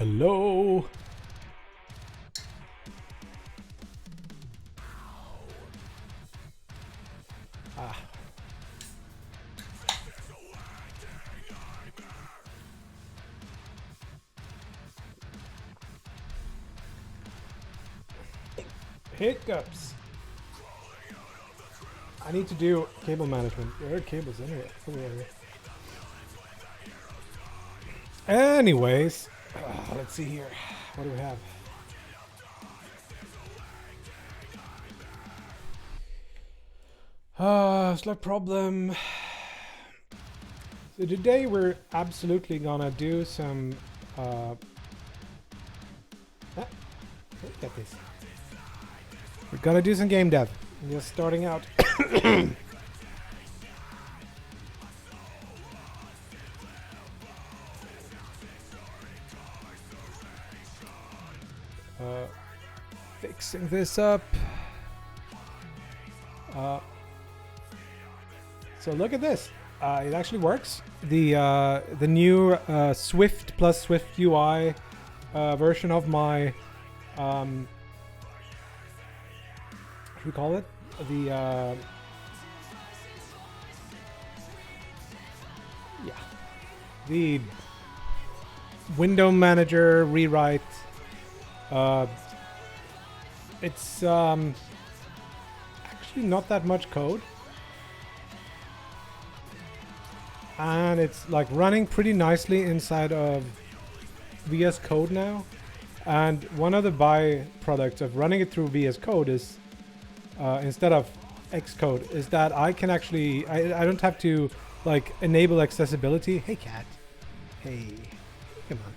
Hello. Ah. Hiccups. I need to do cable management. Where are cables anyway? Anyways, let's see here. What do we have? Slight problem. So today we're absolutely gonna do some. Look at this. We're gonna do some game dev. Just starting out. Fixing this up. So look at this. It actually works. The new Swift plus Swift UI version of my what do we call it? The window manager rewrite. It's actually not that much code. And it's like running pretty nicely inside of VS Code now. And one of the byproducts of running it through VS Code is instead of Xcode is that I can actually I don't have to like enable accessibility. Hey cat. Hey. Come on.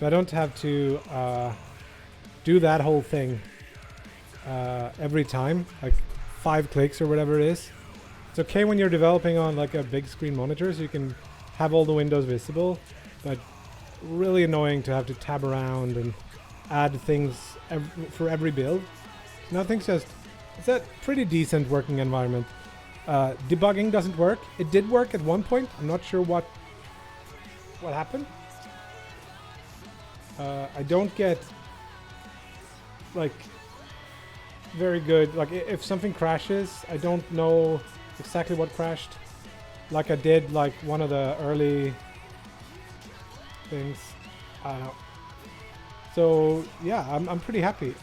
So I don't have to do that whole thing every time, like 5 clicks or whatever it is. It's okay when you're developing on like a big screen monitor, so you can have all the windows visible, but really annoying to have to tab around and add things for every build. Nothing's just, it's a pretty decent working environment. Debugging doesn't work. It did work at one point. I'm not sure what happened. I don't get like very good, like if something crashes, I don't know exactly what crashed, like I did like one of the early things. I don't know. So yeah, I'm pretty happy.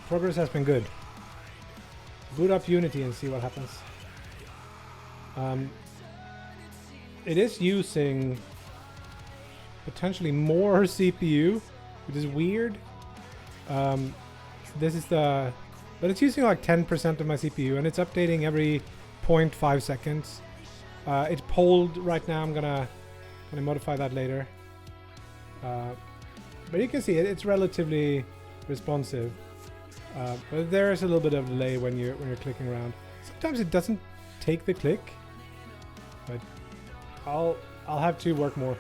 Progress has been good. Boot up Unity and see what happens. It is using potentially more CPU, which is weird. This is but it's using like 10% of my CPU, and it's updating every 0.5 seconds. It's polled right now. I'm gonna modify that later. But you can see it's relatively responsive. But there is a little bit of delay when you're clicking around. Sometimes it doesn't take the click, but I'll have to work more.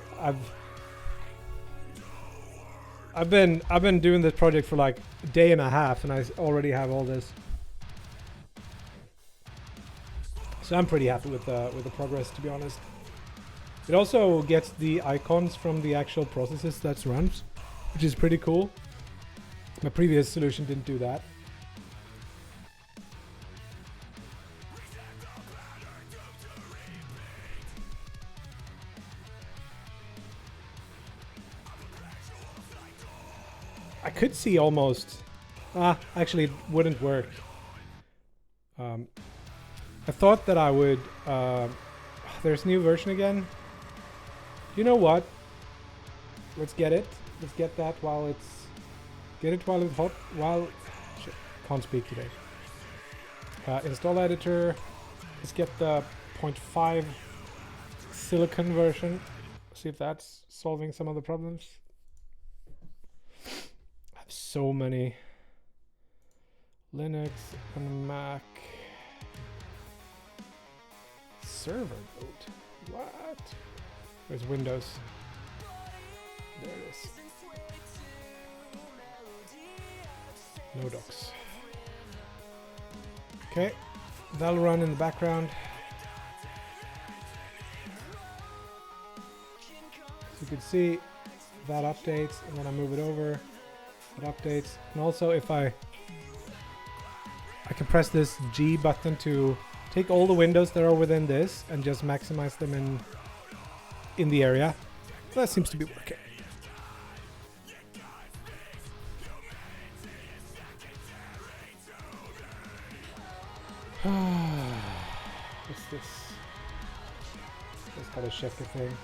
I've been doing this project for like a day and a half, and I already have all this. So I'm pretty happy with the progress, to be honest. It also gets the icons from the actual processes that runs, which is pretty cool. My previous solution didn't do that. I could see almost... actually it wouldn't work. I thought that I would... there's a new version again. You know what? Let's get it. Let's get that while it's... Get it while it's hot. While... Shit, can't speak today. Install editor. Let's get the 0.5 silicon version. See if that's solving some of the problems. I have so many. Linux and Mac. Server boot. What? Where's Windows? There it is. No docs. Okay, that'll run in the background. So you can see that updates, and then I move it over, it updates. And also if I can press this G button to take all the windows that are within this and just maximize them in the area. That seems to be working. What's this? Just gotta check a thing.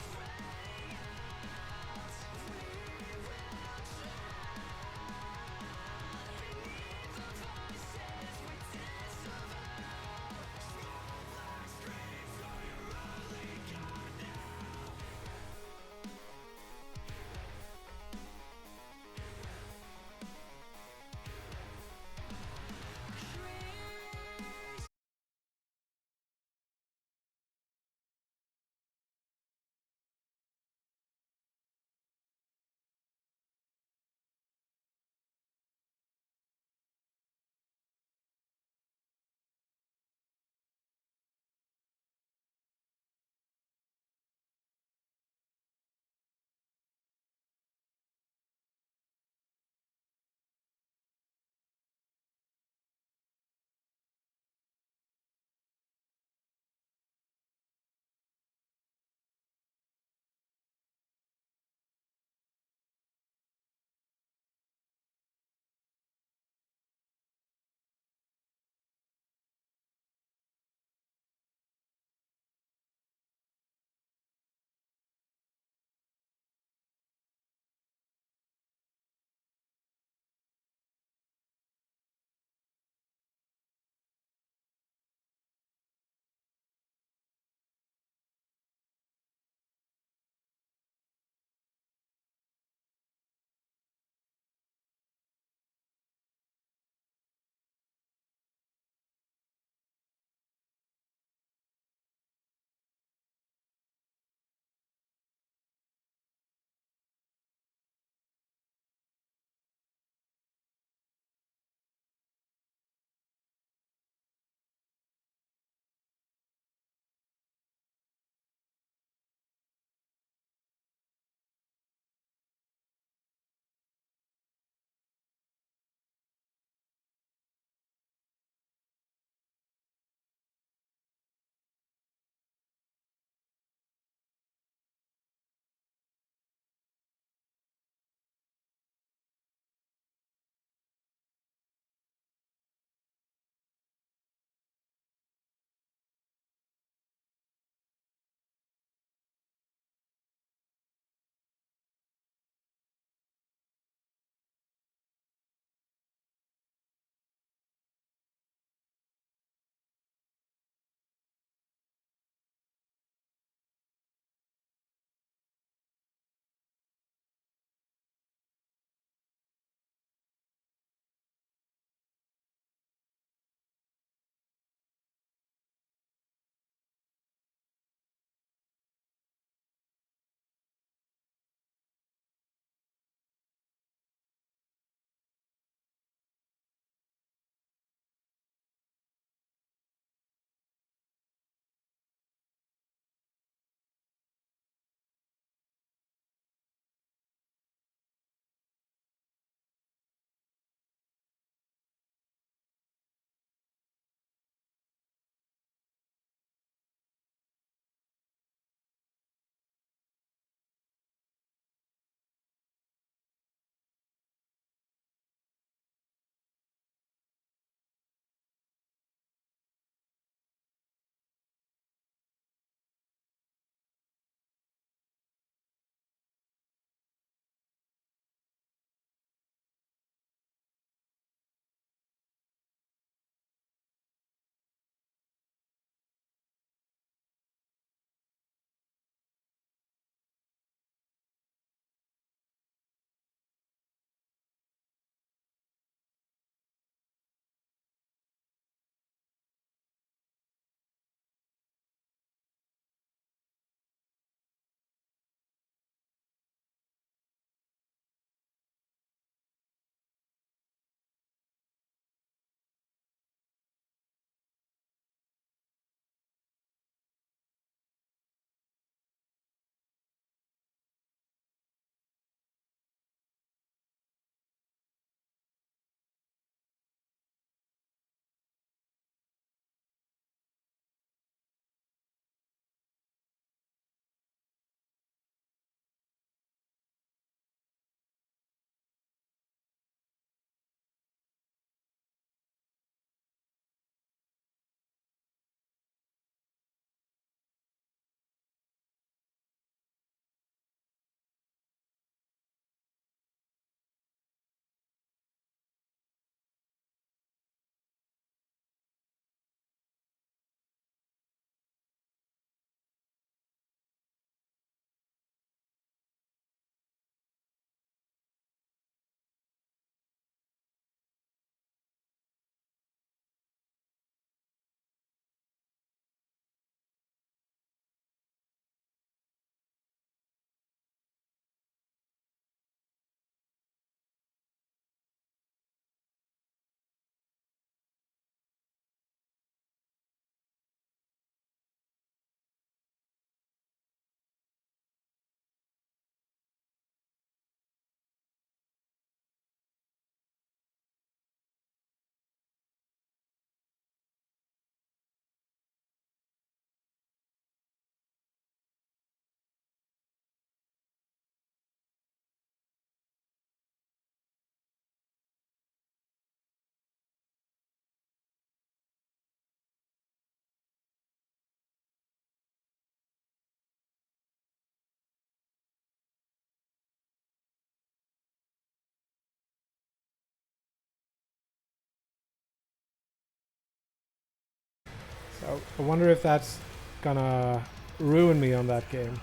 I wonder if that's gonna ruin me on that game.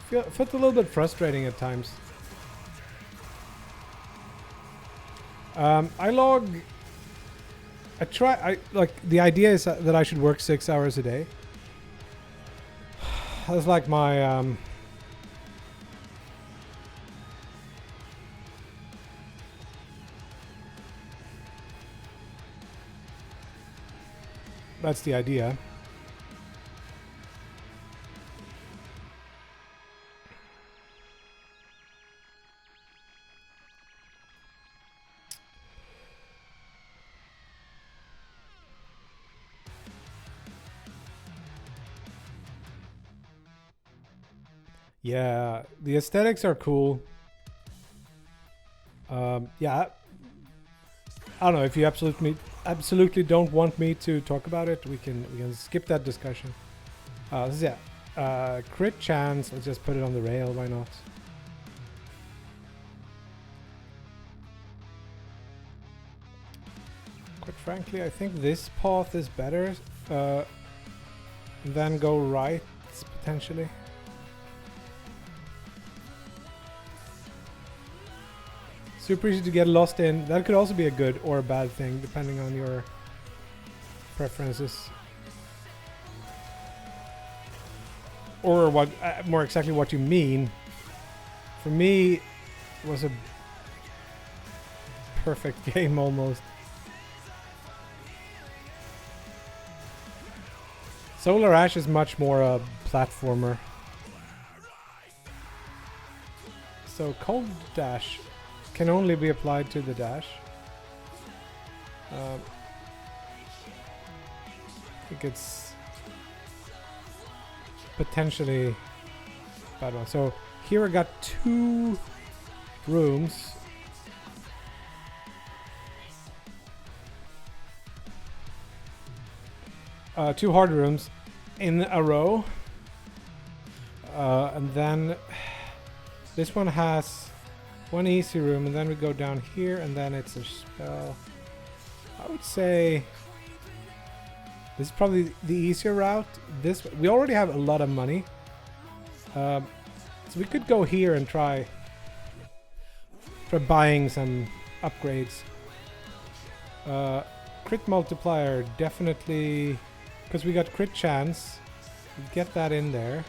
Feels a little bit frustrating at times. I log. The idea is that I should work 6 hours a day. That's like my that's the idea. Yeah, the aesthetics are cool. Yeah, I don't know if you absolutely don't want me to talk about it. We can skip that discussion. Crit chance. Let's just put it on the rail. Why not? Quite frankly, I think this path is better. Then go right potentially. Super easy to get lost in. That could also be a good or a bad thing, depending on your preferences. Or what, more exactly what you mean. For me, it was a perfect game almost. Solar Ash is much more a platformer. So Cold Dash can only be applied to the dash. I think it's potentially a bad one. So here I got 2 rooms. Two hard rooms in a row. And then this one has 1 easy room, and then we go down here, and then it's a spell. I would say this is probably the easier route. We already have a lot of money, so we could go here and try buying some upgrades. Crit multiplier definitely, because we got crit chance. Get that in there.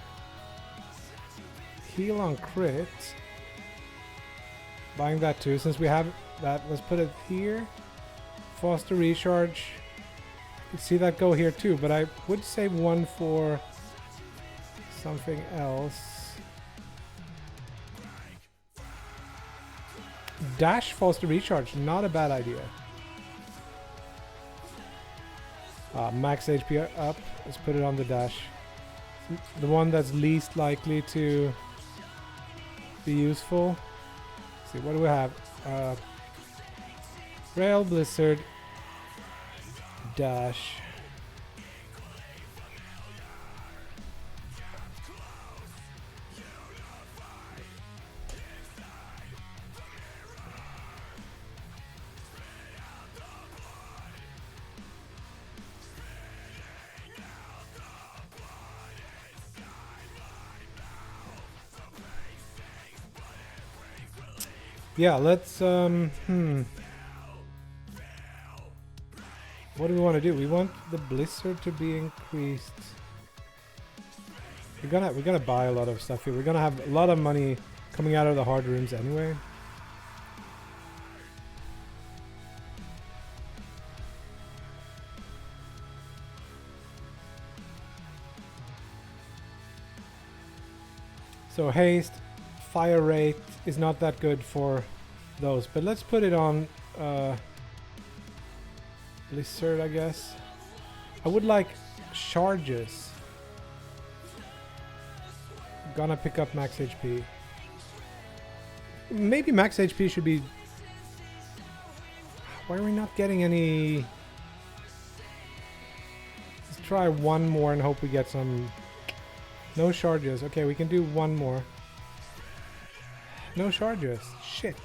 Heal on crit. Buying that too, since we have that. Let's put it here. Foster recharge. You see that go here too, but I would save 1 for something else. Dash foster recharge, not a bad idea. Max HP up. Let's put it on the dash. The one that's least likely to be useful. See, what do we have? Rail, Blizzard, Dash. Yeah, let's what do we want to do? We want the Blizzard to be increased. We're gonna buy a lot of stuff here. We're gonna have a lot of money coming out of the hard rooms anyway. So haste, fire rate is not that good for those, but let's put it on Blizzard, I guess. I would like charges. Gonna pick up max HP. Maybe max HP should be... Why are we not getting any... Let's try 1 more and hope we get some... No charges. Okay, we can do 1 more. No charges. Shit.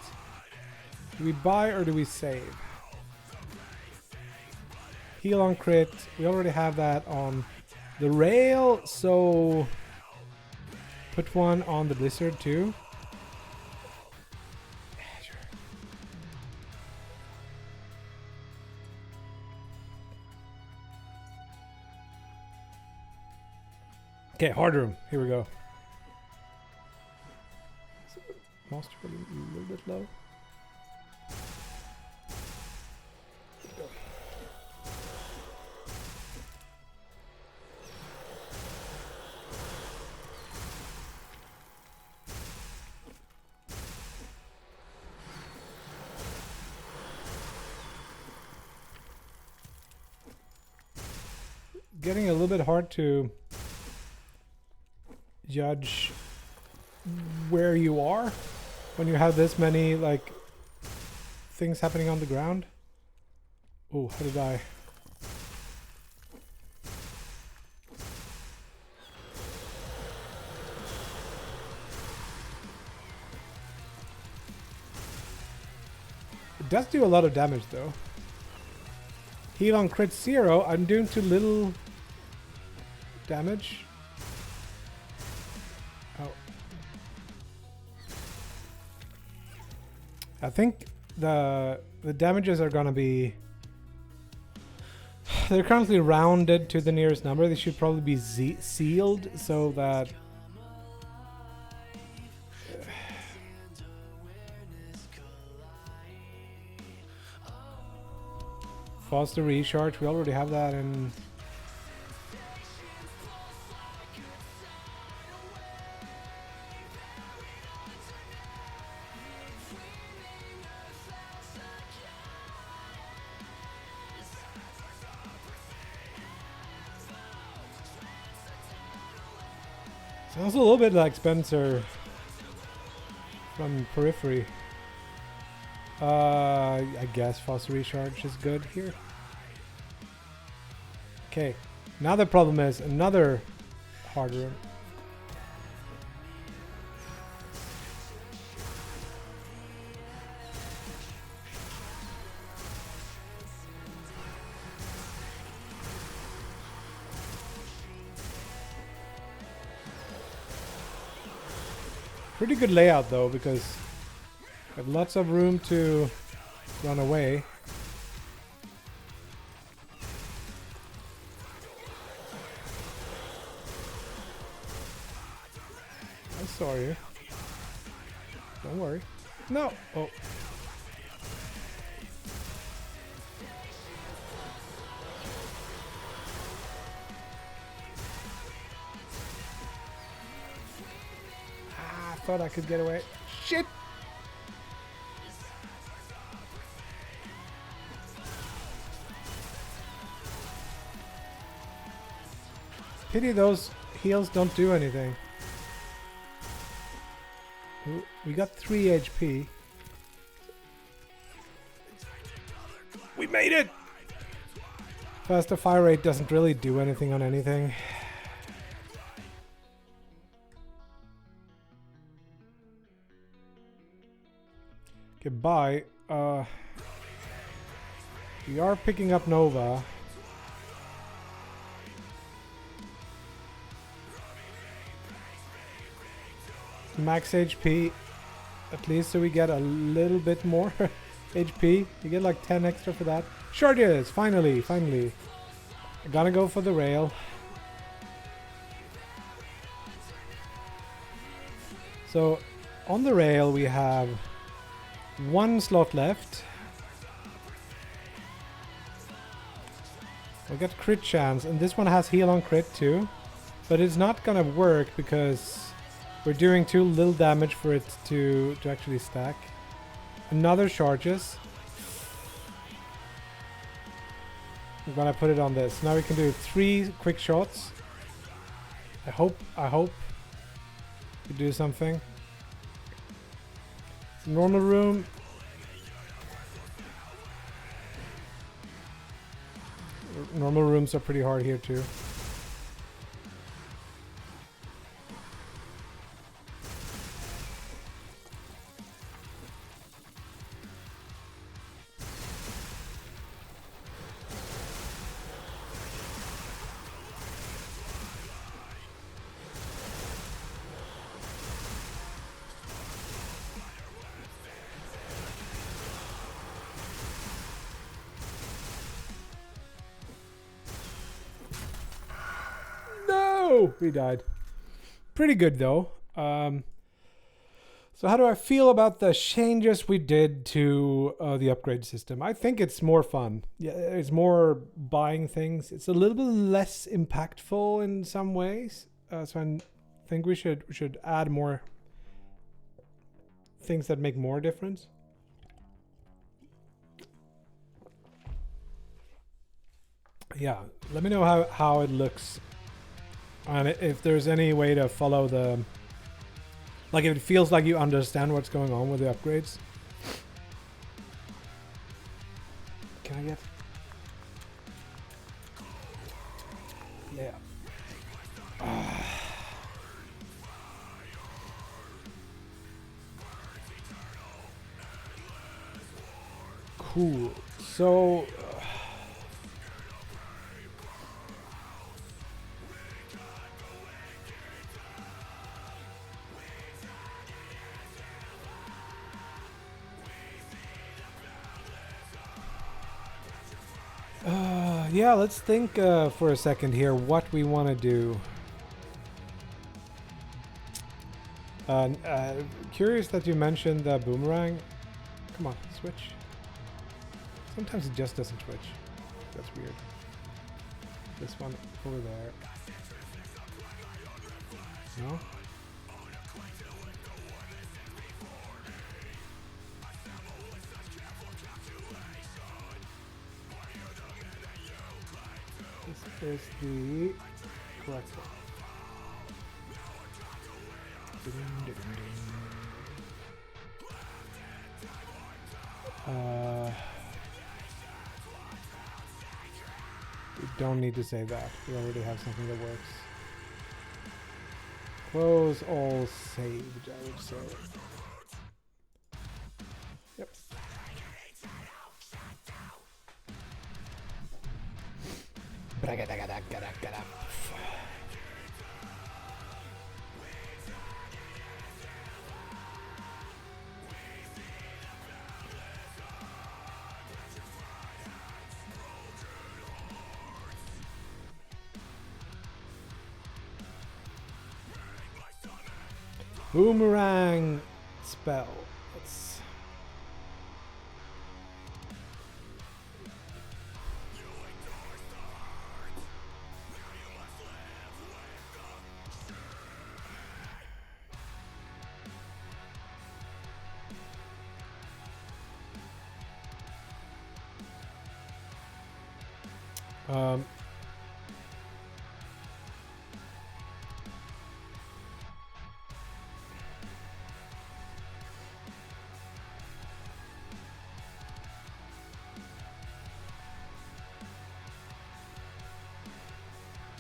Do we buy or do we save? heal on crit. We already have that on the rail, so put one on the blizzard too. Okay, hard room. Here we go. Monster a little bit low. Getting a little bit hard to judge where you are when you have this many like things happening on the ground. Oh, how did I? It does do a lot of damage though. Heal on crit 0. I'm doing too little damage. Oh. I think the damages are gonna be... They're currently rounded to the nearest number. They should probably be sealed so that... Faster recharge, we already have that in... Sounds a little bit like Spencer from Periphery. I guess faster recharge is good here. Okay, now the problem is another hard room. Pretty good layout though, because we have lots of room to run away. I saw you. Don't worry. No! Oh. I thought I could get away. Shit! Pity those heals don't do anything. Ooh, we got 3 HP. We made it! Faster fire rate doesn't really do anything on anything. Goodbye. We are picking up Nova. Max HP, at least, so we get a little bit more HP. You get like 10 extra for that. Charges! Finally, finally. I'm gonna go for the rail. So, on the rail we have 1 slot left. We got crit chance, and this one has heal on crit too. But it's not gonna work because we're doing too little damage for it to actually stack. Another charges. I'm gonna put it on this. Now we can do 3 quick shots. I hope we do something. Normal room. Normal rooms are pretty hard here too. Whew, he died. Pretty good though. So how do I feel about the changes we did to the upgrade system? I think it's more fun. Yeah, it's more buying things. It's a little bit less impactful in some ways. So I think we should add more things that make more difference. Yeah, let me know how it looks, and if there's any way to follow the, like if it feels like you understand what's going on with the upgrades. Can I get? Yeah. Cool. So yeah, let's think for a second here what we want to do. Curious that you mentioned the boomerang. Come on, switch. Sometimes it just doesn't switch. That's weird. This one over there. No? This is the correct one. We don't need to say that. We already have something that works. Close all saved, I would say. Yep. Boomerang spell. Let's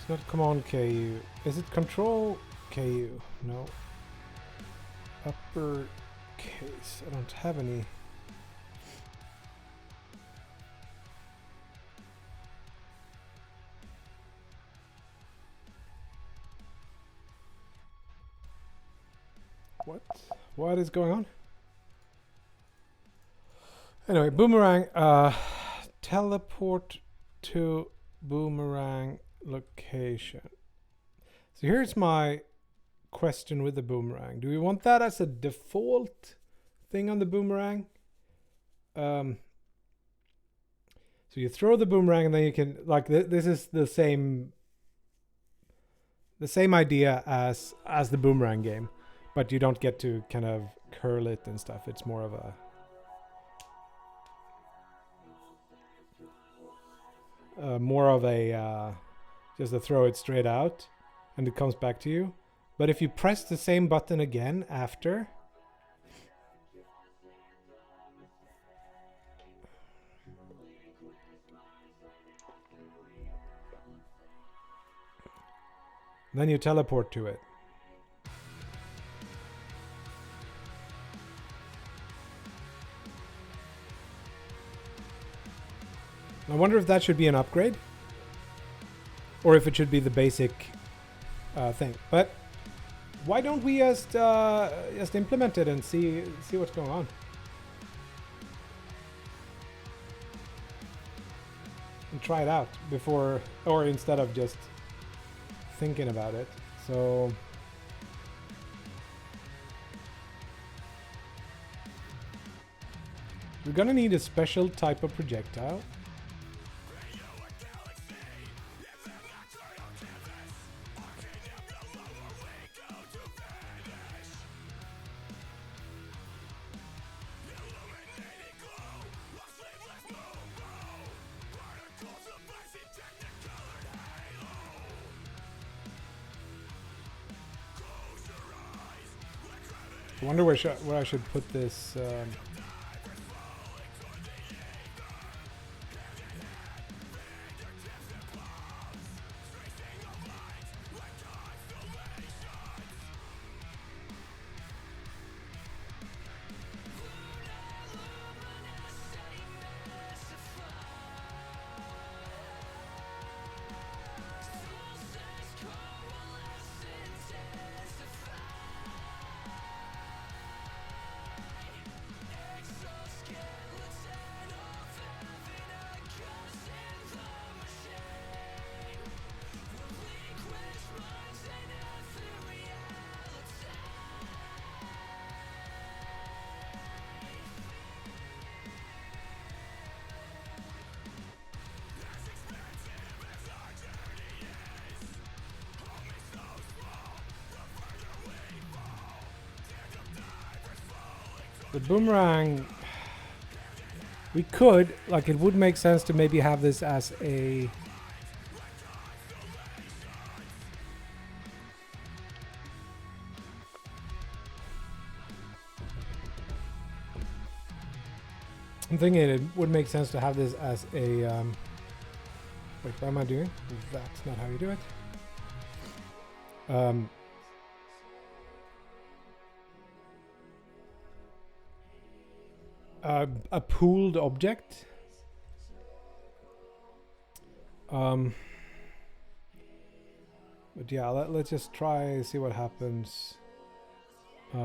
it's not command KU. Is it control KU? No. Upper case. I don't have any. What is going on? Anyway, boomerang. Teleport to boomerang location. So here's my question with the boomerang. Do we want that as a default thing on the boomerang? So you throw the boomerang and then you can, like, this is the same idea as the boomerang game, but you don't get to kind of curl it and stuff. It's more of a just to throw it straight out and it comes back to you. But if you press the same button again after, then you teleport to it. I wonder if that should be an upgrade, or if it should be the basic thing. But why don't we just implement it and see what's going on? And try it out before, or instead of just thinking about it. So we're gonna need a special type of projectile. I wonder where I should put this. The boomerang, we could, like, it would make sense to maybe have this as a... I'm thinking it would make sense to have this as a... wait, what am I doing? That's not how you do it. A pooled object. But yeah, let's just try see what happens. So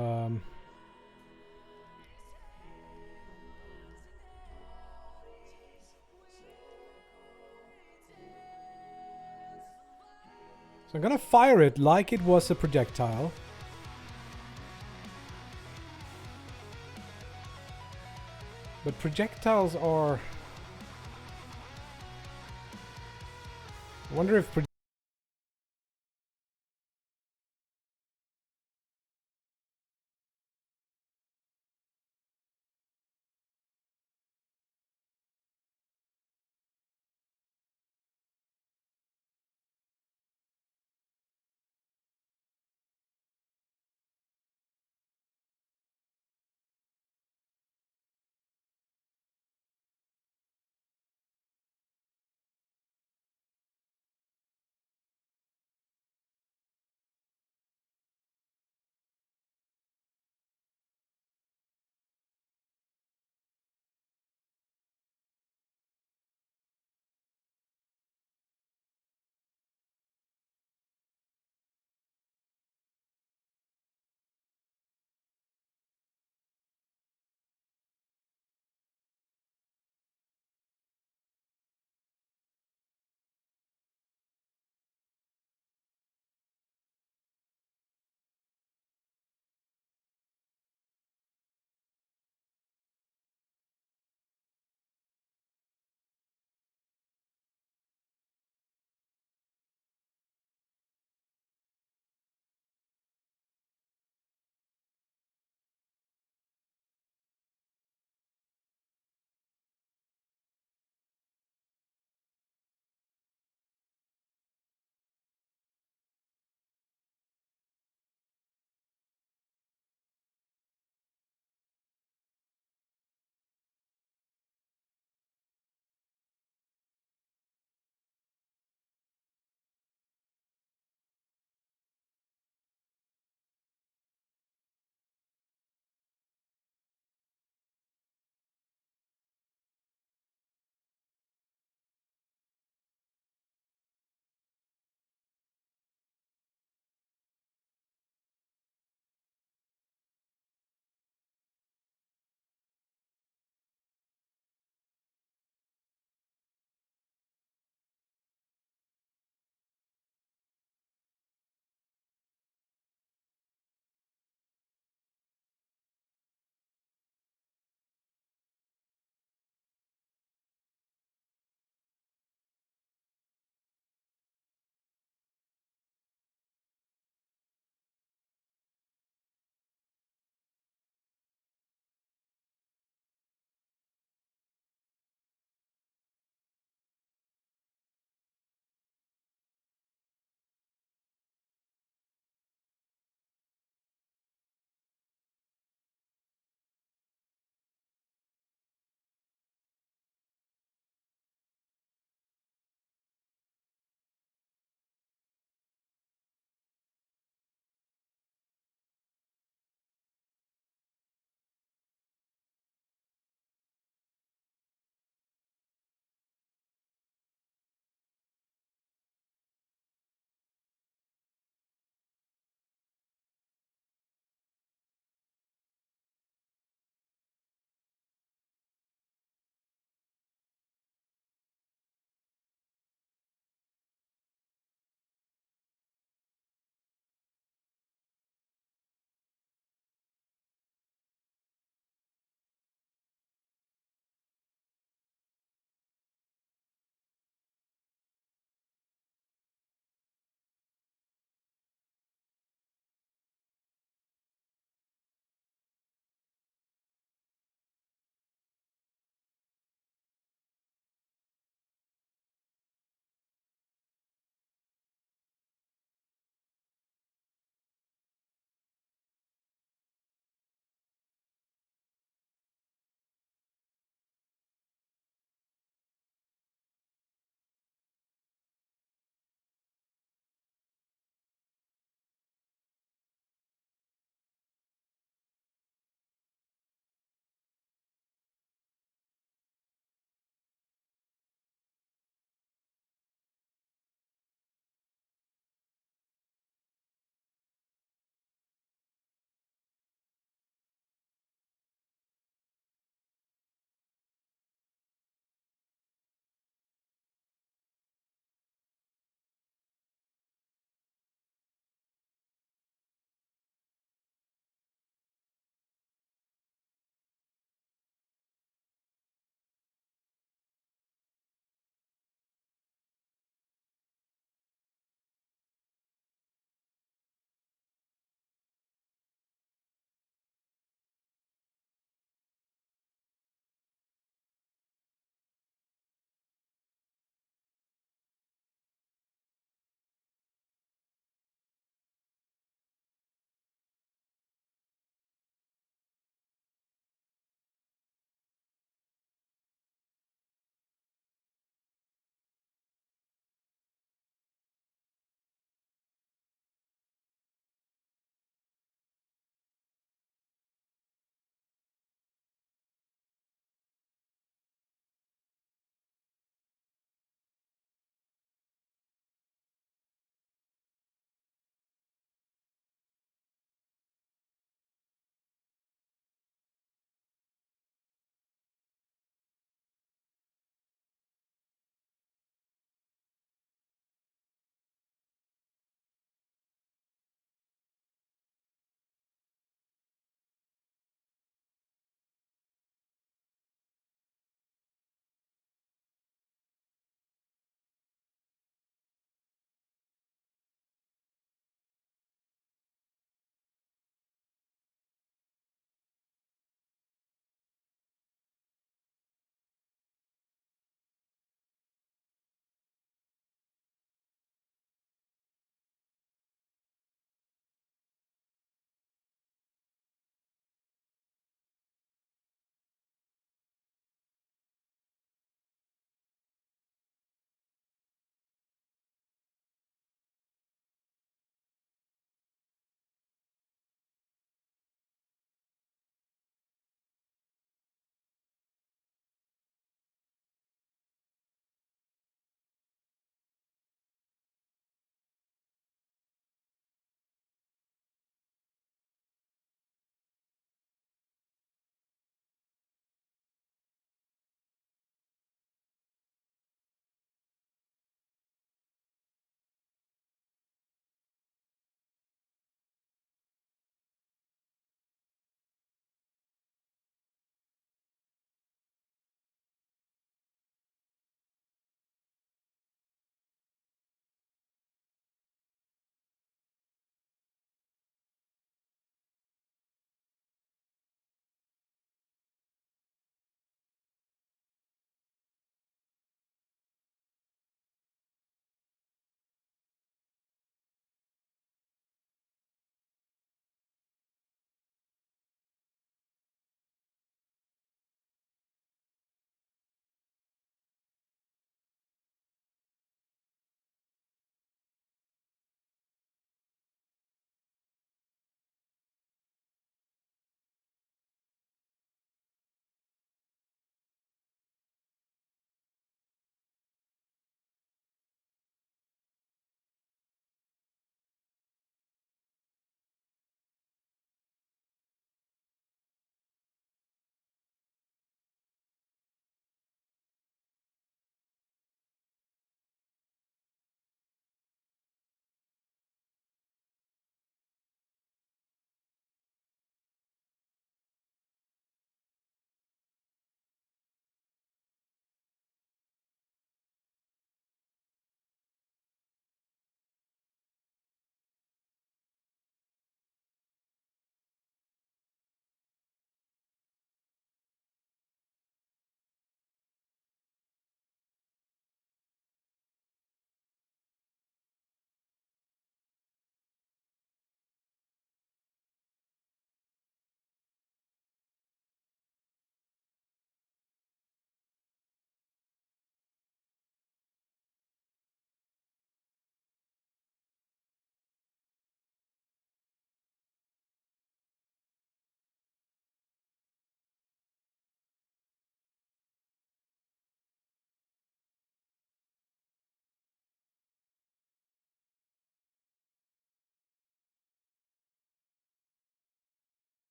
I'm gonna fire it like it was a projectile. But projectiles are... I wonder if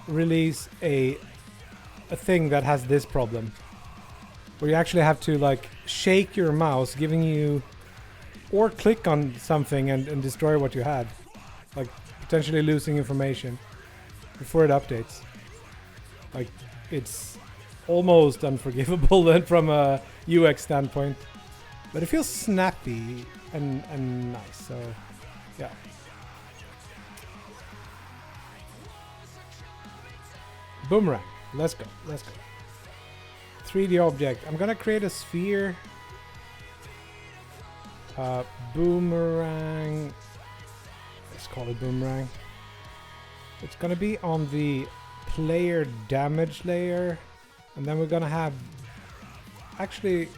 release a thing that has this problem, where you actually have to like shake your mouse, giving you, or click on something and destroy what you had, like potentially losing information before it updates. Like, it's almost unforgivable then from a UX standpoint, but it feels snappy and nice. So yeah. Boomerang. Let's go. 3D object. I'm gonna create a sphere. Boomerang. Let's call it boomerang. It's gonna be on the player damage layer, and then we're gonna have actually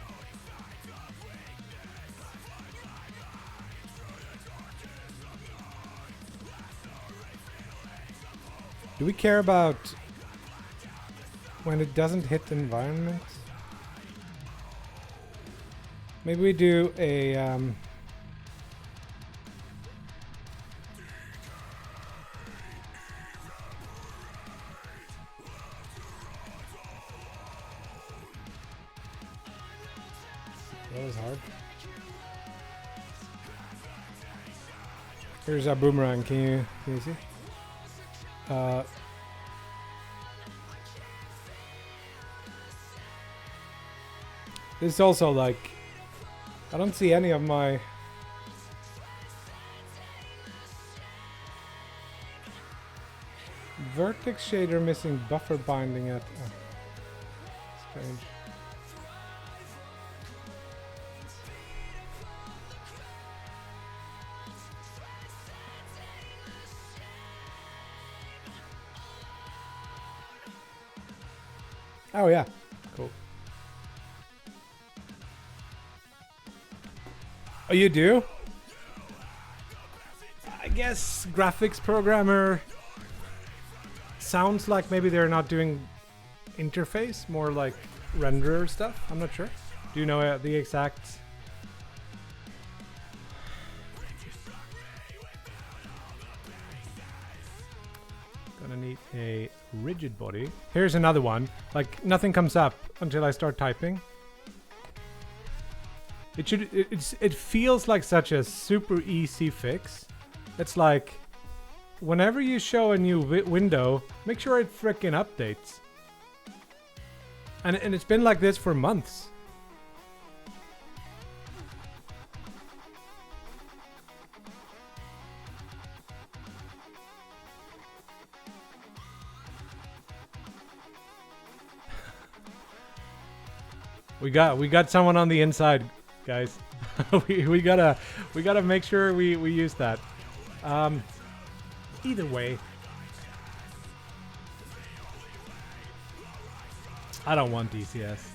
do we care about when it doesn't hit the environment? Maybe we do a that was hard. Here's our boomerang. Can you see? This is also like, I don't see any of my vertex shader missing buffer binding at strange. Oh yeah, cool. Oh, you do? I guess graphics programmer sounds like maybe they're not doing interface, more like renderer stuff. I'm not sure. Do you know the exact? Gonna need a rigid body. Here's another one. Like, nothing comes up until I start typing. It feels like such a super easy fix. It's like, whenever you show a new window, make sure it frickin' updates. And it's been like this for months. We got someone on the inside, guys. we gotta make sure we use that. Either way, I don't want DCS.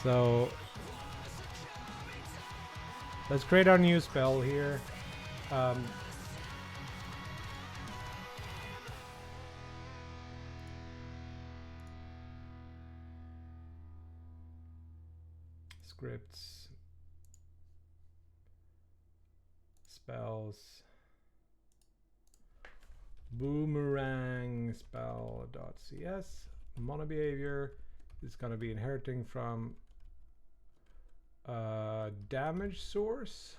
So let's create our new spell here. Scripts, spells, boomerang spell.cs. Mono behavior is going to be inheriting from damage source,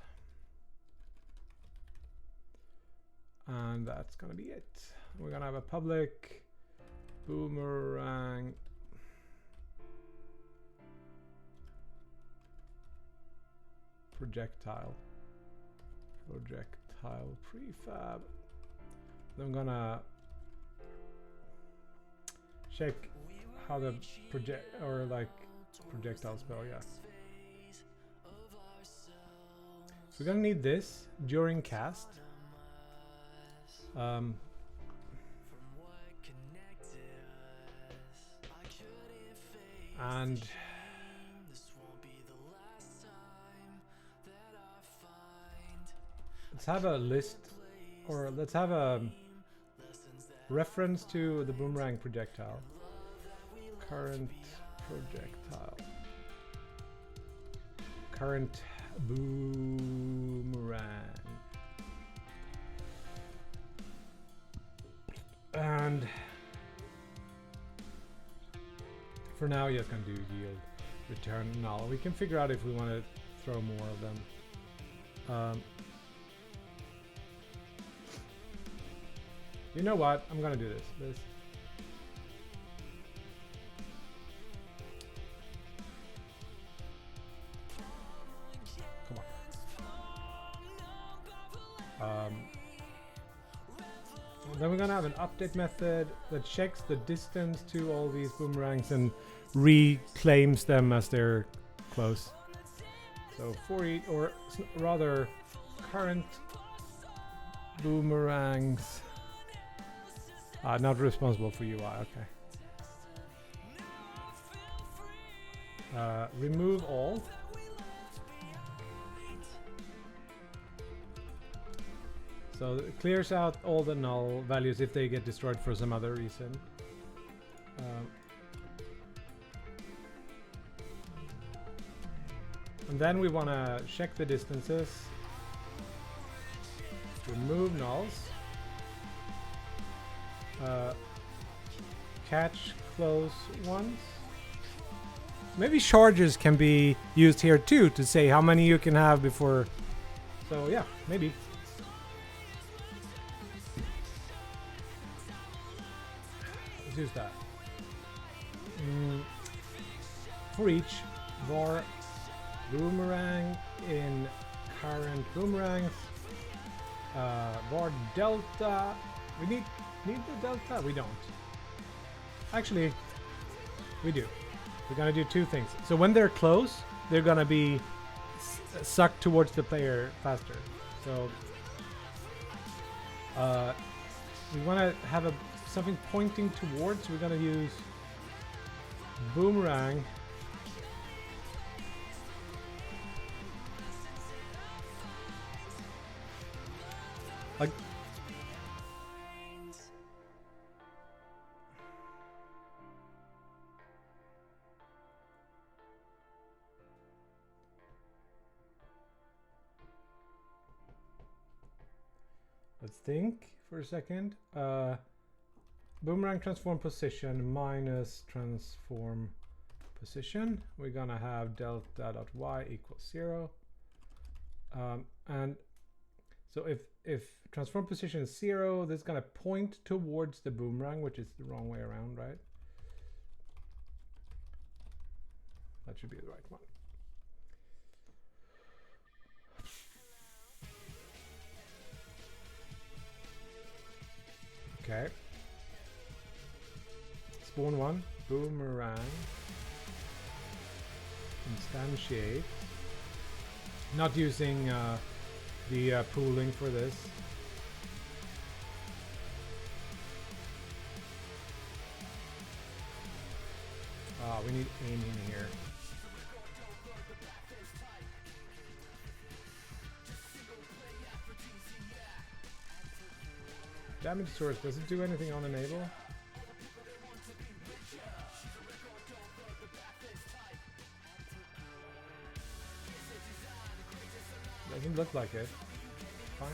and that's going to be it. We're going to have a public boomerang projectile prefab. Then I'm gonna check how the projectile spell, yeah. So we're gonna need this during cast. And let's have a list, or let's have a reference to the boomerang projectile. Current projectile. current boomerang. And for now, yes, gonna do yield return null. We can figure out if we want to throw more of them. You know what? I'm gonna do this. Come on. Then we're gonna have an update method that checks the distance to all these boomerangs and reclaims them as they're close. So for each, or rather, current boomerangs. Not responsible for UI. Okay. Remove all. So it clears out all the null values if they get destroyed for some other reason. And then we want to check the distances. Remove nulls. Catch close ones. Maybe charges can be used here too to say how many you can have before. So yeah, maybe. Let's use that. For each var boomerang in current boomerangs, var delta. We need the delta? We don't. Actually, we do. We're gonna do two things. So when they're close, they're gonna be sucked towards the player faster. So we wanna have something pointing towards. We're gonna use boomerang like let's think for a second. Boomerang transform position minus transform position. We're gonna have delta.y equals 0. And so if transform position is 0, this is gonna point towards the boomerang, which is the wrong way around, right? That should be the right one. Okay. Spawn one, boomerang, instantiate. Not using the pooling for this. We need aiming here. Damage source, does it do anything on enable? Doesn't look like it. Fine.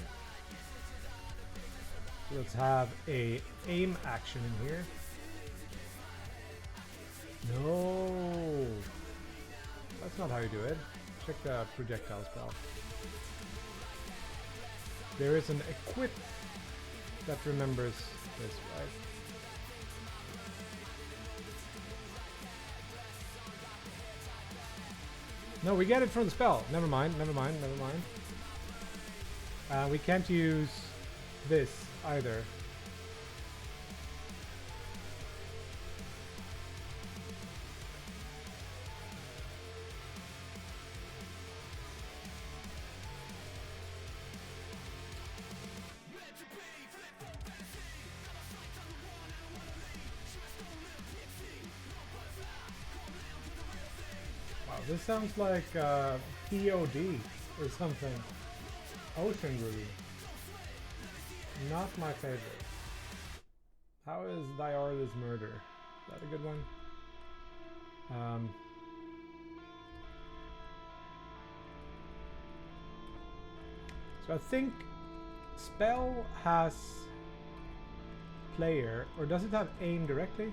So let's have a aim action in here. No, that's not how you do it. Check the projectile spell. There is an equip that remembers this, right? No, we get it from the spell. Never mind, never mind, never mind. We can't use this either. This sounds like POD or something. Ocean Groove. Not my favorite. How is Diarlis Murder? Is that a good one? So I think spell has player, or does it have aim directly?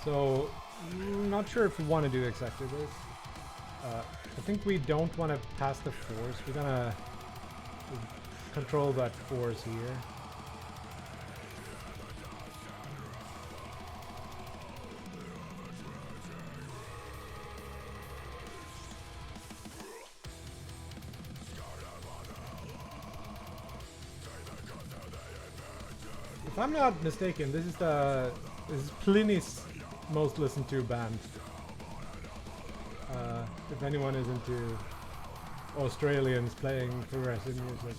So, not sure if we want to do exactly this. I think we don't want to pass the force. We're gonna control that force here. If I'm not mistaken, this is Pliny's most listened to band. If anyone is into Australians playing progressive music.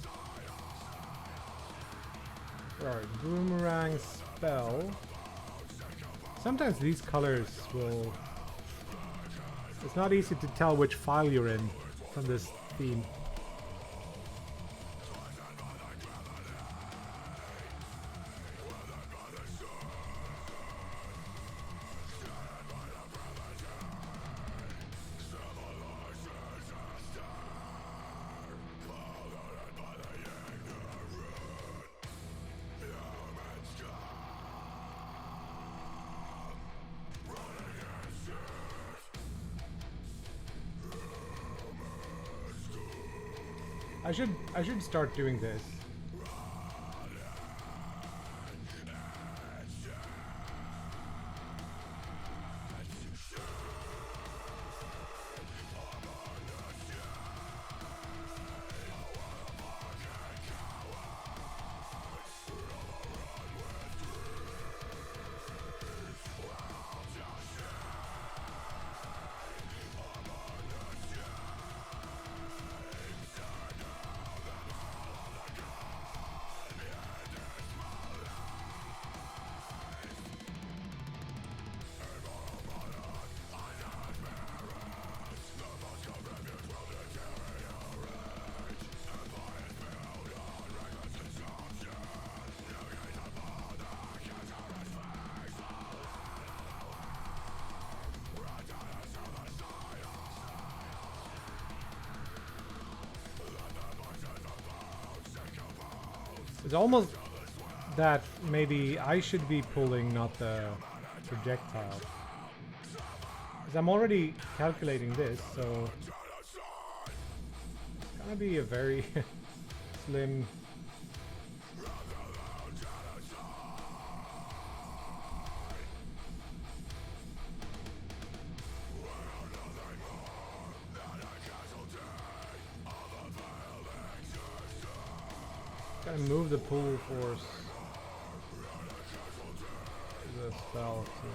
Alright, boomerang spell. Sometimes these colors will... It's not easy to tell which file you're in from this theme. I should start doing this. It's almost that maybe I should be pulling, not the projectile. Because I'm already calculating this, so it's gonna be a very slim... Gotta move the pull force to the spell. So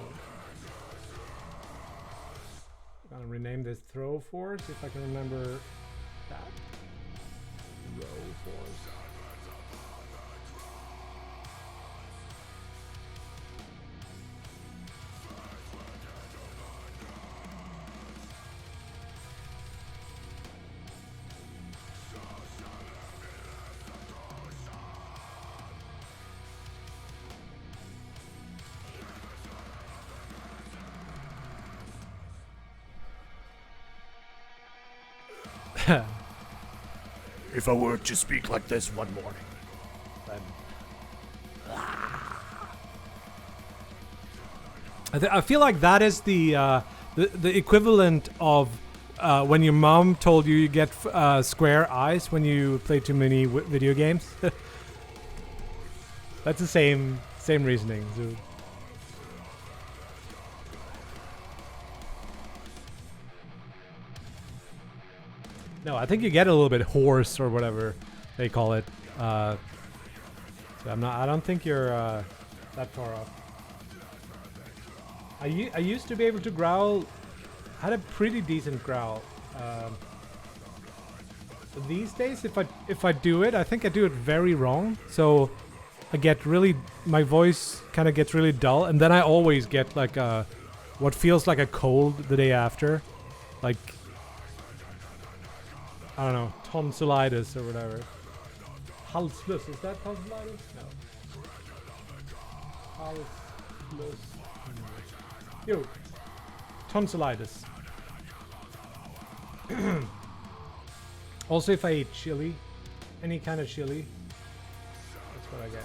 gonna rename this throw force if I can remember that. Throw force. If I were to speak like this one morning, then I feel like that is the equivalent of when your mom told you you get square eyes when you play too many video games? That's the same reasoning. So. No, I think you get a little bit hoarse or whatever they call it. So I don't think you're that far off. I used to be able to growl. I had a pretty decent growl. These days, if I do it, I think I do it very wrong. So I get really, my voice kind of gets really dull, and then I always get like what feels like a cold the day after, like I don't know, tonsillitis or whatever. Halsfluss, is that tonsillitis? No. Halsfluss. Yo, tonsillitis. Also, if I eat chili, any kind of chili, that's what I get.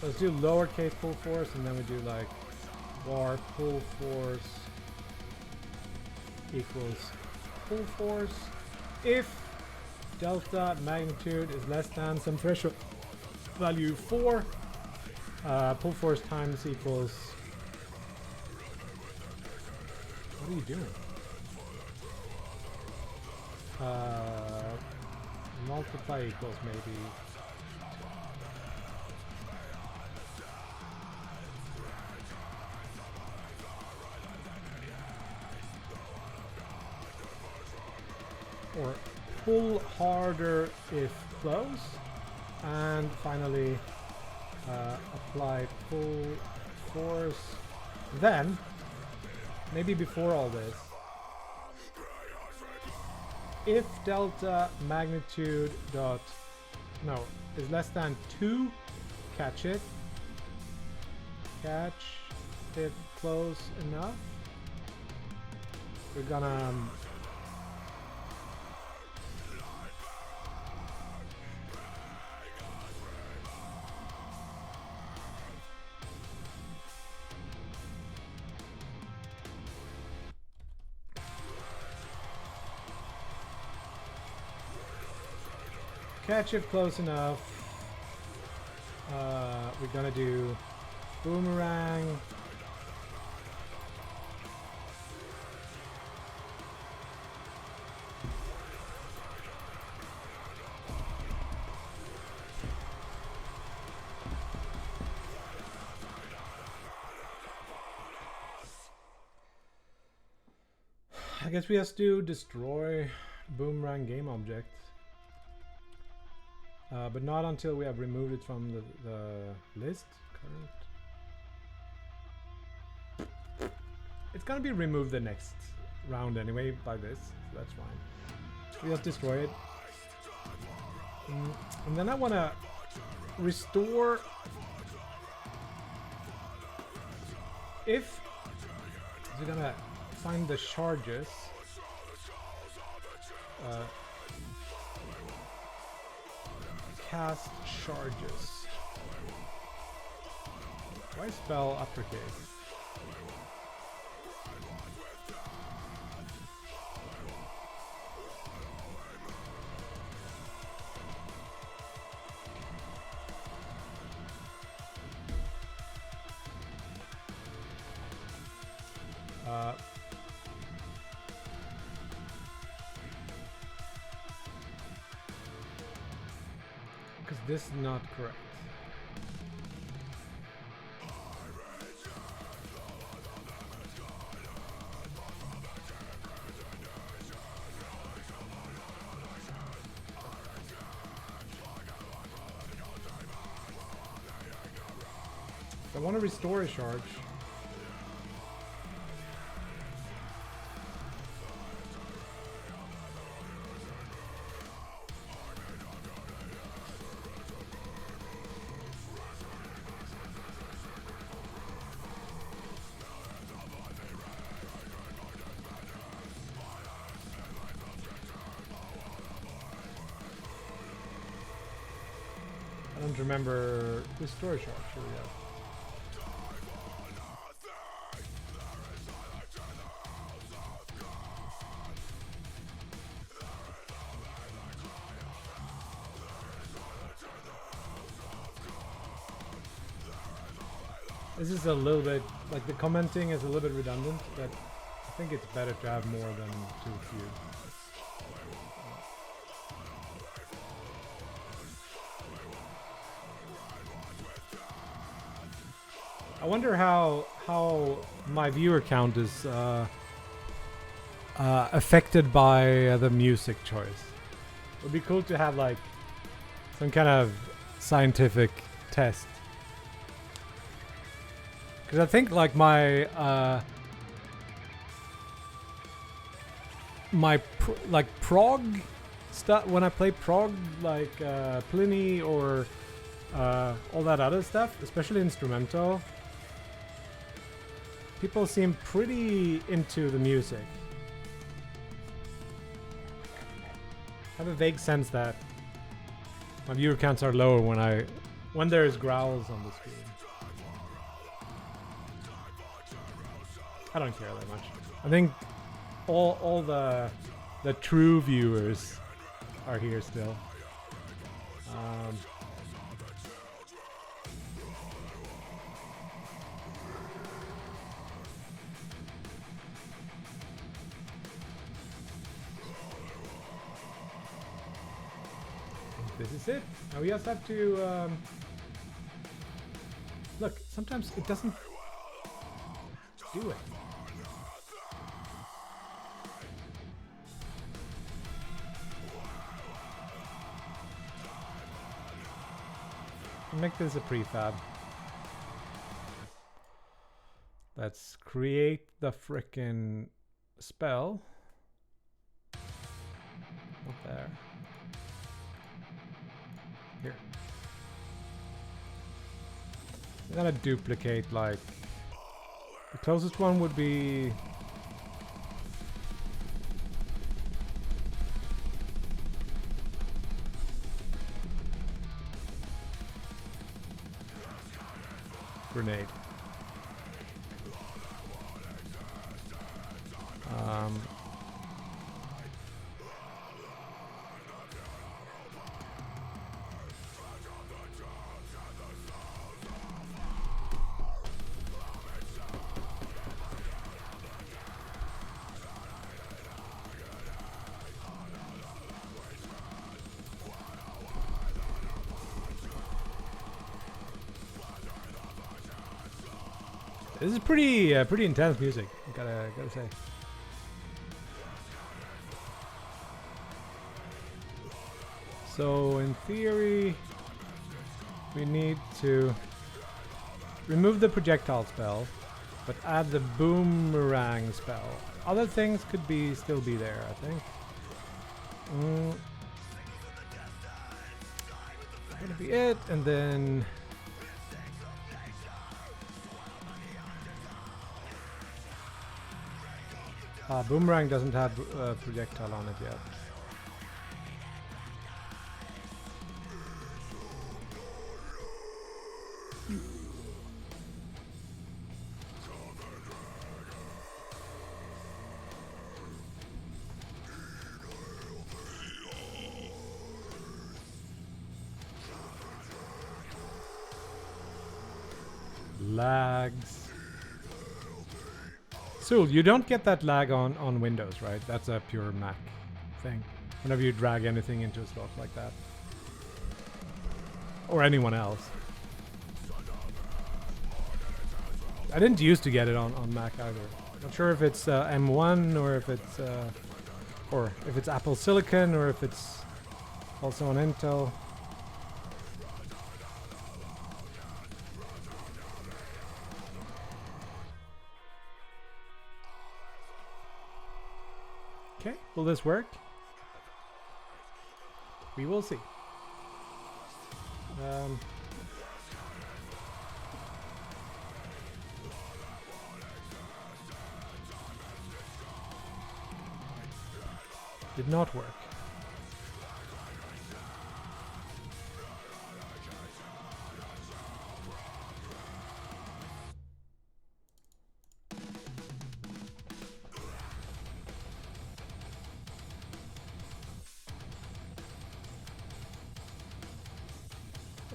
Let's do lowercase pull force, and then we do like var pull force equals pull force if delta magnitude is less than some threshold value 4. Pull force times equals. What are you doing? Multiply equals maybe. Or pull harder if close, and finally apply pull force. Then, maybe before all this, if delta magnitude dot is less than 2, catch it close enough. We're gonna catch it close enough. We're gonna do boomerang. I guess we have to destroy boomerang game object. But not until we have removed it from the list. Current. It's gonna be removed the next round anyway by this, so that's fine. We just destroy it. And then I wanna restore. If we're gonna find the charges. Cast charges. Why spell uppercase? Because this is not correct. I want to restore a charge. remember this story shop. Here we go. This is a little bit, like the commenting is a little bit redundant, but I think it's better to have more than too few. I wonder how my viewer count is affected by the music choice. It would be cool to have like some kind of scientific test. Because I think like my prog stuff, when I play prog like Pliny or all that other stuff, especially instrumental, people seem pretty into the music. I have a vague sense that my viewer counts are lower when there's growls on the screen. I don't care that much. I think all the true viewers are here still. This is it. Now we also have to look. Sometimes it doesn't do it. Make this a prefab. Let's create the frickin' spell. Not there. Here. I'm gonna duplicate like the closest one would be grenade. This is pretty intense music. Gotta say. So in theory, we need to remove the projectile spell, but add the boomerang spell. Other things could still be there, I think. Gonna be it, and then. Boomerang doesn't have projectile on it yet. Lags. Soul, you don't get that lag on Windows, right? That's a pure Mac thing. Whenever you drag anything into a slot like that. Or anyone else. I didn't used to get it on Mac either. Not sure if it's M1 or if it's Apple Silicon or if it's also on Intel. Okay, will this work? We will see. Did not work.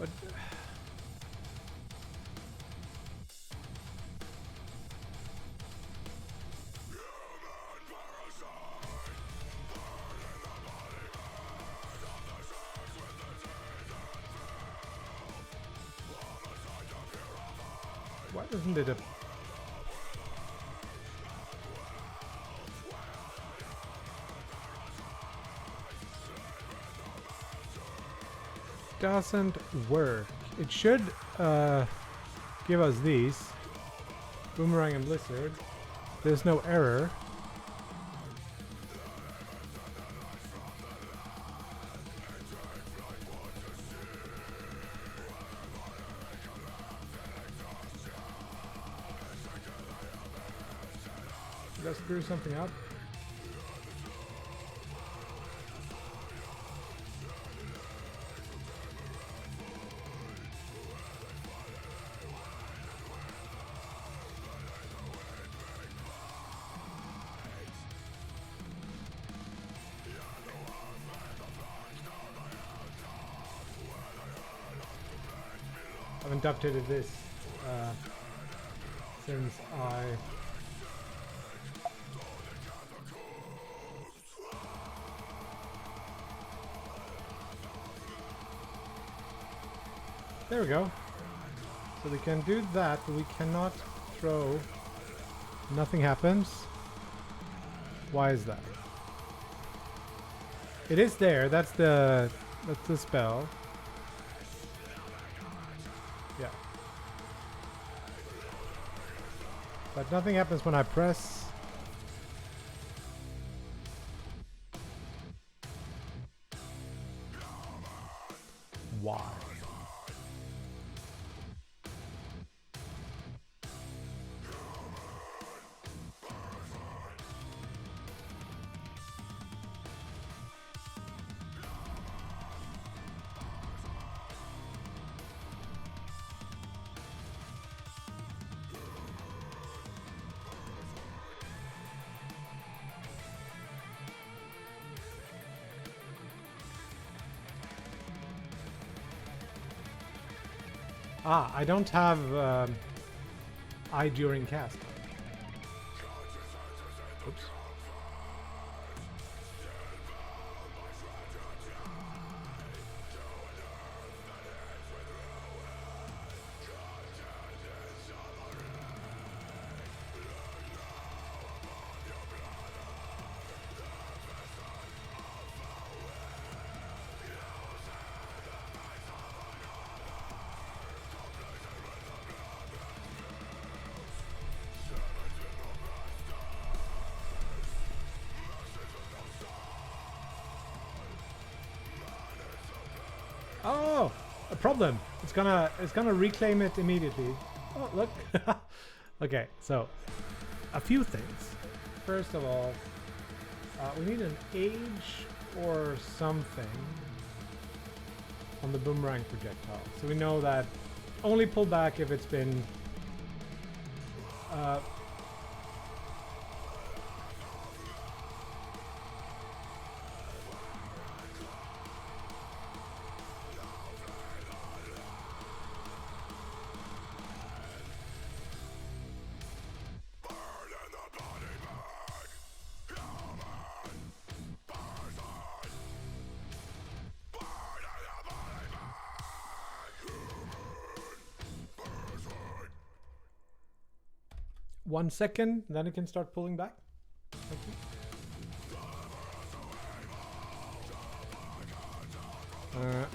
But why doesn't it? Doesn't work. It should give us these. Boomerang and Blizzard. There's no error. Did I screw something up? I haven't updated this since I there we go. So we can do that, but we cannot throw. Nothing happens. Why is that? It is there. That's the spell. Yeah. But nothing happens when I press. Why? Ah, I don't have I during cast. Oops. Oh, a problem. It's gonna reclaim it immediately. Oh, look. Okay, so a few things. First of all, we need an age or something on the boomerang projectile. So we know that only pull back if it's been One second, then it can start pulling back. Thank you.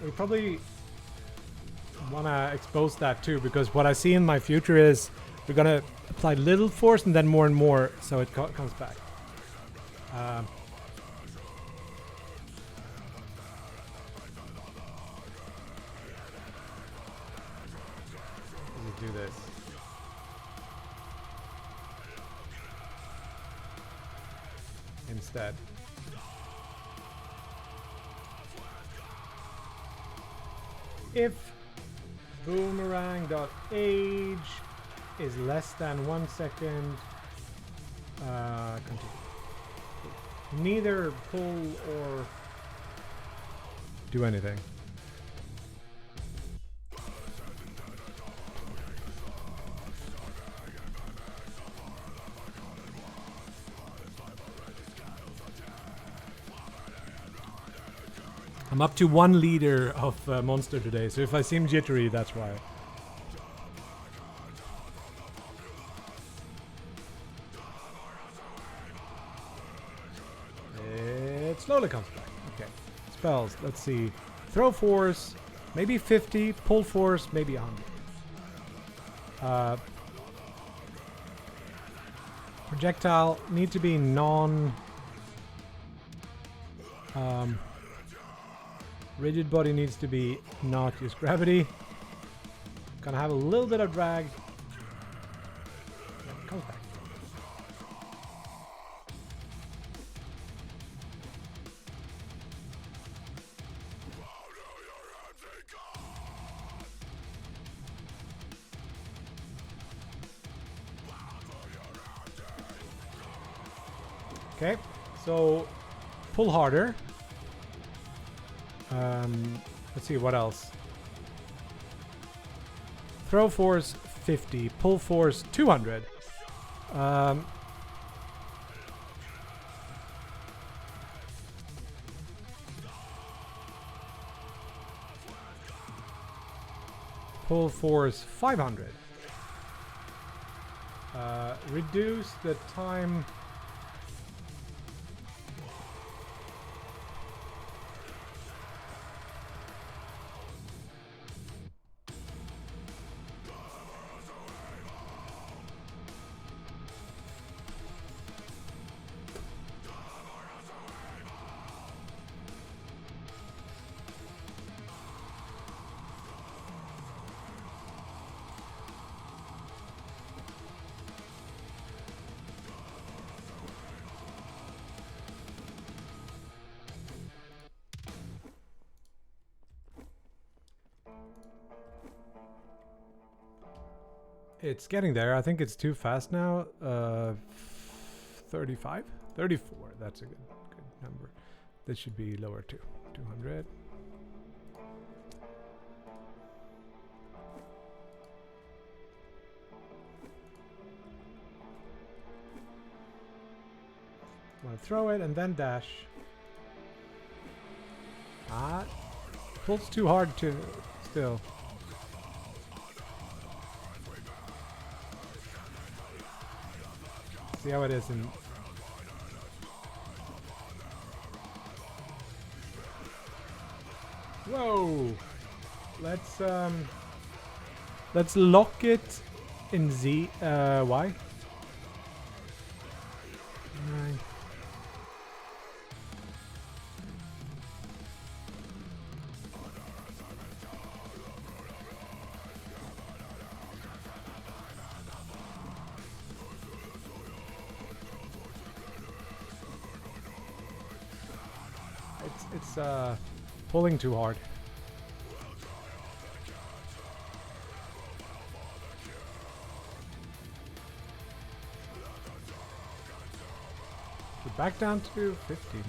We probably want to expose that too, because what I see in my future is we're going to apply little force and then more and more, so it comes back. Let's do this. Instead. If boomerang.age is less than 1 second, continue. Neither pull or do anything. I'm up to 1 liter of Monster today, so if I seem jittery, that's why. It slowly comes back. Okay. Spells. Let's see. Throw force, maybe 50. Pull force, maybe 100. Projectile need to be non... rigid body needs to be not use gravity. Gonna have a little bit of drag. Yeah, it comes back. Okay, so pull harder. Let's see what else. Throw force 50, pull force 200. Pull force 500. Reduce the time. It's getting there. I think it's too fast now. 35? 34. That's a good number. This should be lower too. 200. Want to throw it and then dash. Ah, pulls too hard to still. See how it is in. Whoa! Let's lock it in Z. Y. Right. It's pulling too hard. Back down to 50 maybe.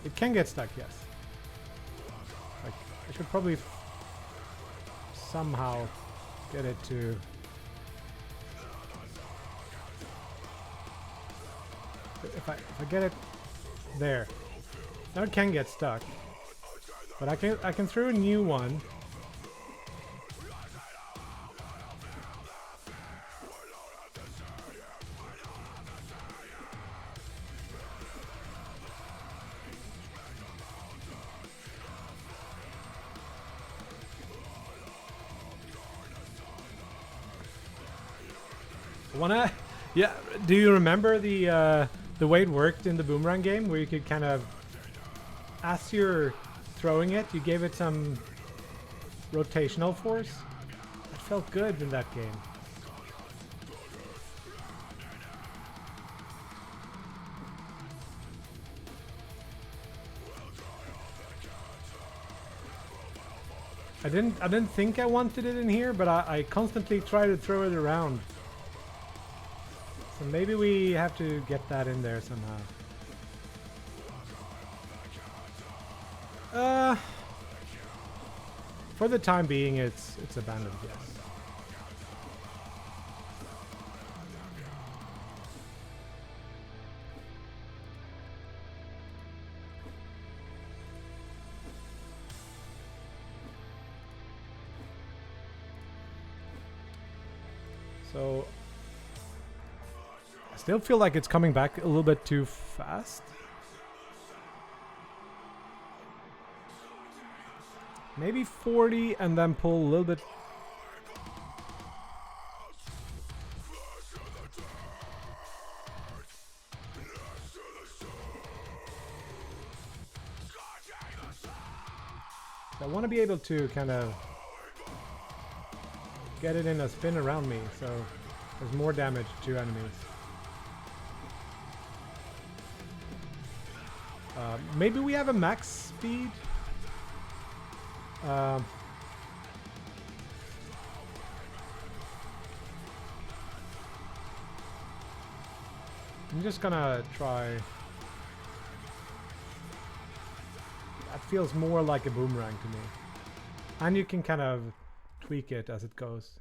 It can get stuck, yes. Like, I should probably somehow get it to... If I get it there. Now it can get stuck. But I can throw a new one. Yeah, do you remember the way it worked in the Boomerang game, where you could kind of, as you're throwing it, you gave it some rotational force? That felt good in that game. I didn't think I wanted it in here, but I constantly try to throw it around. So maybe we have to get that in there somehow. For the time being, it's abandoned, yes. So I still feel like it's coming back a little bit too fast. Maybe 40 and then pull a little bit. I want to be able to kind of get it in a spin around me, so there's more damage to enemies. Maybe we have a max speed. I'm just gonna try. That feels more like a boomerang to me. And you can kind of tweak it as it goes.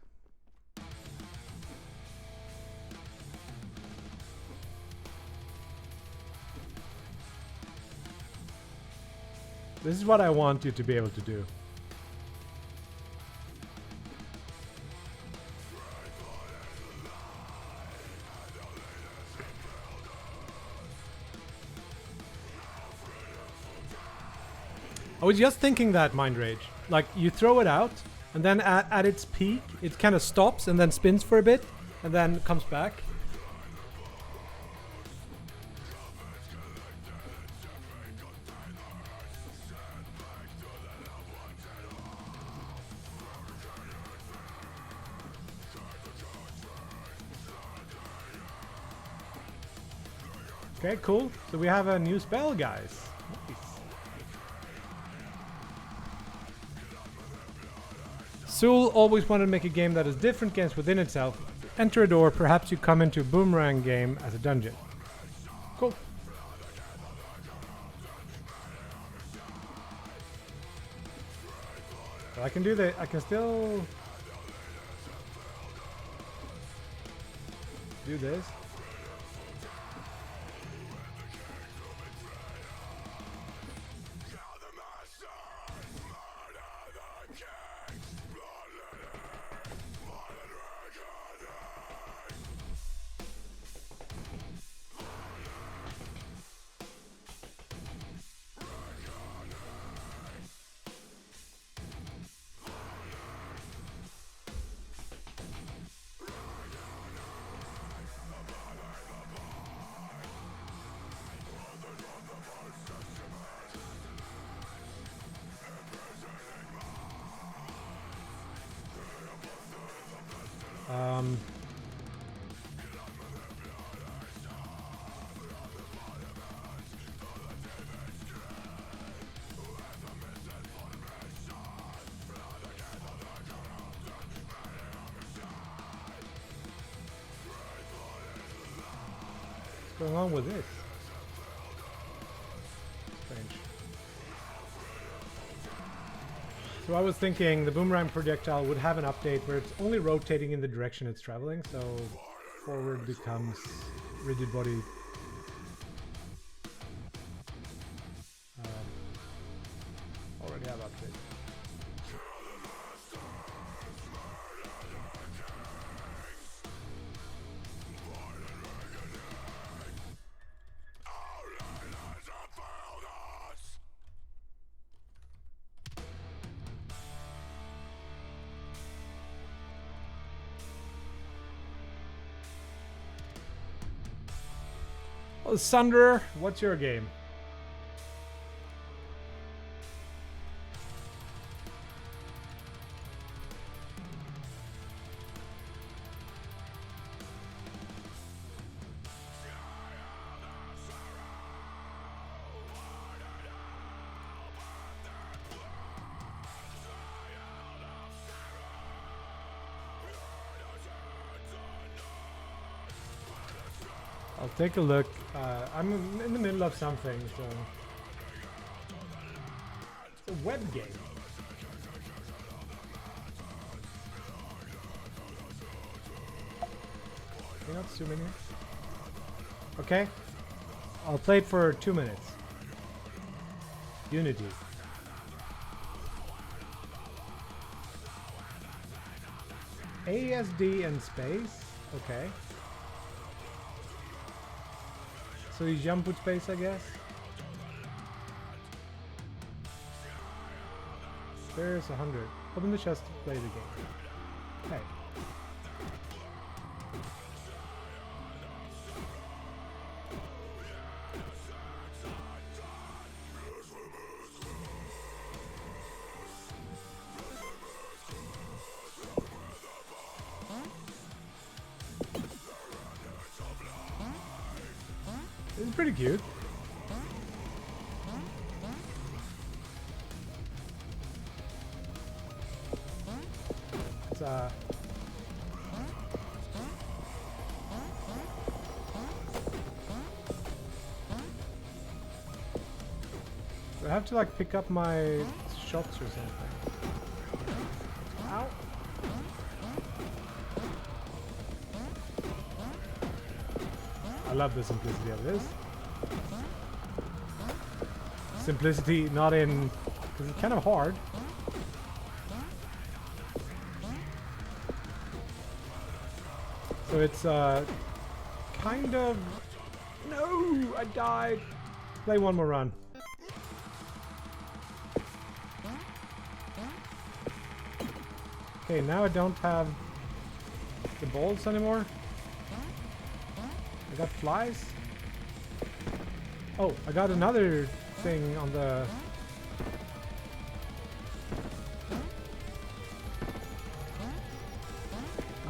This is what I want you to be able to do. I was just thinking that, Mind Rage. Like, you throw it out, and then at its peak, it kind of stops and then spins for a bit, and then comes back. Okay, cool. So we have a new spell, guys. Nice. Soul always wanted to make a game that has different games within itself. Enter a door, perhaps you come into a boomerang game as a dungeon. Cool. So I can do that. I can still do this. What's going on with this? Strange. So I was thinking the boomerang projectile would have an update where it's only rotating in the direction it's traveling, so forward becomes rigid body. Already have updates. Well, Sunderer, what's your game? I'll take a look. I'm in the middle of something, so it's a web game. Can you not zoom in here? Okay, I'll play it for 2 minutes. Unity. ASD and space. Okay. So you jump with space, I guess. There's 100. Open the chest to play the game. Hey. It's pretty cute. It's do I have to like pick up my shots or something? Ow. I love the simplicity of this. Simplicity not in... because it's kind of hard. So it's kind of... No! I died! Play one more run. Okay, now I don't have the balls anymore. I got flies. Oh, I got another thing on the...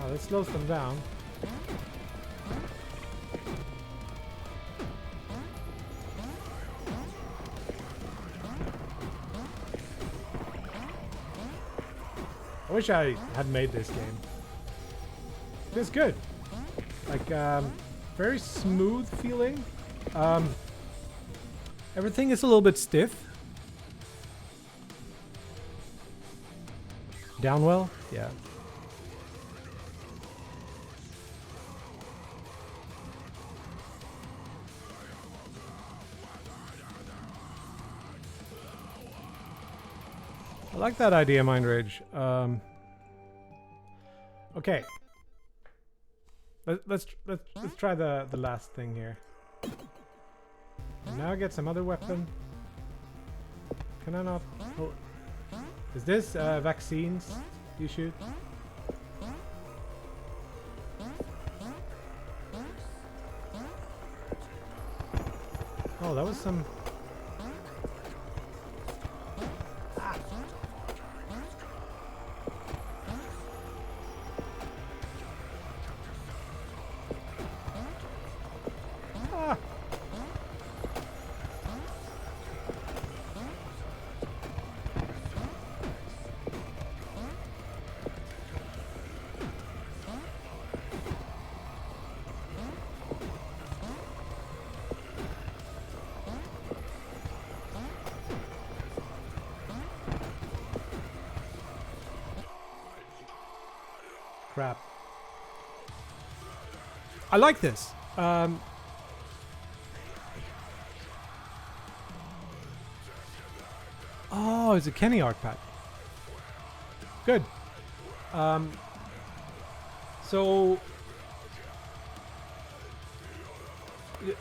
Oh, that slows them down. I wish I had made this game. It's good. Like, very smooth feeling. Everything is a little bit stiff. Downwell? Yeah. I like that idea, Mind Rage. Okay. Let's try the last thing here. Now get some other weapon. Can I not? Oh. Is this vaccines you shoot? Oh, that was some... Crap. I like this. Oh, it's a Kenny art pack. Good. So,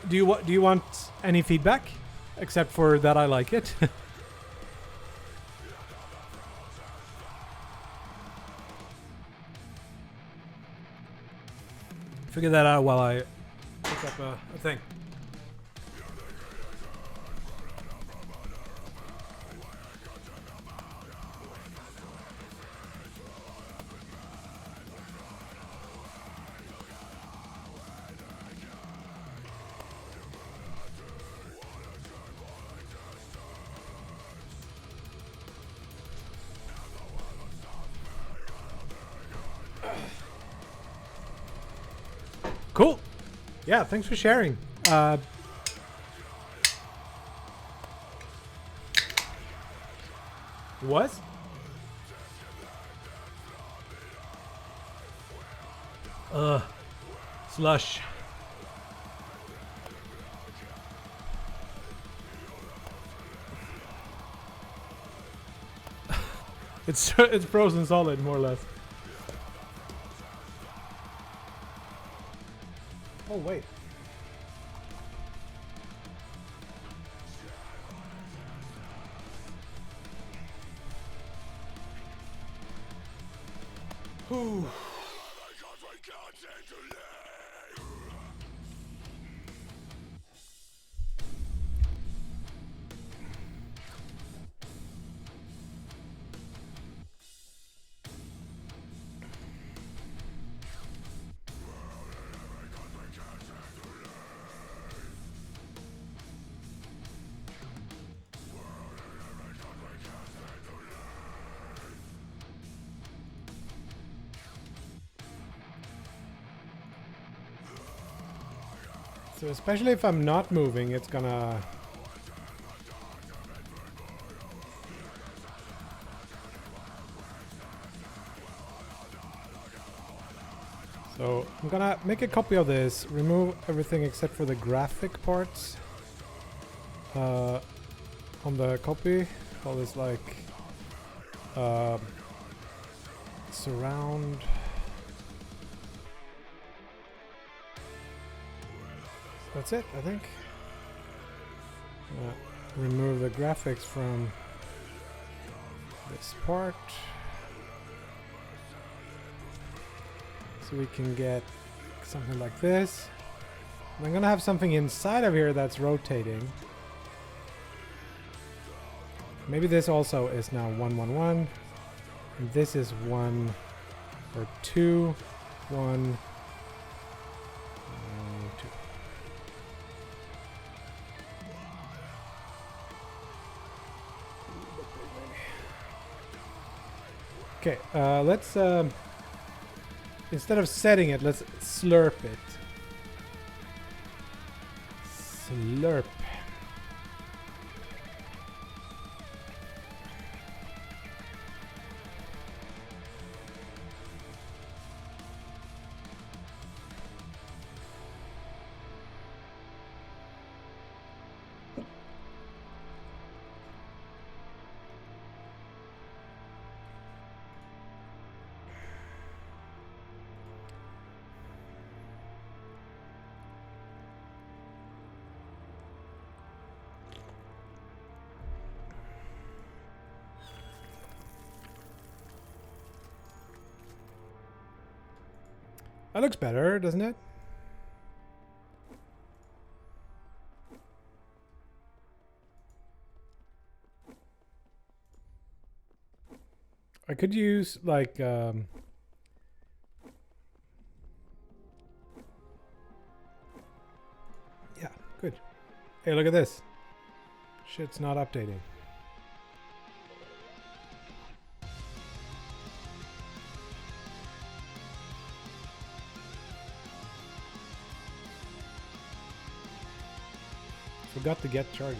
do you want any feedback, except for that I like it? Figure that out while I pick up a thing. Cool. Yeah, thanks for sharing. What? Slush. it's frozen solid, more or less. Oh wait. Whew. So especially if I'm not moving, it's gonna... So I'm gonna make a copy of this, remove everything except for the graphic parts on the copy. Call this like surround. That's it, I think. Remove the graphics from this part. So we can get something like this. And I'm gonna have something inside of here that's rotating. Maybe this also is now 1, 1, 1. And this is 1 or 2, 1, 2. Okay, let's instead of setting it, let's slurp it. Slurp. That looks better, doesn't it? I could use like yeah, good. Hey, look at this. Shit's not updating. Forgot to get charges.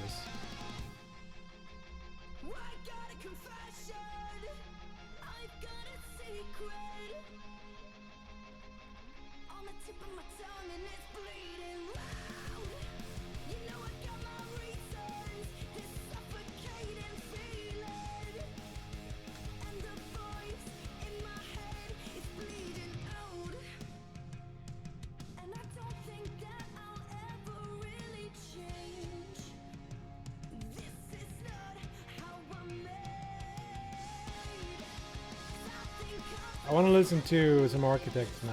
I want to listen to some Architects now.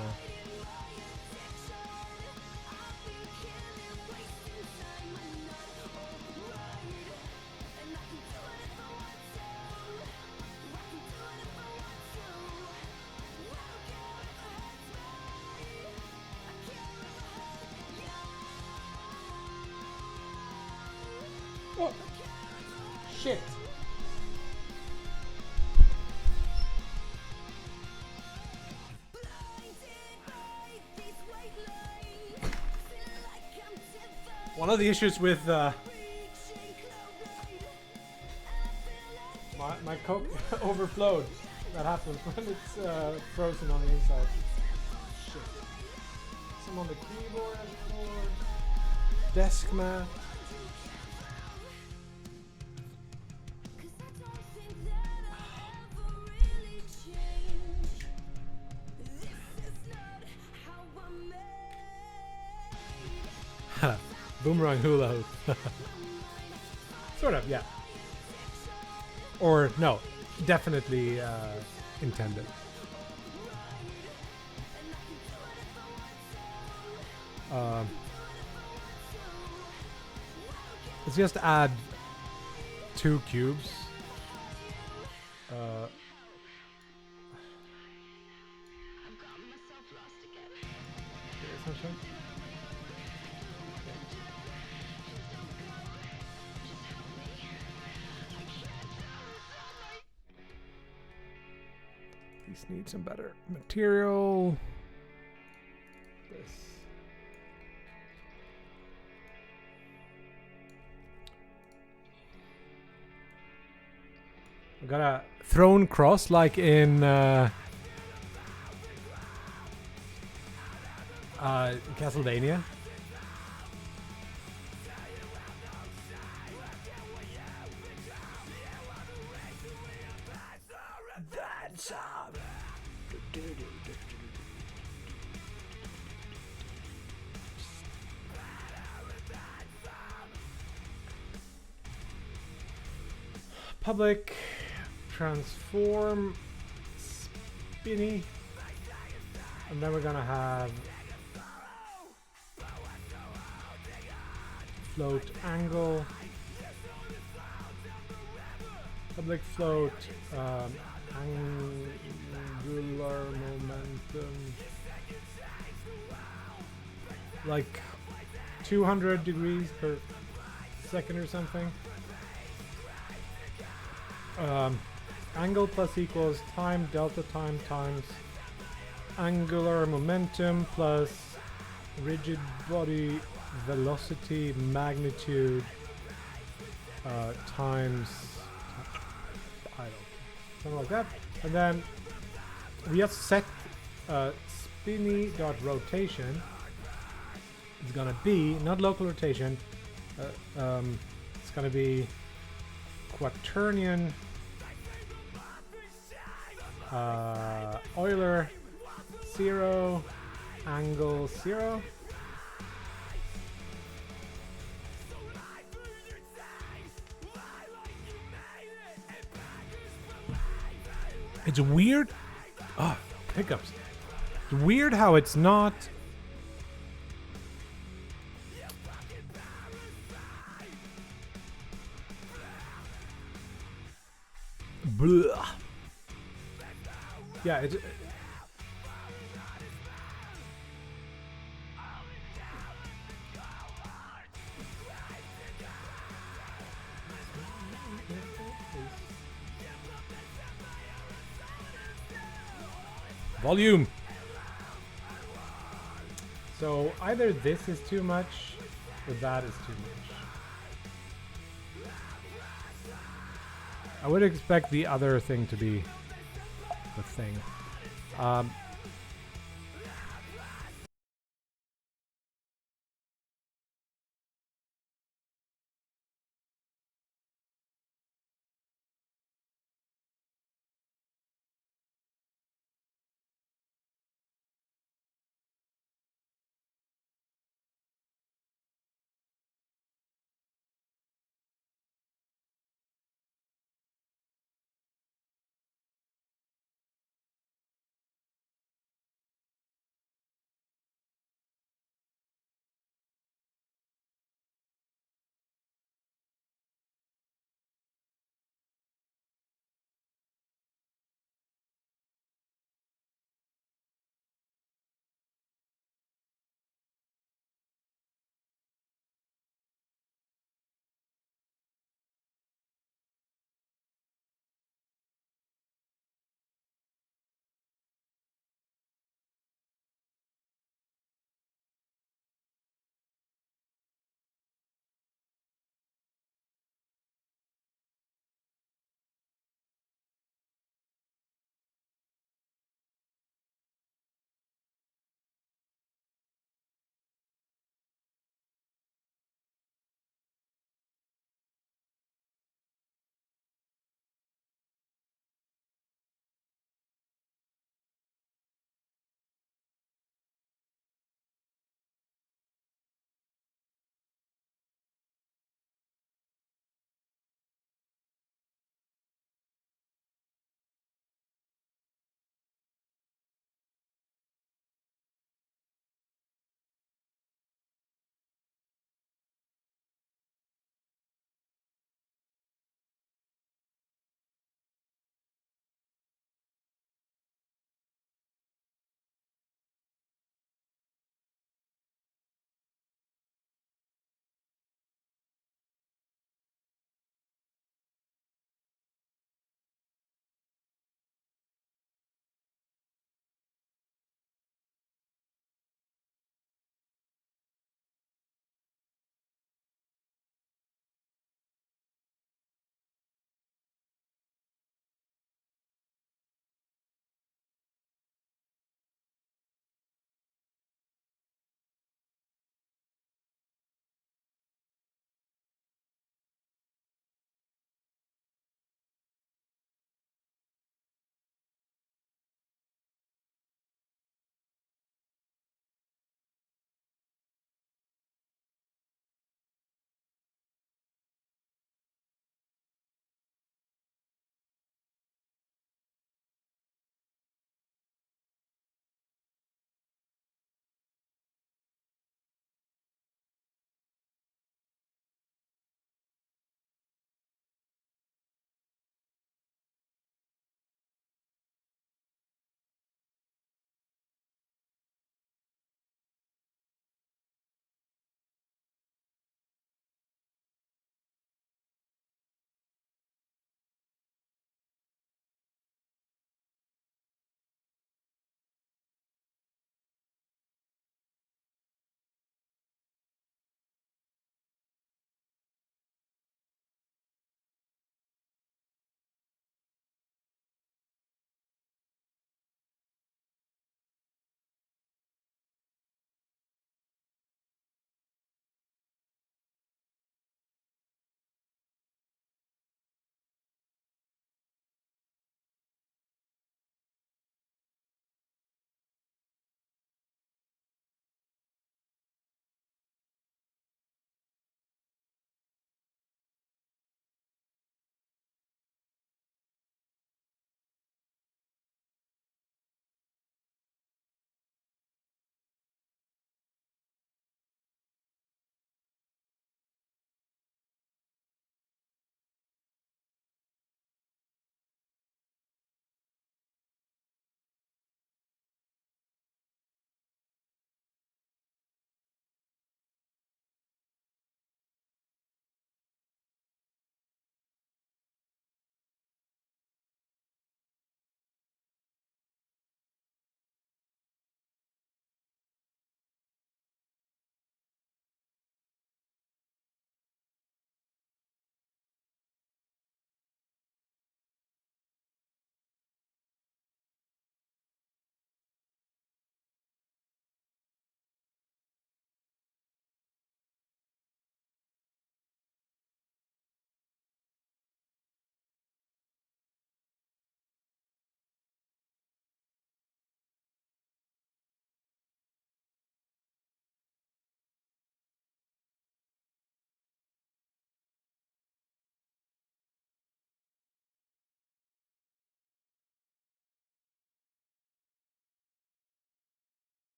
Oh, shit. One of the issues with my Coke overflowed. That happens when it's frozen on the inside. Shit. Some on the keyboard, desk mat. Boomerang hula hoop. Sort of, yeah. Or no, definitely intended. Let's just add 2 cubes. Sunshine? These need some better material. This. I got a throne cross like in Castlevania. Public transform spinny, and then we're gonna have float angle, public float, angular momentum, like 200 degrees per second or something. Angle plus equals time delta time times angular momentum plus rigid body velocity magnitude times I don't know, something like that. And then we have set spinny dot rotation. It's gonna be not local rotation. It's gonna be quaternion Euler 0 angle 0. It's weird. Oh, hiccups. It's weird how it's not. Blah. Yeah, it. Volume. So either this is too much or that is too much. I would expect the other thing to be the thing.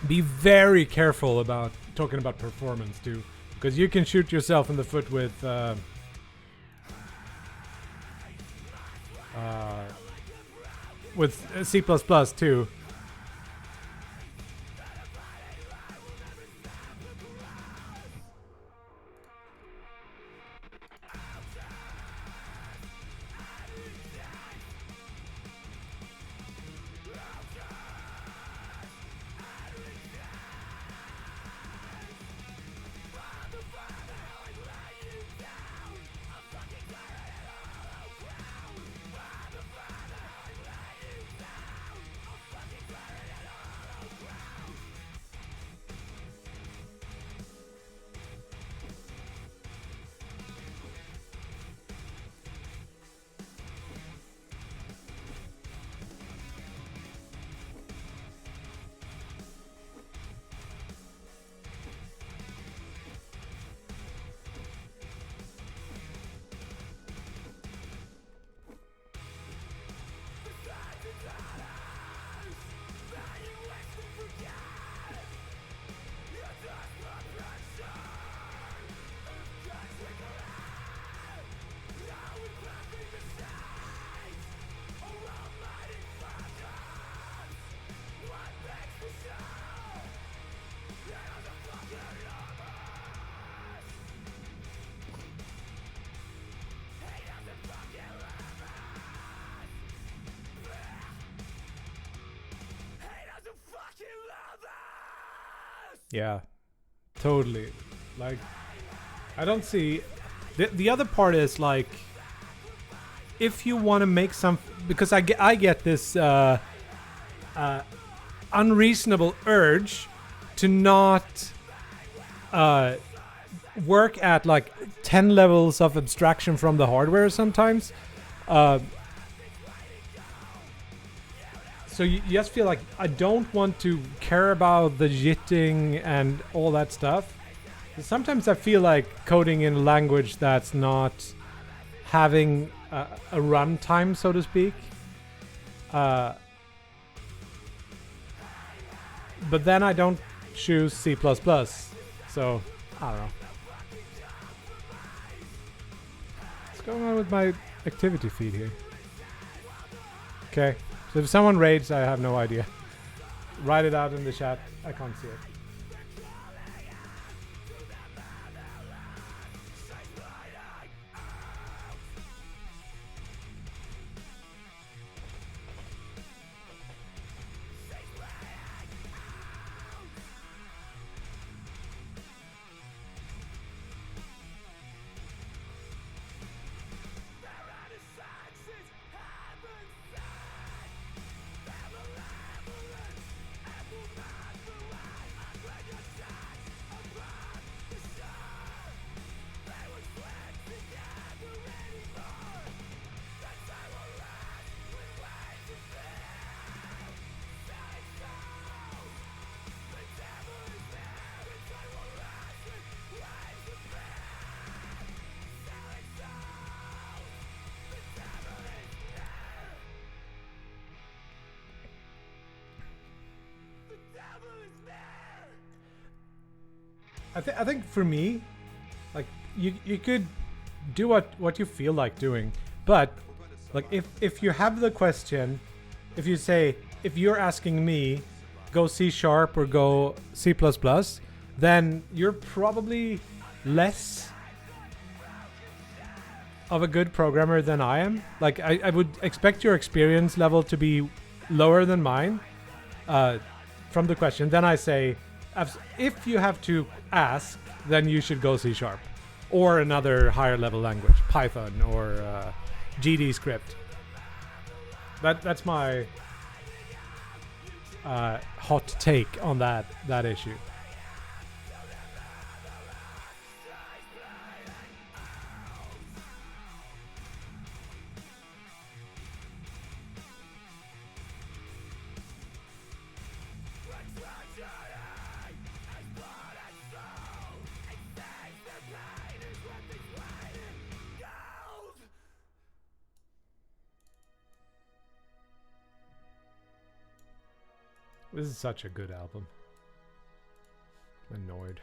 Be very careful about talking about performance too, because you can shoot yourself in the foot with C++ too. Yeah, totally. Like, I don't see. The other part is like, if you want to make some, because I get this unreasonable urge to not work at like 10 levels of abstraction from the hardware sometimes. So you just feel like I don't want to care about the jitting and all that stuff. Sometimes I feel like coding in a language that's not having a runtime, so to speak. But then I don't choose C++. So, I don't know. What's going on with my activity feed here? Okay. So if someone raids, I have no idea. Write it out in the chat. I can't see it. I think for me, like you could do what you feel like doing, but like if you have the question, if you say, if you're asking me go C# or go C++, then you're probably less of a good programmer than I am. Like I would expect your experience level to be lower than mine from the question. Then I say, if you have to ask, then you should go C# or another higher level language, Python or GD script. That's my hot take on that issue. This is such a good album. Annoyed.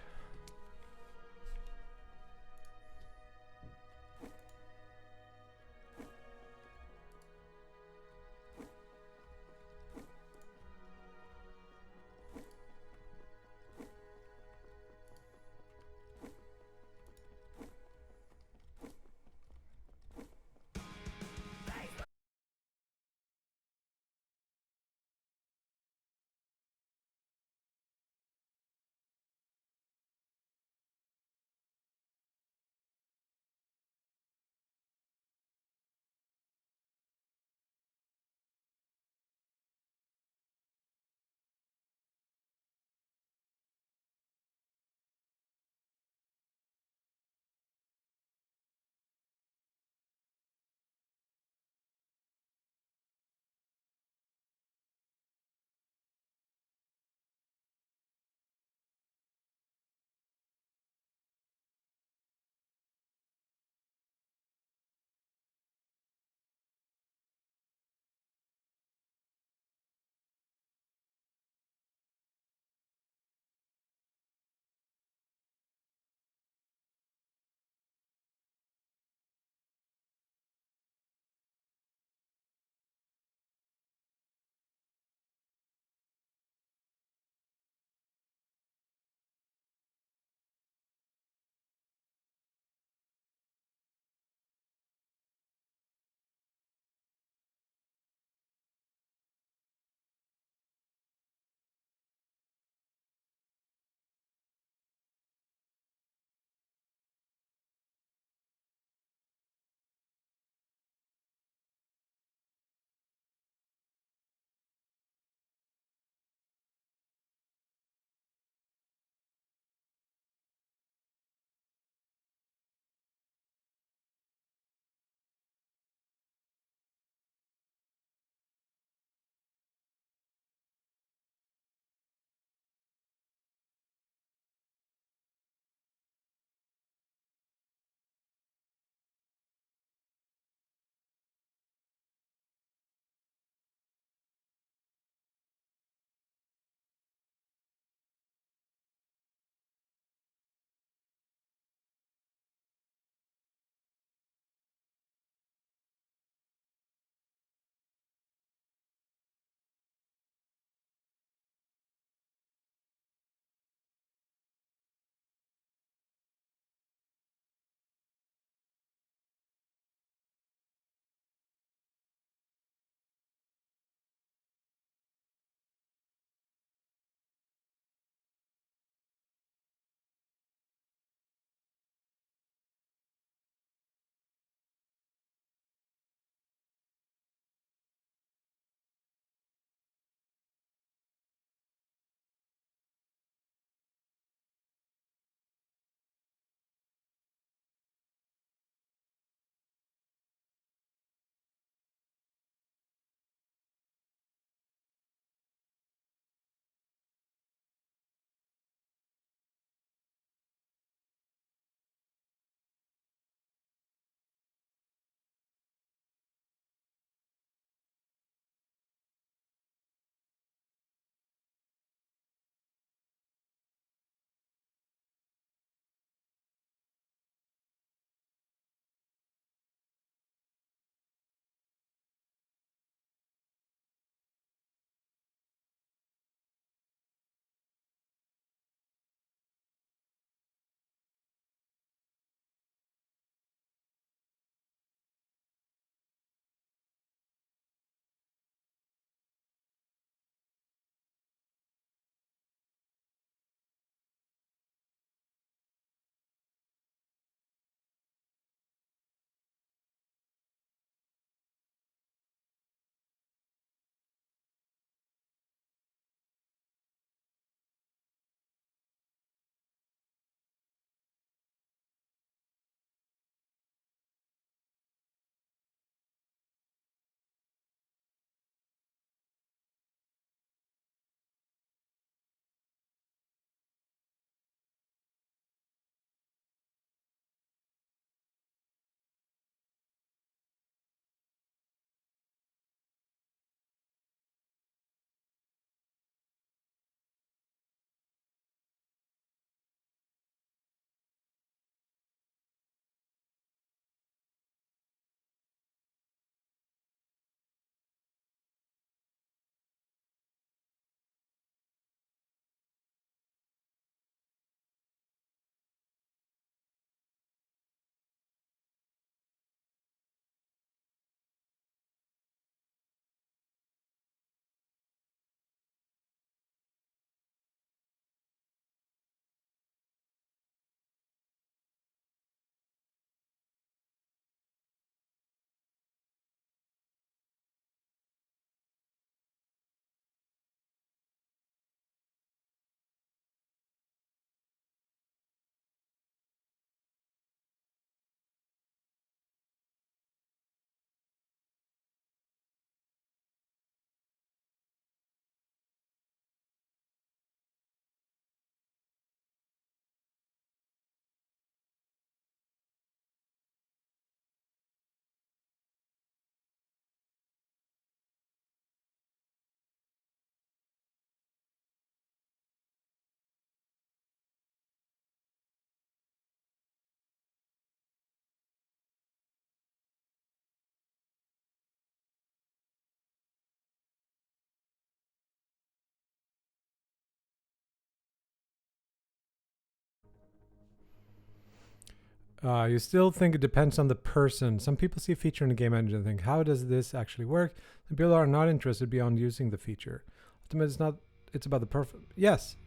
You still think it depends on the person. Some people see a feature in the game engine and think, how does this actually work? Some people are not interested beyond using the feature. Ultimately, it's not. It's about the perfect. Yes,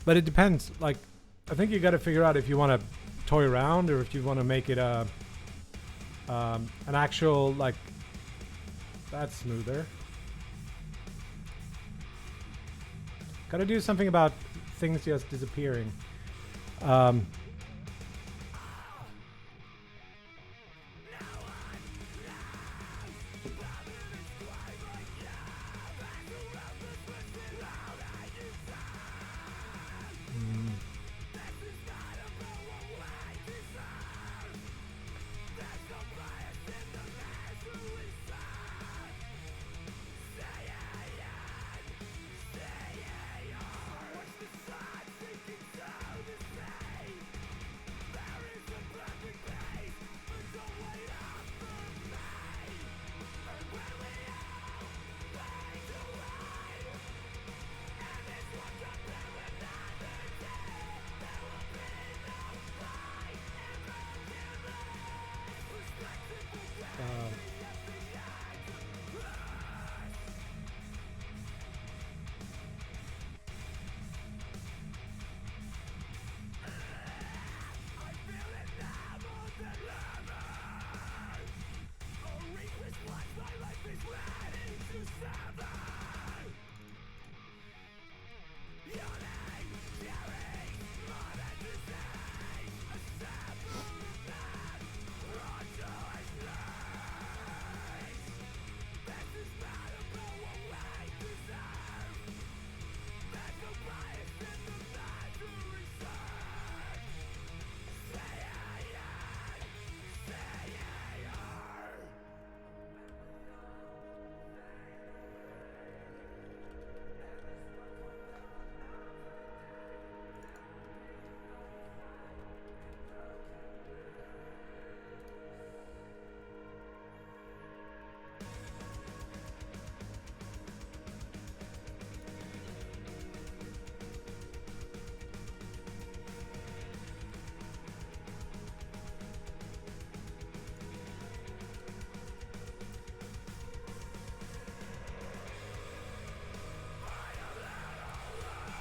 but it depends. Like, I think you got to figure out if you want to toy around or if you want to make it a an actual like. That's smoother. Got to do something about things just disappearing.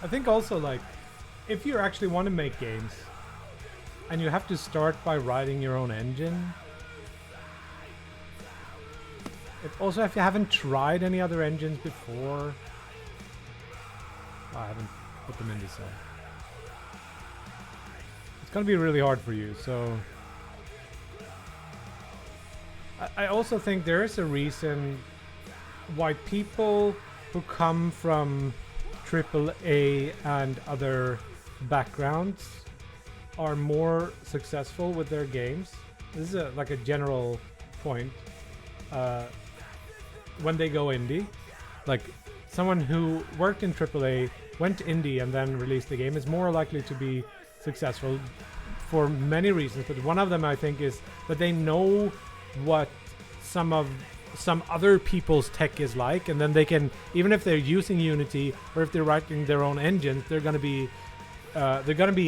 I think also, like, if you actually want to make games and you have to start by writing your own engine, also if you haven't tried any other engines before, I haven't put them in this side. It's gonna be really hard for you, so I also think there is a reason why people who come from AAA and other backgrounds are more successful with their games. This is like a general point. When they go indie, like someone who worked in AAA, went indie, and then released the game is more likely to be successful for many reasons. But one of them, I think, is that they know what some other people's tech is like, and then they can, even if they're using Unity or if they're writing their own engines, they're gonna be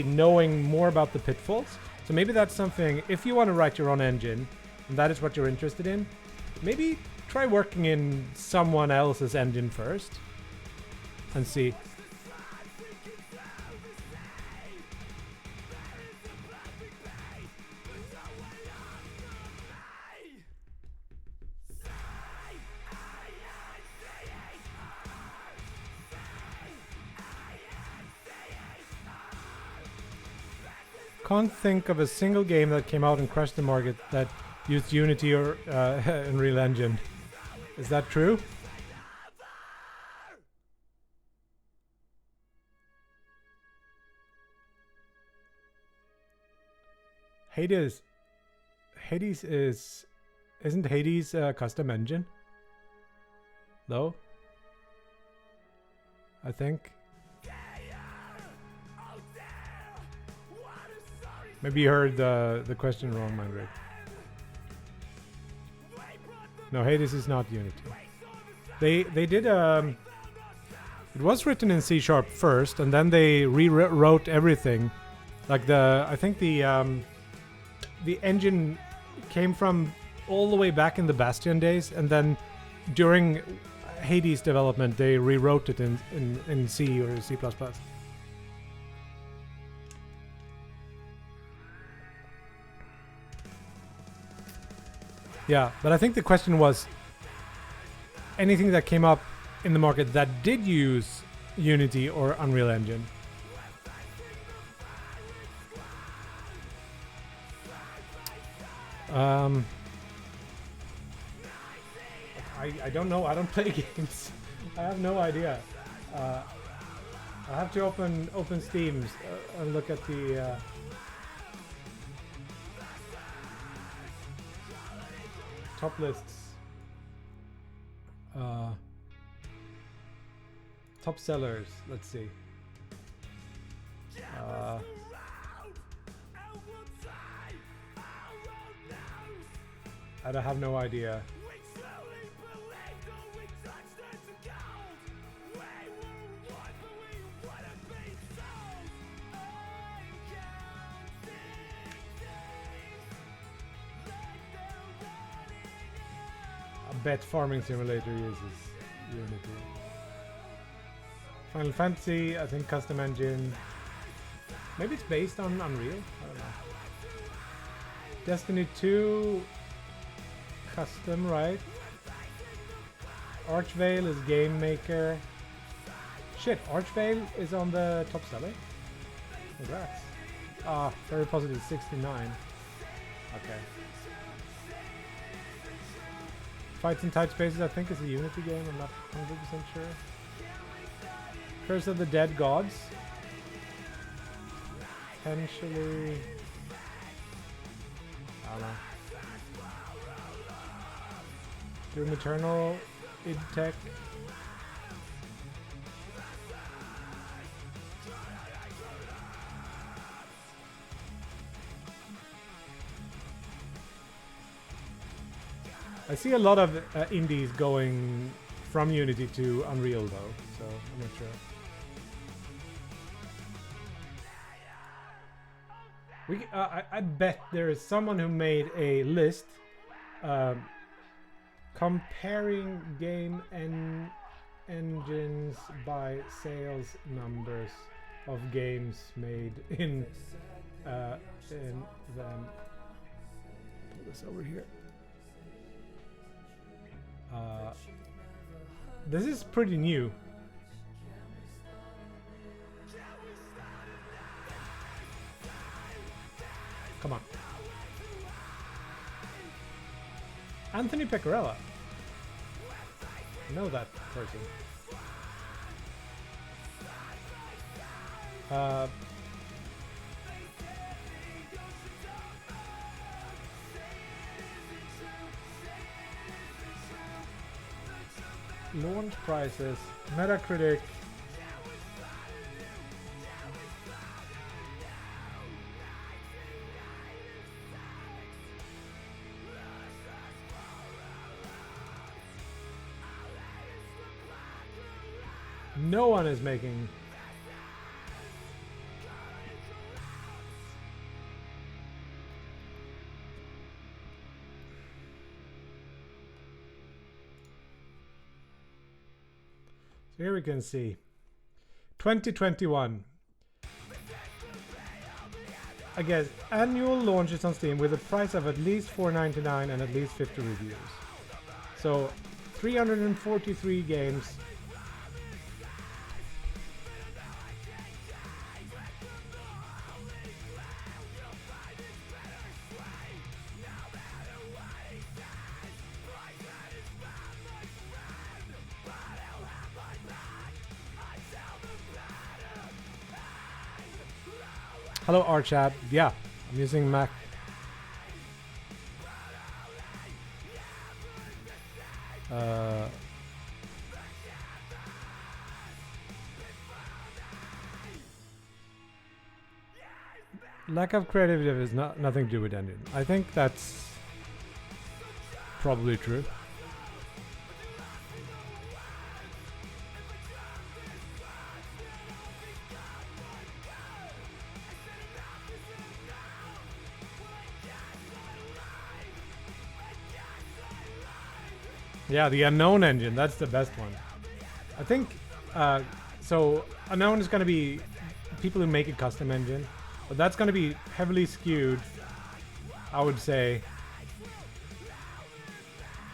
knowing more about the pitfalls. So maybe that's something, if you want to write your own engine and that is what you're interested in, maybe try working in someone else's engine first and see. Can't think of a single game that came out and crushed the market that used Unity or Unreal Engine. Is that true? Hades isn't Hades a custom engine? Though? I think. Maybe you heard the question wrong, Mandrake. No, Hades is not Unity. They did it was written in C# first, and then they rewrote everything Like I think the engine came from all the way back in the Bastion days, and then during Hades development, they rewrote it in C or C++. Yeah, but I think the question was anything that came up in the market that did use Unity or Unreal Engine. I don't know. I don't play games. I have no idea. I have to open Steam and look at the top lists. Top sellers. Let's see. I have no idea. I bet Farming Simulator uses Unity. Final Fantasy, I think custom engine. Maybe it's based on Unreal? I don't know. Destiny 2 custom, right? Archvale is Game Maker. Shit, Archvale is on the top seller. Congrats. Ah, very positive, 69. Okay. Fights in Tight Spaces, I think is a Unity game, I'm not 100% sure. Curse of the Dead Gods. Potentially... I don't know. Doom Eternal, id Tech. I see a lot of indies going from Unity to Unreal though, so I'm not sure. I bet there is someone who made a list comparing game engines by sales numbers of games made in them. Pull this over here. This is pretty new. Come on. Anthony Pecorella. I know that person. Launch prices, Metacritic. No one is making. So here we can see 2021. I guess annual launches on Steam with a price of at least $4.99 and at least 50 reviews. So 343 games. Hello, Archat. Yeah, I'm using Mac. Lack of creativity is nothing to do with engine. I think that's probably true. Yeah, the Unknown engine. That's the best one. I think. So Unknown is going to be people who make a custom engine, but that's going to be heavily skewed, I would say,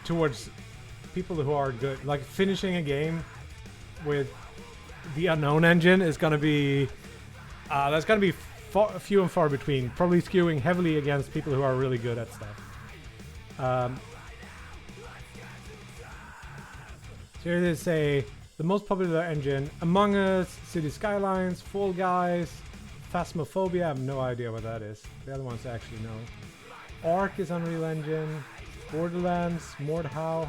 towards people who are good. Like finishing a game with the Unknown engine is going to be that's going to be few and far between. Probably skewing heavily against people who are really good at stuff. So here they say the most popular engine: Among Us, City Skylines, Fall Guys, Phasmophobia. I have no idea what that is. The other ones I actually know. Ark is Unreal Engine. Borderlands, Mordhau.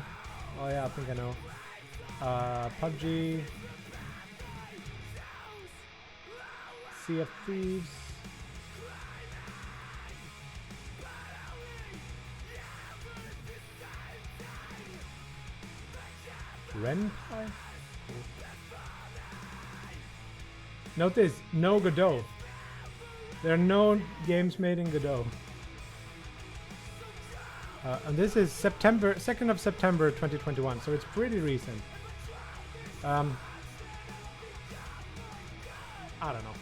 Oh yeah, I think I know. PUBG. Sea of Thieves. Ren'Py? Cool. Note this, no Godot. There are no games made in Godot. And this is September 2nd of September 2021, so it's pretty recent. I don't know.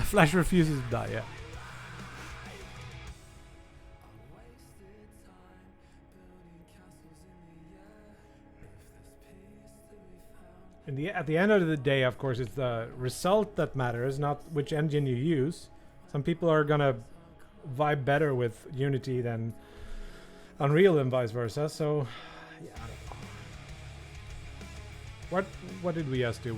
Flash refuses to die, yeah. At the end of the day, of course, it's the result that matters, not which engine you use. Some people are gonna vibe better with Unity than Unreal and vice versa. So, yeah, I don't know. What did we just do?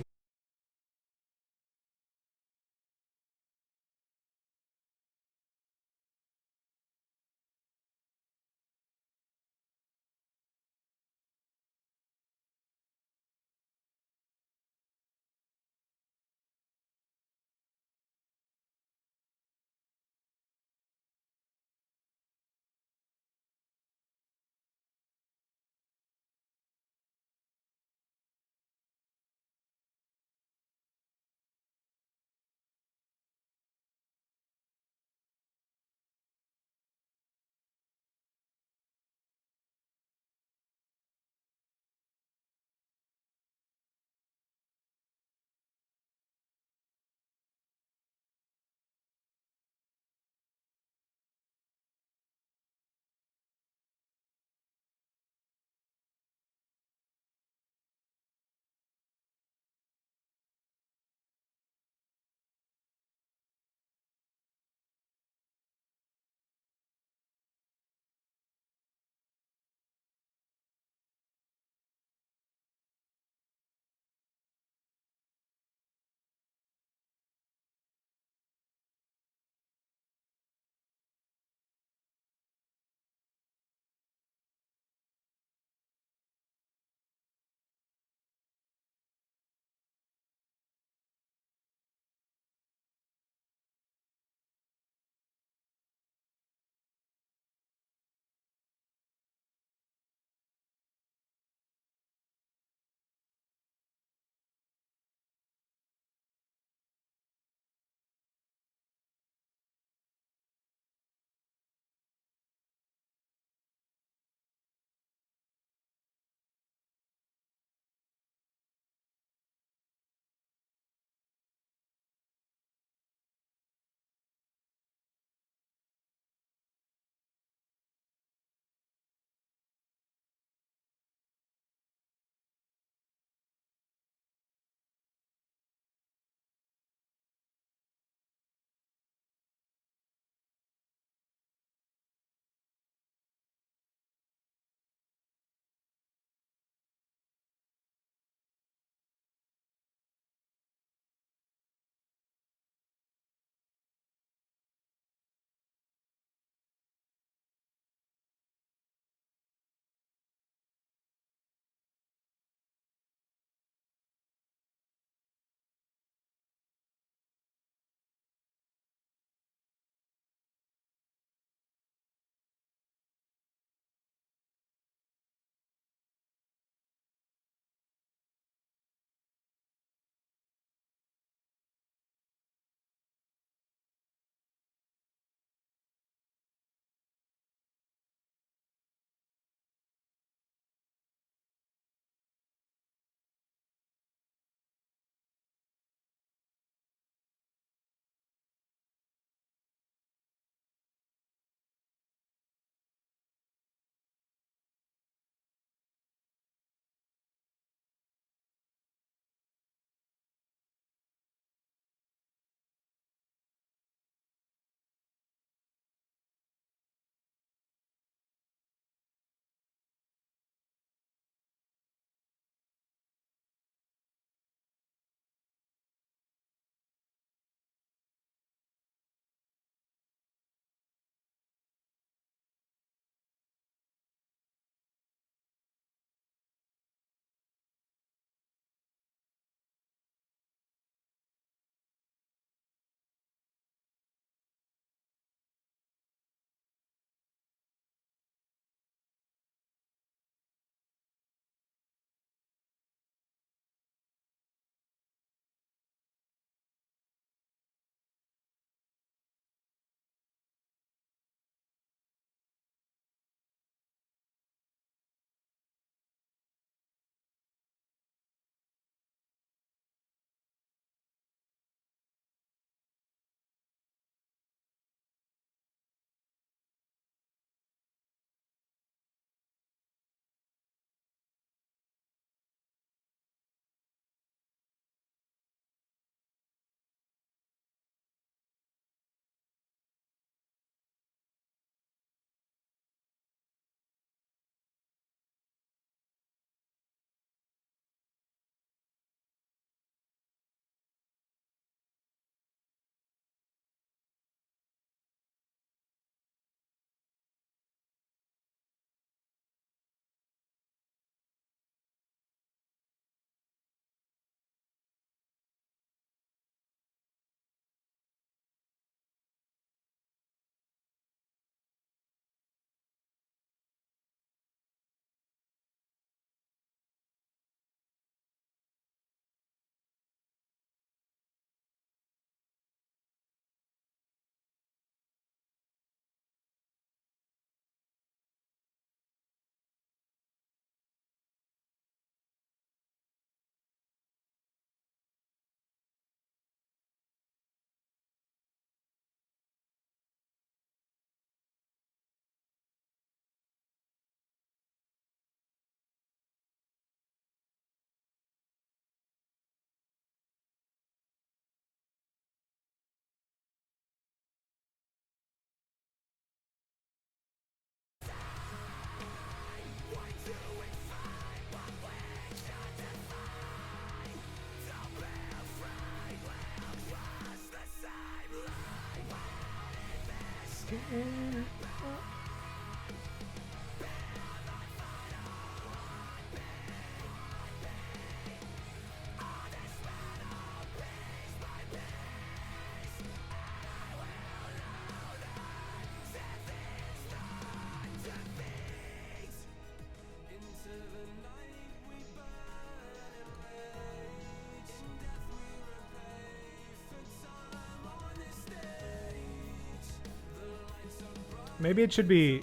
Maybe it should be.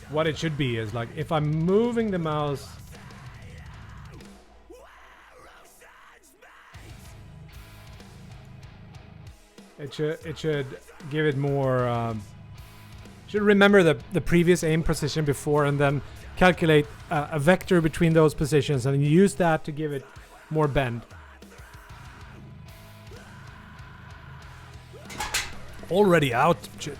What it should be is like if I'm moving the mouse. It should give it more. Should remember the previous aim position before and then calculate a vector between those positions and use that to give it more bend. Already out. Shit.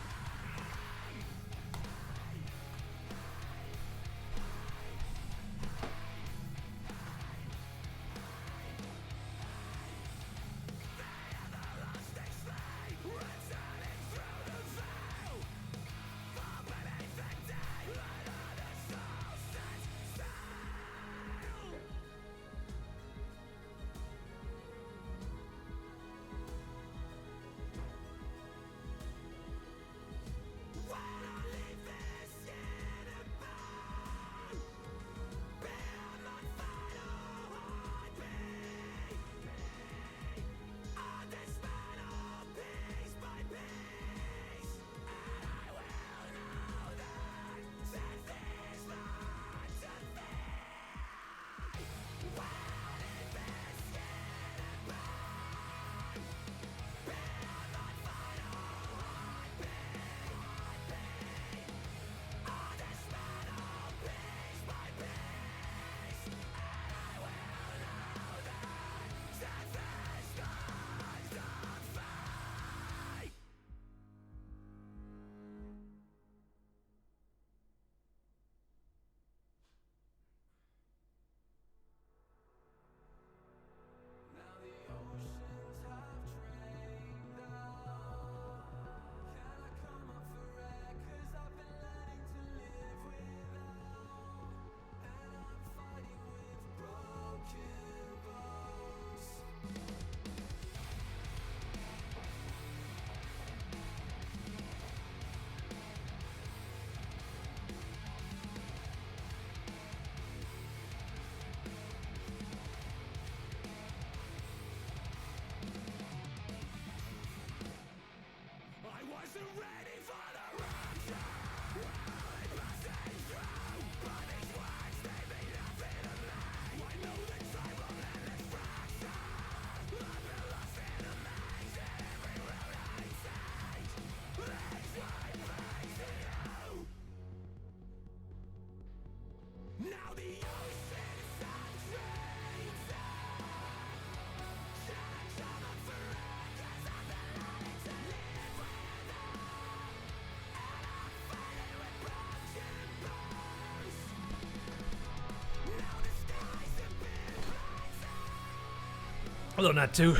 Although not too.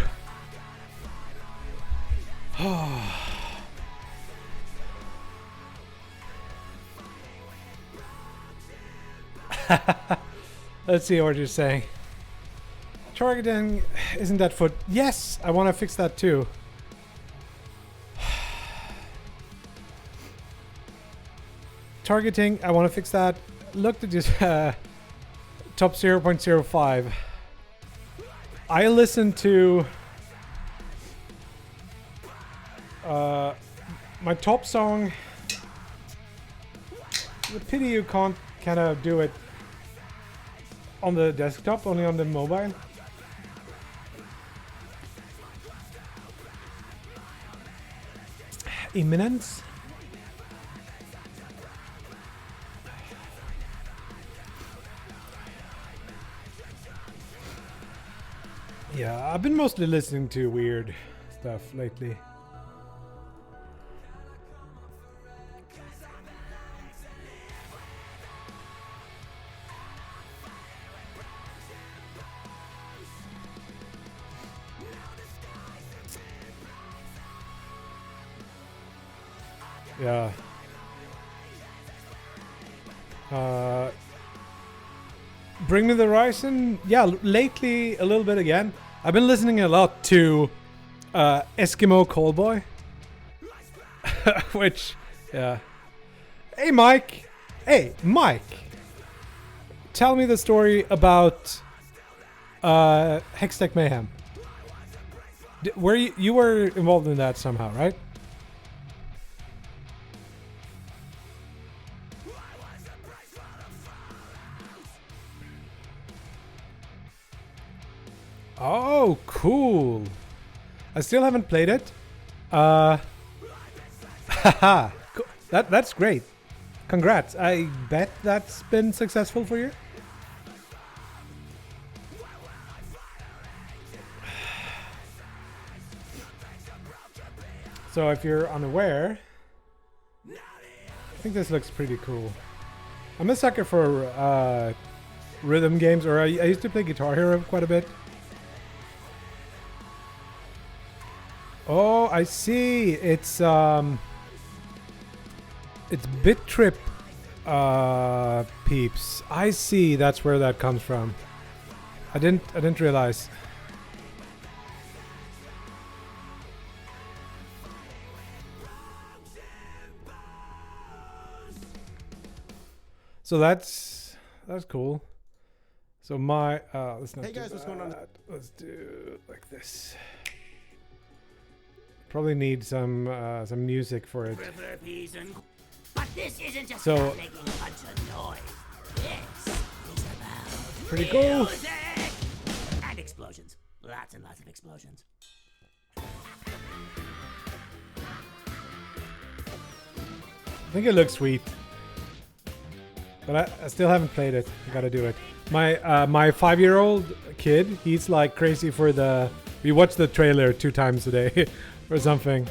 Let's see what you're saying. Targeting isn't that foot? Yes, I want to fix that too. Targeting, I want to fix that. Looked at this top 0.05. I listened to my top song. The pity you can't kind of do it on the desktop, only on the mobile. Imminence. Yeah, I've been mostly listening to weird stuff lately. Yeah. Bring Me the Horizon. Yeah, lately a little bit again. I've been listening a lot to Eskimo Callboy. Which, yeah. Hey, Mike. Hey, Mike. Tell me the story about Hextech Mayhem. Were you were involved in that somehow, right? Oh, cool. I still haven't played it. Haha. Cool. That's great. Congrats. I bet that's been successful for you. So if you're unaware, I think this looks pretty cool. I'm a sucker for rhythm games, or I used to play Guitar Hero quite a bit. Oh, I see. It's Bit Trip peeps. I see. That's where that comes from. I didn't realize. So that's cool. So my let's not. Hey guys, what's going on? Let's do it like this. Probably need some music for it. But this isn't just So- about making a bunch of noise. This is about Pretty cool. music and explosions. Lots and lots of explosions. I think it looks sweet, but I still haven't played it. I gotta do it. My 5-year-old kid, he's like crazy for the. We watch the trailer 2 times a day, or something.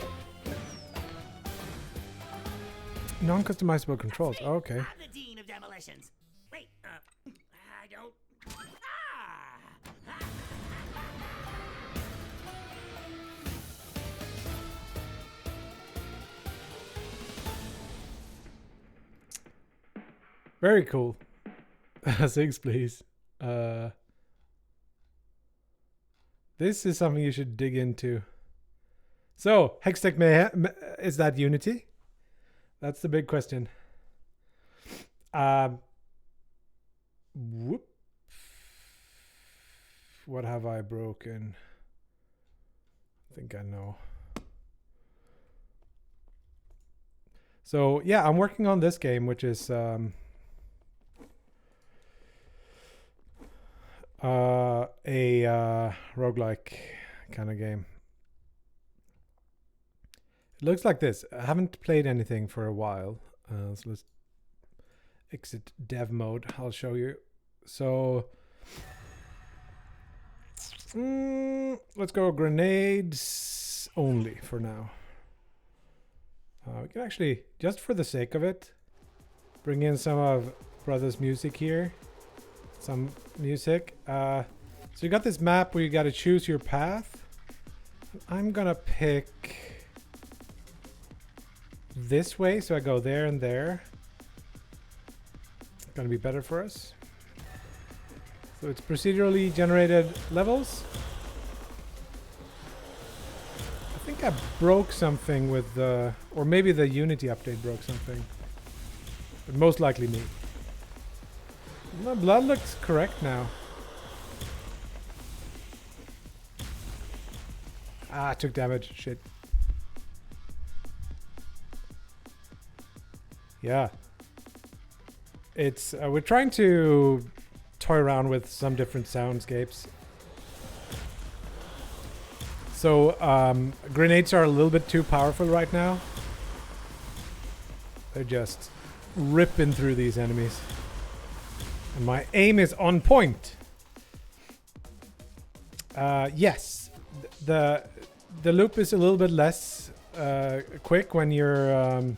Non-customizable controls. Oh, okay. I'm the dean of demolitions. Wait, I don't. Ah! Very cool. 6, please. This is something you should dig into. So, Hextech Mayhem, is that Unity? That's the big question. Whoop. What have I broken? I think I know. So, yeah, I'm working on this game, which is a roguelike kind of game. It looks like this. I haven't played anything for a while. So let's exit dev mode. I'll show you. So let's go grenades only for now. We can actually, just for the sake of it, bring in some of Brother's music here. Some music. So you got this map where you got to choose your path. I'm gonna pick this way, so I go there and there. Gonna be better for us. So it's procedurally generated levels. I think I broke something with the, or maybe the Unity update broke something. But most likely me. My blood looks correct now. Ah, I took damage. Shit. Yeah. It's we're trying to toy around with some different soundscapes. So grenades are a little bit too powerful right now. They're just ripping through these enemies. And my aim is on point. Yes, the loop is a little bit less quick when you're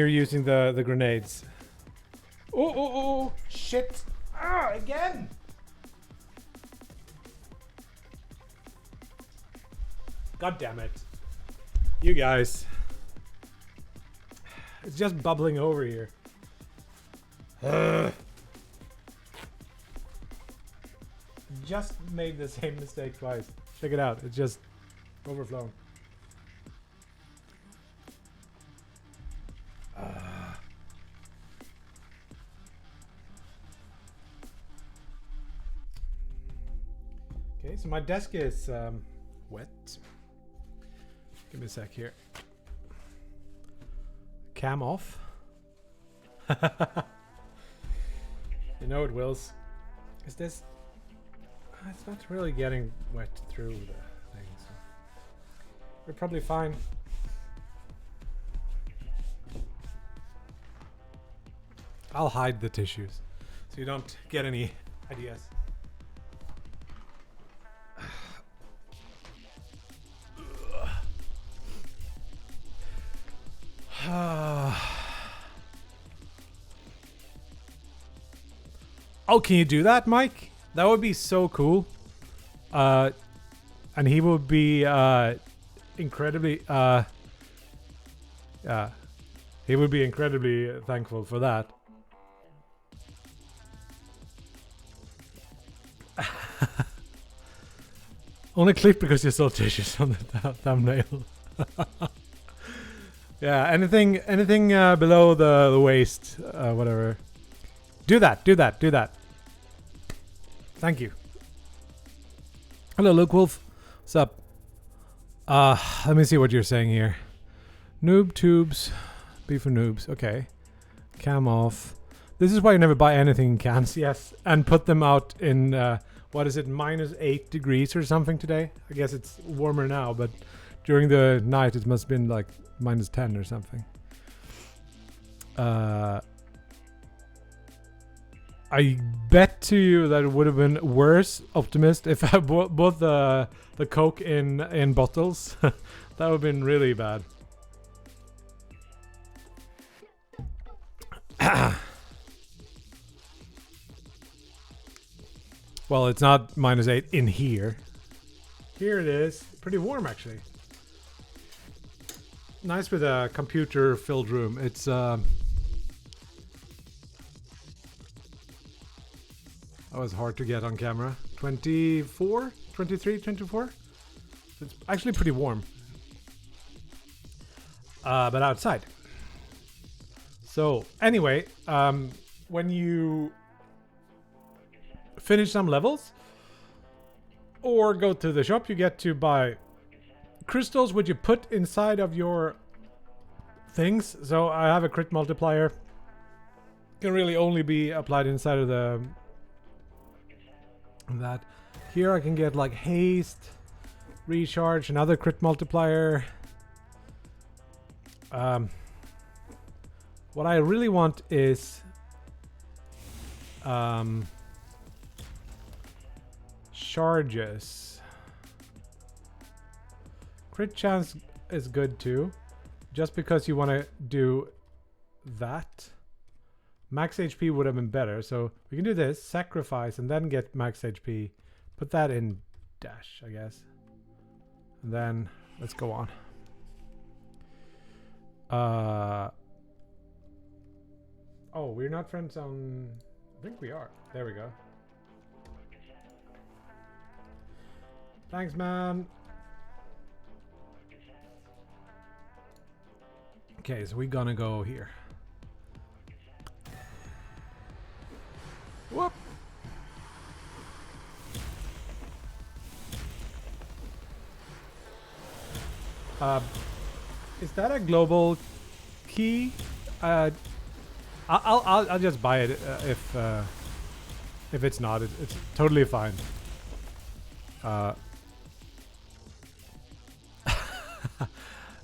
using the grenades. Oh, shit. Ah, again. God damn it. You guys. It's just bubbling over here. Just made the same mistake twice. Check it out. It's just overflowing. Okay, so my desk is wet. Give me a sec here. Cam off. You know it, Wills. Is this... It's not really getting wet through the thing, so... We're probably fine. I'll hide the tissues so you don't get any ideas. Oh, can you do that, Mike? That would be so cool. And he would be incredibly he would be incredibly thankful for that. Only click because you saw tissues on the thumbnail. Yeah, anything below the waist, whatever. Do that. Thank you. Hello, Luke Wolf. What's up? Let me see what you're saying here. Noob tubes. B for noobs. Okay. Cam off. This is why you never buy anything in cans. Yes. And put them out in, what is it, -8 degrees or something today? I guess it's warmer now, but during the night it must have been like -10 or something. I bet to you that it would have been worse, Optimist, if I bought the Coke in bottles. That would have been really bad. Well, it's not -8 in here. Here it is. Pretty warm, actually. Nice with a computer-filled room. It's that was hard to get on camera. 24? 23? 24? It's actually pretty warm. But outside. So, anyway, when you finish some levels or go to the shop, you get to buy crystals which you put inside of your things. So I have a crit multiplier. Can really only be applied inside of the that. Here I can get like haste, recharge, another crit multiplier. What I really want is charges. Crit chance is good too, just because you want to do that. Max HP would have been better, so we can do this, sacrifice, and then get max HP. Put that in dash, I guess. And then let's go on. Oh, we're not friends on... I think we are. There we go. Thanks, man. Okay, so we're gonna go here. Whoop! Is that a global key? I'll just buy it if it's not. It's totally fine.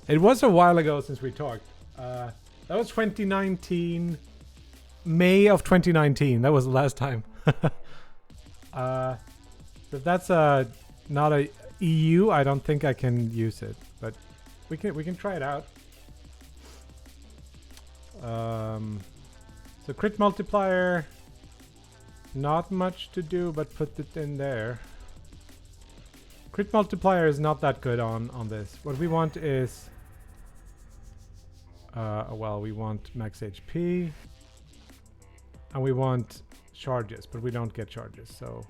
It was a while ago since we talked. That was 2019. May of 2019. That was the last time. If that's not a EU, I don't think I can use it. But we can try it out. So crit multiplier. Not much to do, but put it in there. Crit multiplier is not that good on this. What we want is... well, we want max HP. And we want charges, but we don't get charges, so...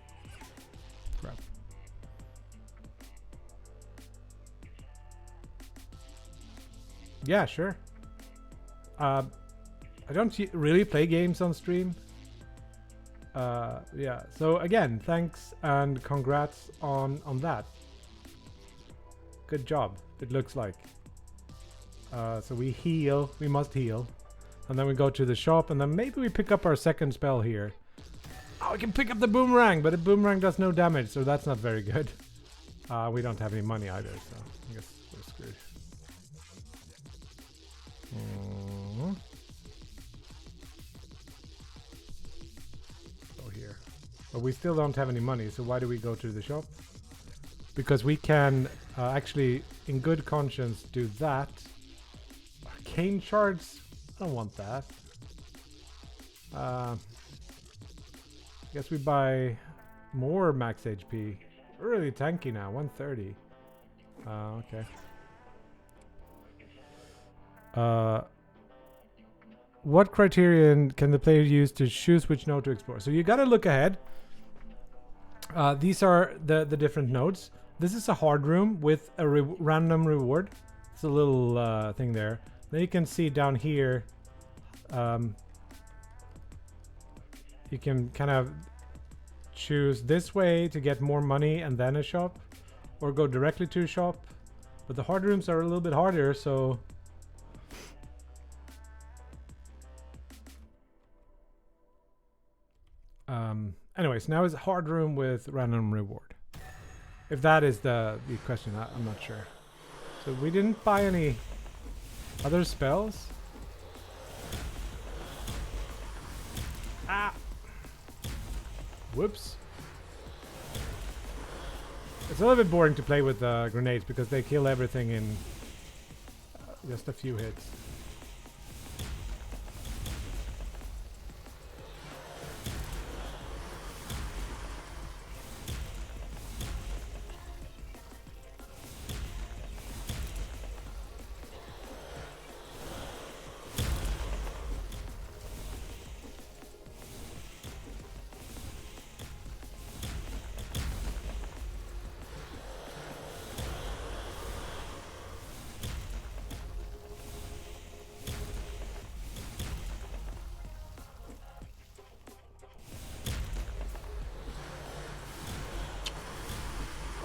Crap. Yeah, sure. I don't really play games on stream. Yeah. So again, thanks and congrats on that. Good job. It looks like. So we heal. We must heal, and then we go to the shop, and then maybe we pick up our second spell here. Oh, we can pick up the boomerang, but the boomerang does no damage, so that's not very good. We don't have any money either, so I guess we're screwed. Go here. But we still don't have any money, so why do we go to the shop? Because we can actually, in good conscience, do that. Arcane shards? I don't want that. Guess we buy more max HP. We're really tanky now, 130. Okay. What criterion can the player use to choose which node to explore? So you gotta look ahead. These are the different nodes. This is a hard room with a random reward. It's a little thing there. Then you can see down here, you can kind of choose this way to get more money and then a shop, or go directly to a shop. But the hard rooms are a little bit harder, so anyways, now it's a hard room with random reward. If that is the question, I'm not sure. So we didn't buy any other spells. Ah! Whoops. It's a little bit boring to play with grenades because they kill everything in just a few hits.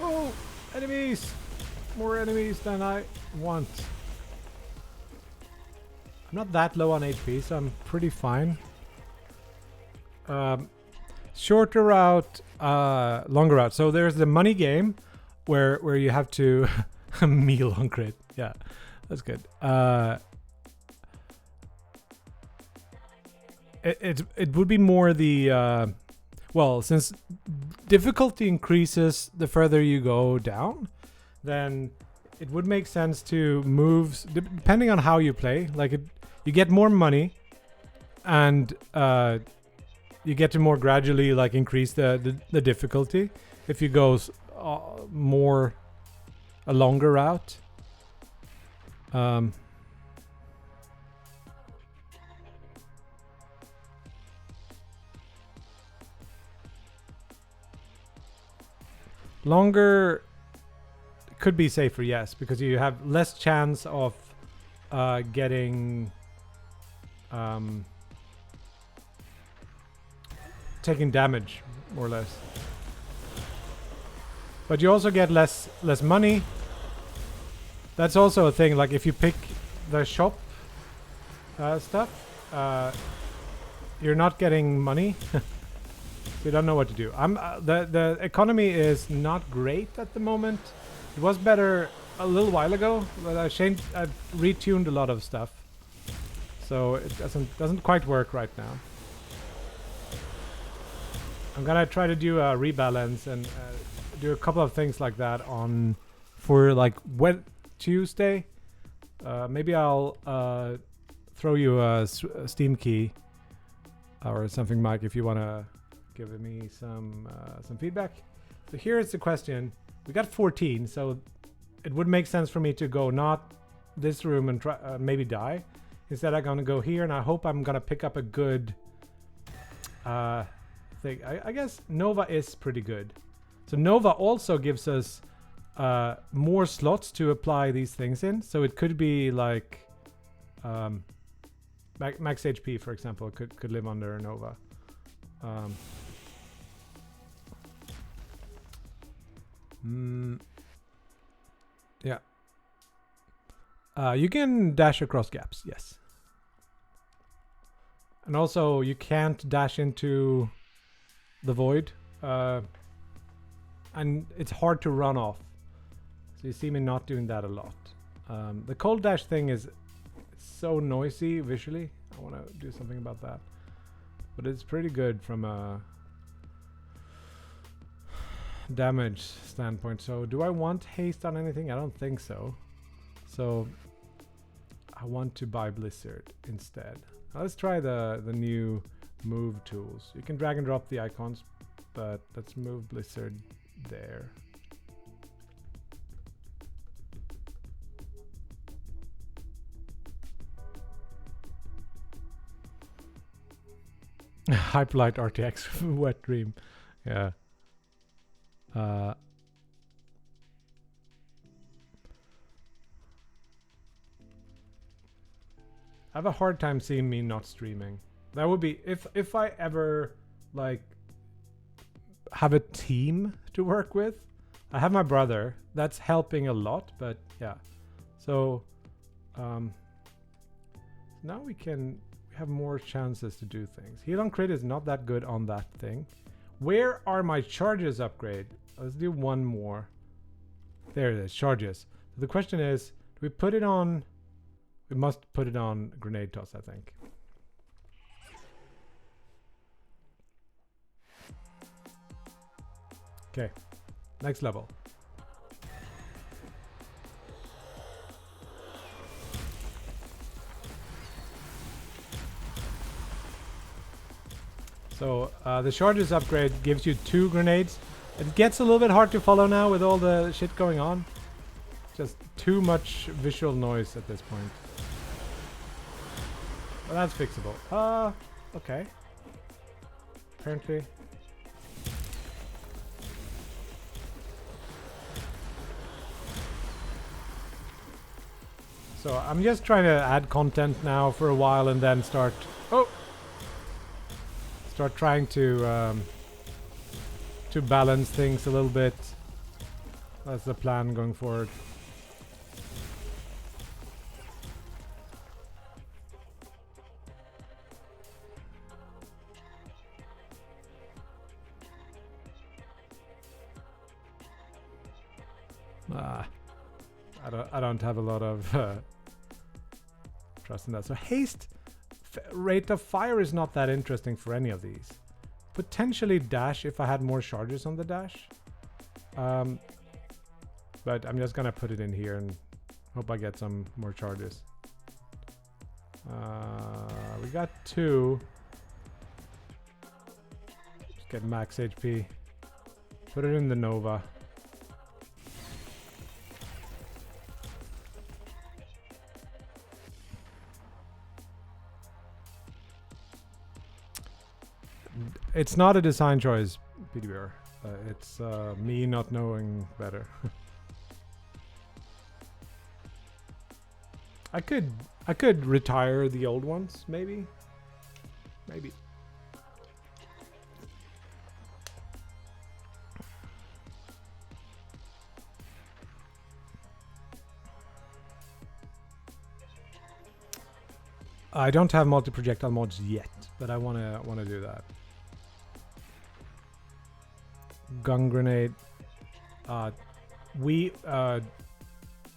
Oh, enemies! More enemies than I want. I'm not that low on HP, so I'm pretty fine. Shorter route, longer route. So there's the money game where you have to meal on crit. Yeah, that's good. It would be more the well, since difficulty increases the further you go down, then it would make sense to move depending on how you play. Like you get more money, and you get to more gradually like increase the difficulty if you go more a longer route. Longer could be safer, yes, because you have less chance of getting taking damage, more or less. But you also get less money. That's also a thing. Like if you pick the shop stuff, you're not getting money. You don't know what to do. The economy is not great at the moment. It was better a little while ago, but I've retuned a lot of stuff, so it doesn't quite work right now. I'm gonna try to do a rebalance and do a couple of things like that for like Tuesday. Maybe I'll throw you a Steam key or something, Mike, if you wanna give me some feedback. So here is the question. We got 14, so it would make sense for me to go not this room and try maybe die. Instead, I'm gonna go here, and I hope I'm gonna pick up a good thing. I guess Nova is pretty good. So Nova also gives us more slots to apply these things in. So it could be like max HP, for example, could live under Nova. Yeah. You can dash across gaps, yes. And also, you can't dash into the void. And it's hard to run off. So you see me not doing that a lot. The cold dash thing is so noisy visually. I want to do something about that. But it's pretty good from a damage standpoint. So do I want haste on anything? I don't think so. So I want to buy Blizzard instead. Now let's try the new move tools. You can drag and drop the icons, but let's move Blizzard there. Hyperlight RTX Wet Dream. Yeah. I have a hard time seeing me not streaming. That would be if I ever like have a team to work with. I have my brother. That's helping a lot, but yeah. So now we have more chances to do things. Heal on crit is not that good on that thing. Where are my charges upgrade? Let's do one more. There it is, charges. So the question is, do we put it on? We must put it on grenade toss, I think. Okay, next level. So the charges upgrade gives you 2 grenades. It gets a little bit hard to follow now with all the shit going on. Just too much visual noise at this point. Well, that's fixable. Okay. Apparently. So I'm just trying to add content now for a while and then start trying to balance things a little bit. That's the plan going forward. I don't have a lot of trust in that. So haste rate of fire is not that interesting for any of these. Potentially dash if I had more charges on the dash. But I'm just gonna put it in here and hope I get some more charges. We got 2. Just get max HP. Put it in the Nova. It's not a design choice, PDBR. It's me not knowing better. I could retire the old ones, maybe. Maybe. I don't have multi-projectile mods yet, but I wanna do that. Gun grenade. I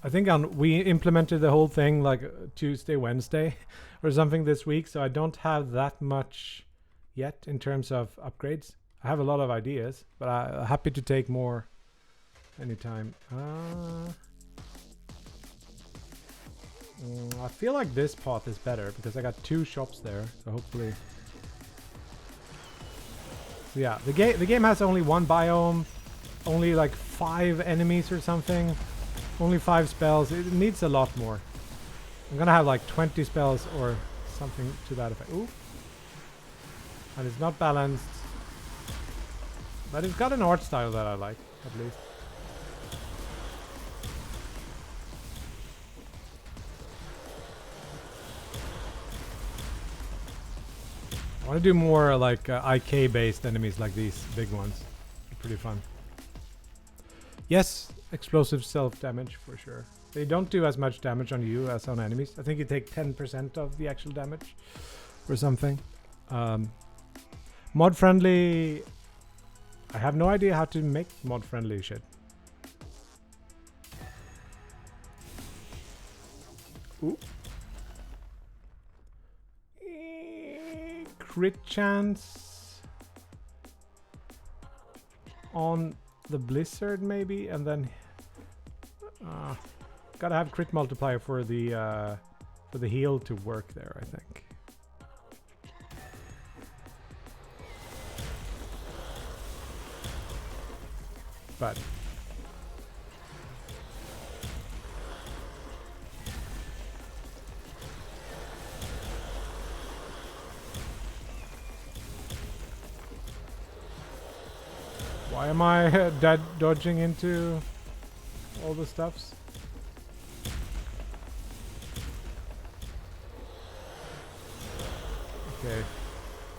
think we implemented the whole thing like Tuesday, Wednesday or something this week, so I don't have that much yet in terms of upgrades. I have a lot of ideas, but I'm happy to take more anytime. I feel like this path is better because I got 2 shops there, so hopefully. So yeah, the game has only 1 biome, only like 5 enemies or something, only 5 spells. It needs a lot more. I'm gonna have like 20 spells or something to that effect. Ooh, and it's not balanced, but it's got an art style that I like at least. I want to do more like IK based enemies like these big ones. They're pretty fun. Yes, explosive self-damage for sure. They don't do as much damage on you as on enemies. I think you take 10% of the actual damage or something. Mod-friendly... I have no idea how to make mod-friendly shit. Ooh. Crit chance on the Blizzard maybe, and then gotta have crit multiplier for the heal to work there, I think. But why am I dodging into all the stuffs? Okay.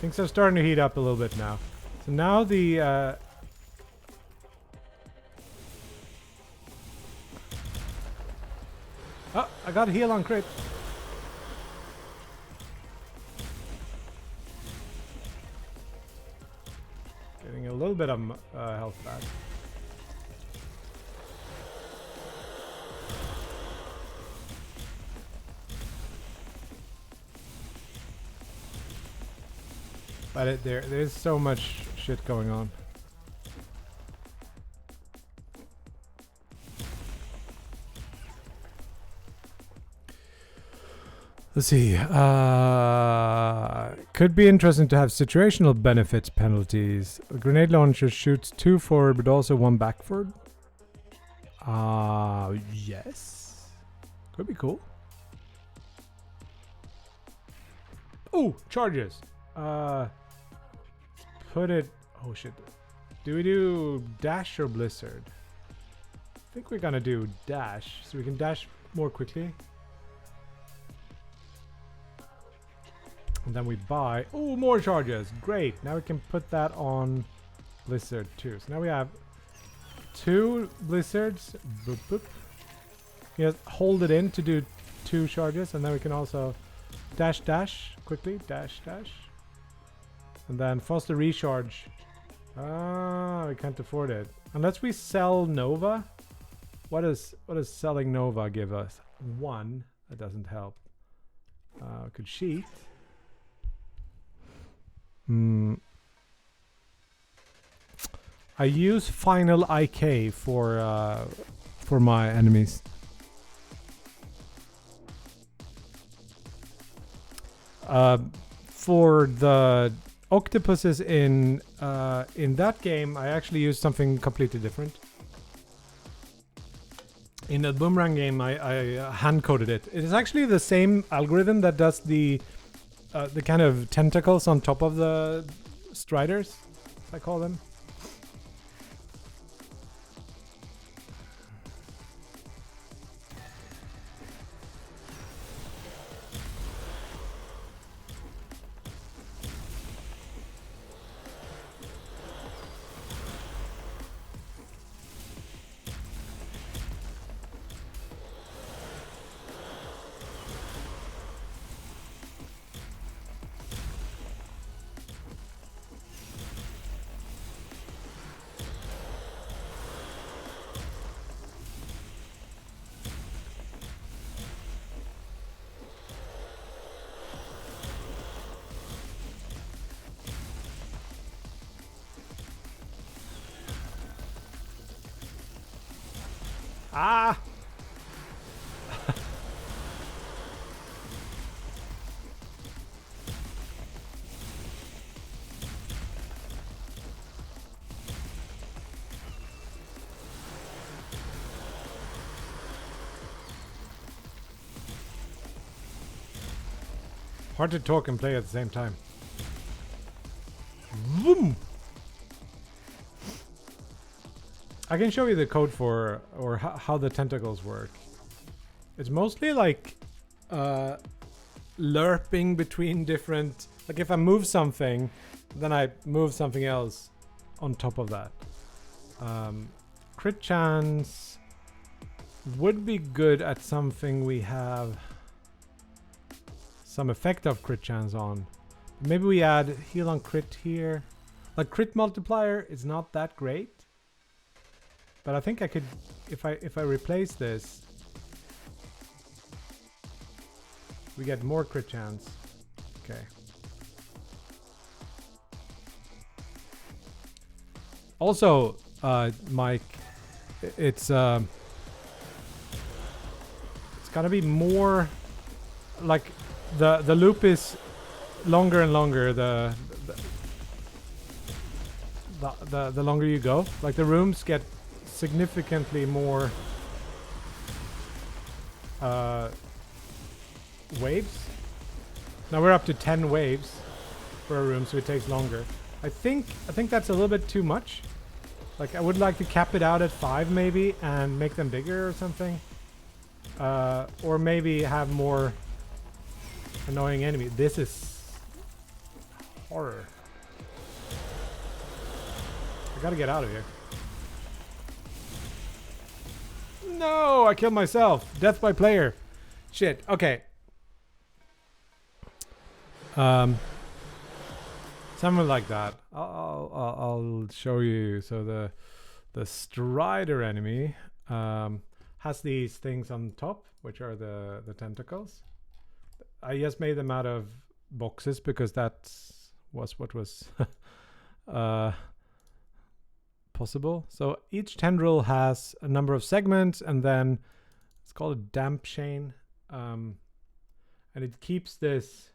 Things are starting to heat up a little bit now. So now the... oh, I got a heal on crit. Getting a little bit of health back. But there's so much shit going on. Let's see. Could be interesting to have situational benefits penalties. A grenade launcher shoots 2 forward, but also 1 backward. Yes. Could be cool. Oh, charges. Put it. Oh shit. Do we do dash or blizzard? I think we're gonna do dash, so we can dash more quickly. And then we buy... oh, more charges! Great! Now we can put that on Blizzard too. So now we have 2 Blizzards. Boop, boop. You just hold it in to do 2 charges. And then we can also dash, dash. Quickly. Dash, dash. And then faster recharge. We can't afford it. Unless we sell Nova. What does selling Nova give us? 1. That doesn't help. Could sheath. I use final IK for my enemies. For the octopuses in that game, I actually used something completely different. In the Boomerang game, I hand-coded it. It is actually the same algorithm that does the kind of tentacles on top of the striders, as I call them. Ah! Hard to talk and play at the same time. Vroom! I can show you the code for, or how the tentacles work. It's mostly like lerping between different... like if I move something, then I move something else on top of that. crit chance would be good at something we have some effect of crit chance on. Maybe we add heal on crit here. Like crit multiplier is not that great, but I think I could, if I replace this, we get more crit chance. Okay. Also, Mike, it's gotta be more like the loop is longer and longer. The longer you go, like the rooms get significantly more waves. Now we're up to 10 waves for a room, so it takes longer. I think that's a little bit too much. Like I would like to cap it out at 5 maybe and make them bigger or something. Or maybe have more annoying enemy. This is horror. I gotta get out of here. No, I killed myself. Death by player. Shit. Okay. Something like that. I'll show you. So the Strider enemy has these things on top, which are the tentacles. I just made them out of boxes because that was what was possible. So each tendril has a number of segments, and then it's called a damp chain, and it keeps this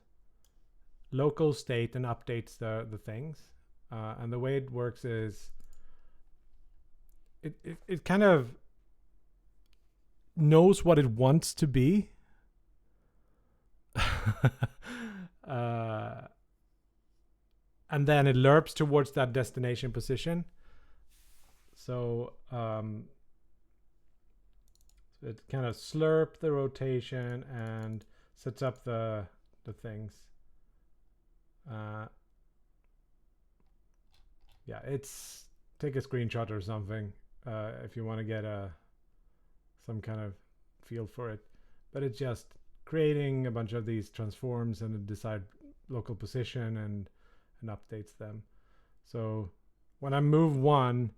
local state and updates the things. And the way it works is it kind of knows what it wants to be. And then it lerps towards that destination position. So it kind of slurp the rotation and sets up the things. Yeah, it's take a screenshot or something if you want to get some kind of feel for it. But it's just creating a bunch of these transforms and it decide local position and updates them. So when I move one,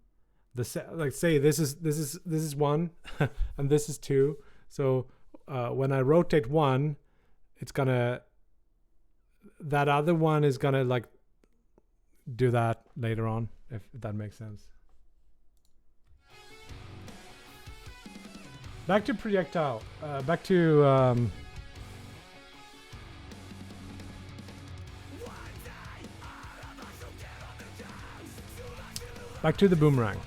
like say this is 1 and this is 2. So when I rotate 1, it's gonna, that other one is gonna like do that later on, if that makes sense. Back to projectile. Back to back to the boomerang.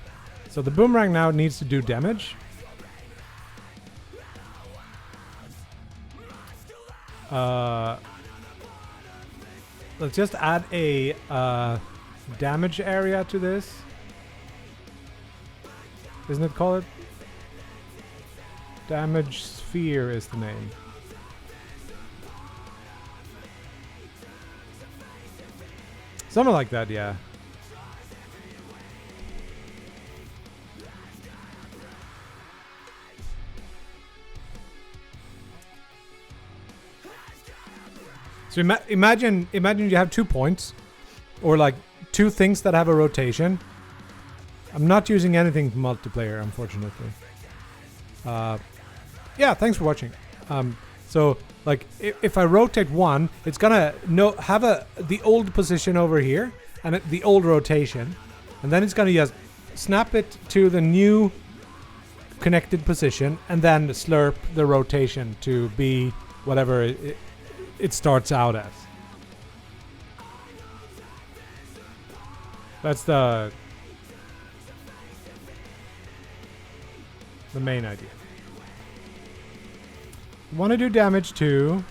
So the boomerang now needs to do damage. Let's just add a damage area to this. Isn't it called? Damage sphere is the name. Something like that, yeah. So imagine you have 2 points, or like 2 things that have a rotation. I'm not using anything from multiplayer, unfortunately. Yeah, thanks for watching. So like if I rotate 1, it's gonna have the old position over here and the old rotation, and then it's gonna just snap it to the new connected position and then slurp the rotation to be whatever it starts out as. That's the main idea. You want to do damage to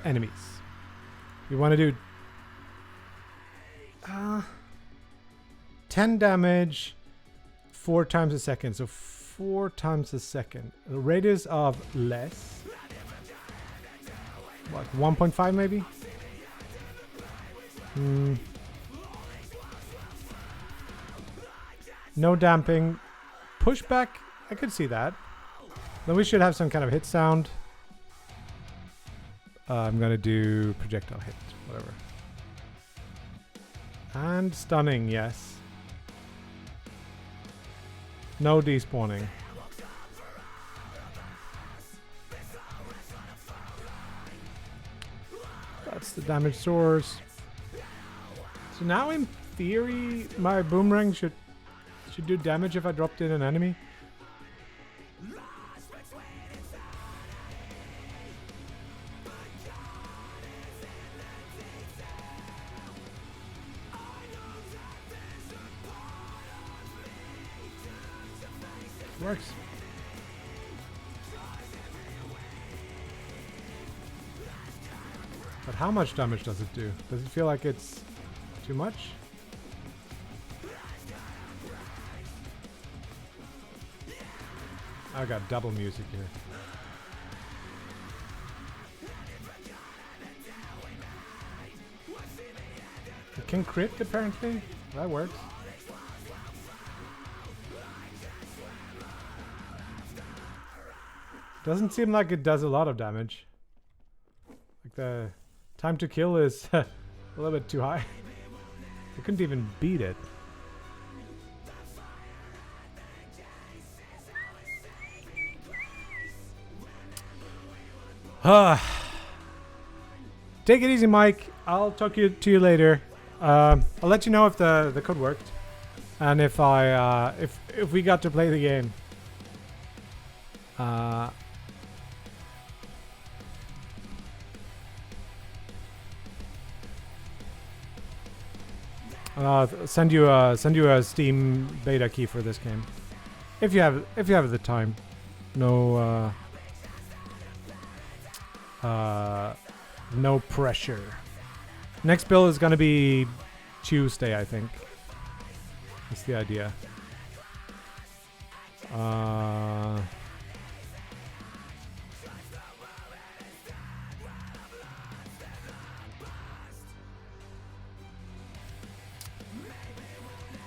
enemies. You want to do 10 damage 4 times a second. So 4 times a second. A radius of less. What, 1.5 maybe? No damping. pushback, I could see that. Then we should have some kind of hit sound. I'm gonna do projectile hit, whatever. And stunning, yes. No despawning. That's the damage source. So now in theory, my boomerang should do damage if I dropped in an enemy. Works. But how much damage does it do? Does it feel like it's too much? I got double music here. It can crit apparently. That works. Doesn't seem like it does a lot of damage. Like the time to kill is a little bit too high. I couldn't even beat it. Take it easy, Mike. I'll talk to you later. I'll let you know if the code worked, and if I if we got to play the game. Send you a Steam beta key for this game, if you have the time. No no pressure. Next build is gonna be Tuesday, I think. That's the idea.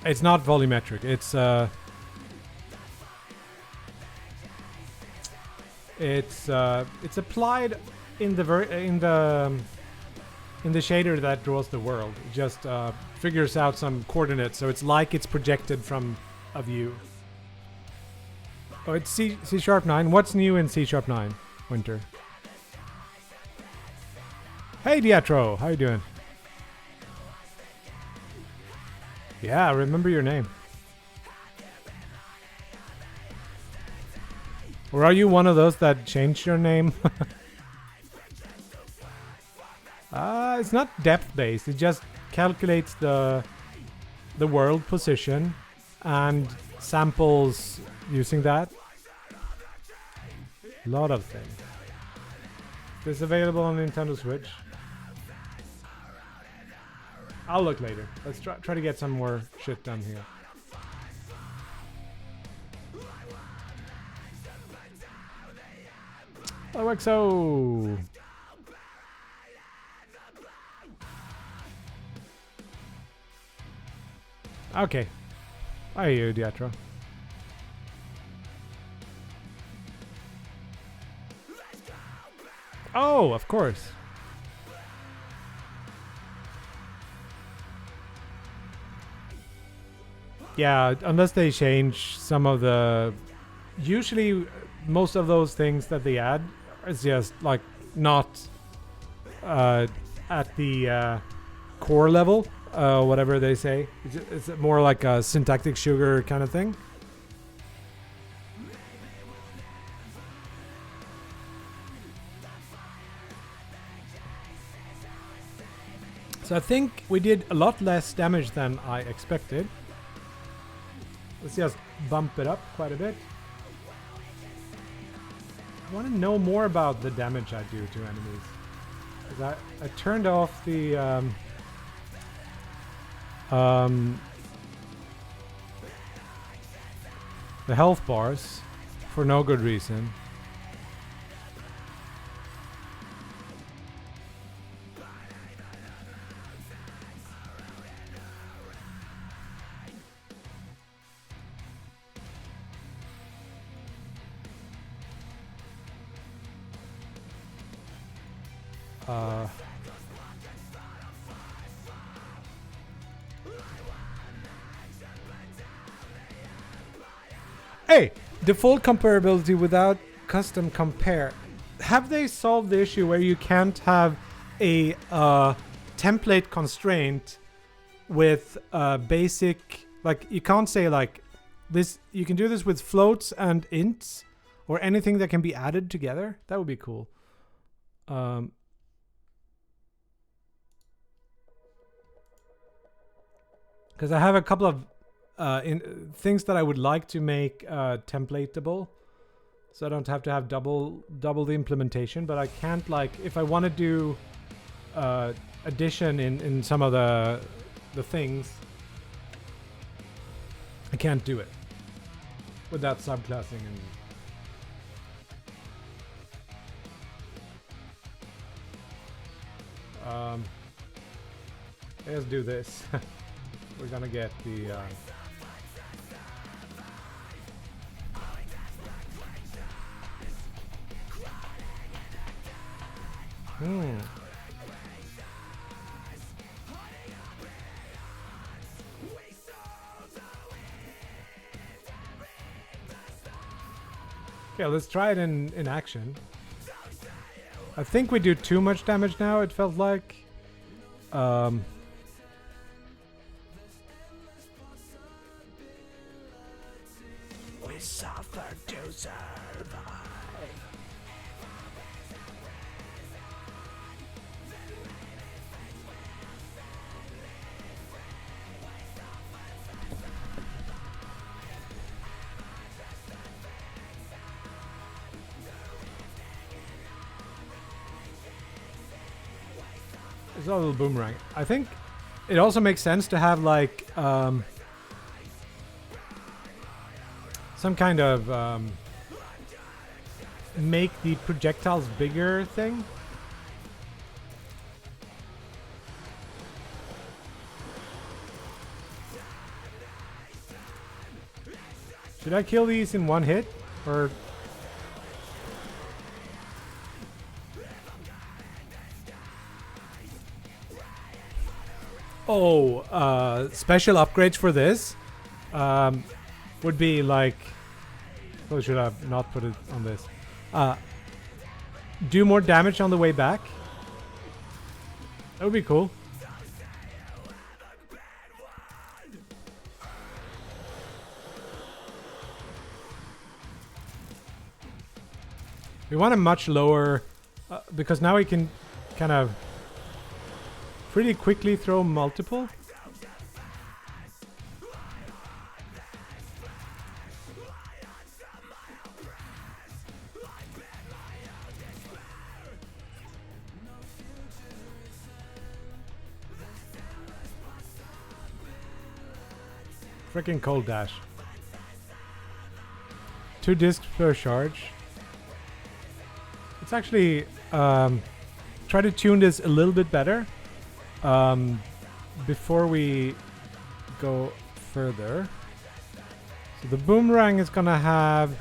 It's not volumetric. It's applied in the shader that draws the world. It just figures out some coordinates, so it's like it's projected from a view. Oh, it's C# 9. What's new in C# 9, Winter? Hey, Diatro, how you doing? Yeah, remember your name. Or are you one of those that changed your name? It's not depth-based. It just calculates the world position and samples using that. A lot of things. This is available on Nintendo Switch. I'll look later. Let's try to get some more shit done here. OXO! Okay. I hear you, Diatro. Oh, of course. Yeah, unless they change some of the... Usually, most of those things that they add is just, like, not at the core level, whatever they say. It's more like a syntactic sugar kind of thing. So I think we did a lot less damage than I expected. Let's just bump it up quite a bit. I want to know more about the damage I do to enemies. 'Cause I turned off the health bars for no good reason. Uh, hey, default comparability without custom compare. Have they solved the issue where you can't have a template constraint with basic, like you can't say like this, you can do this with floats and ints or anything that can be added together? That would be cool. Because I have a couple of things that I would like to make templateable, so I don't have to have double the implementation. But I can't, like, if I want to do addition in some of the things, I can't do it without subclassing and. Let's do this. We're gonna get the Okay, let's try it in action. I think we do too much damage now, it felt like. We suffer to survive. It's a little boomerang. I think it also makes sense to have like some kind of make the projectiles bigger thing. Should I kill these in one hit or? Oh, special upgrades for this would be like. Oh, should I have not put it on this? Do more damage on the way back. That would be cool. We want a much lower, because now we can kind of pretty quickly throw multiple. Freaking cold dash. 2 discs per charge. Let's actually try to tune this a little bit better before we go further. So the boomerang is gonna have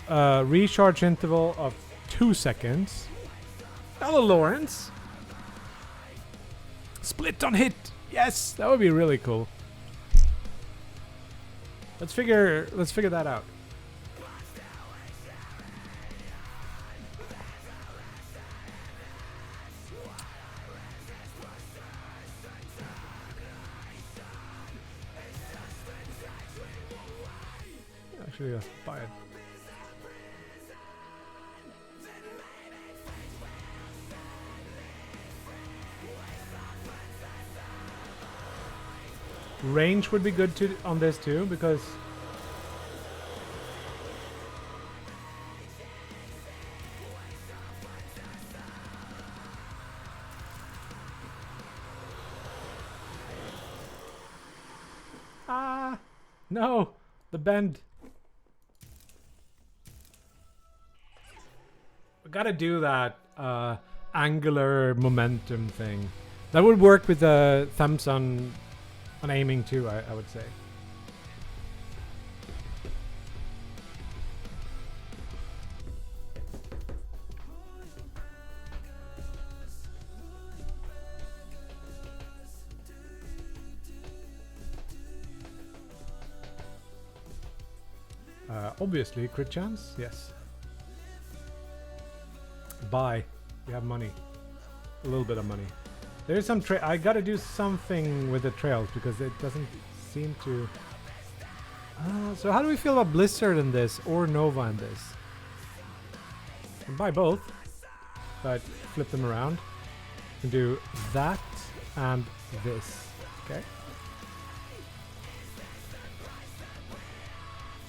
a recharge interval of 2 seconds. Hello, Lawrence. Split on hit. Yes, that would be really cool. Let's figure that out. Actually, buy it. Range would be good to on this too, because no, the bend. We gotta do that angular momentum thing. That would work with the thumbs on aiming too, I would say. Obviously, crit chance. Yes. Buy. We have money. A little bit of money. There's some I gotta do something with the trails because it doesn't seem to. So how do we feel about Blizzard in this or Nova in this? Can buy both, but flip them around. Can do that and this. Okay.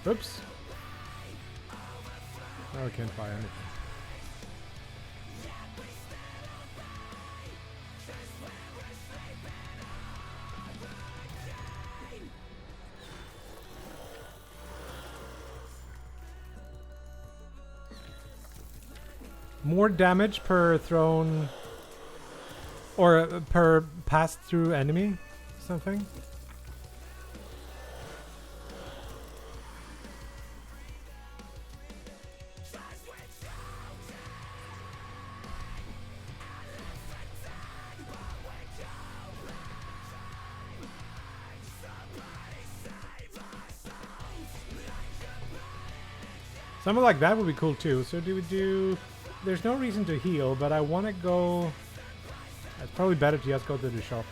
Oops. Now we can't buy anything. More damage per thrown or per passed through enemy, something. Something like that would be cool too. So do we do... There's no reason to heal, but I want to go... It's probably better to just go to the shop.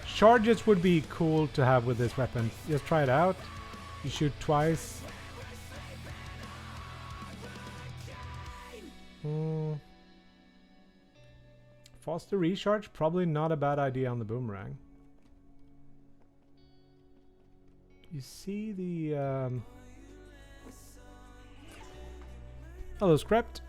Charges would be cool to have with this weapon. Just try it out. You shoot twice. Faster recharge, probably not a bad idea on the boomerang. You see the... Hello, Scrapped.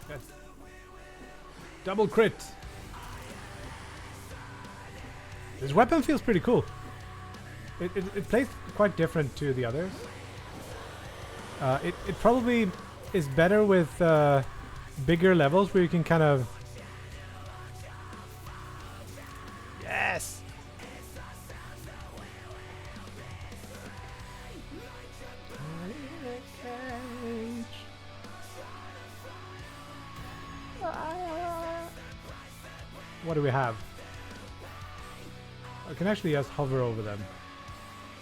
Yes. Double crit. This weapon feels pretty cool. It plays quite different to the others. It probably is better with bigger levels where you can kind of... Yes! What do we have? I can actually just hover over them.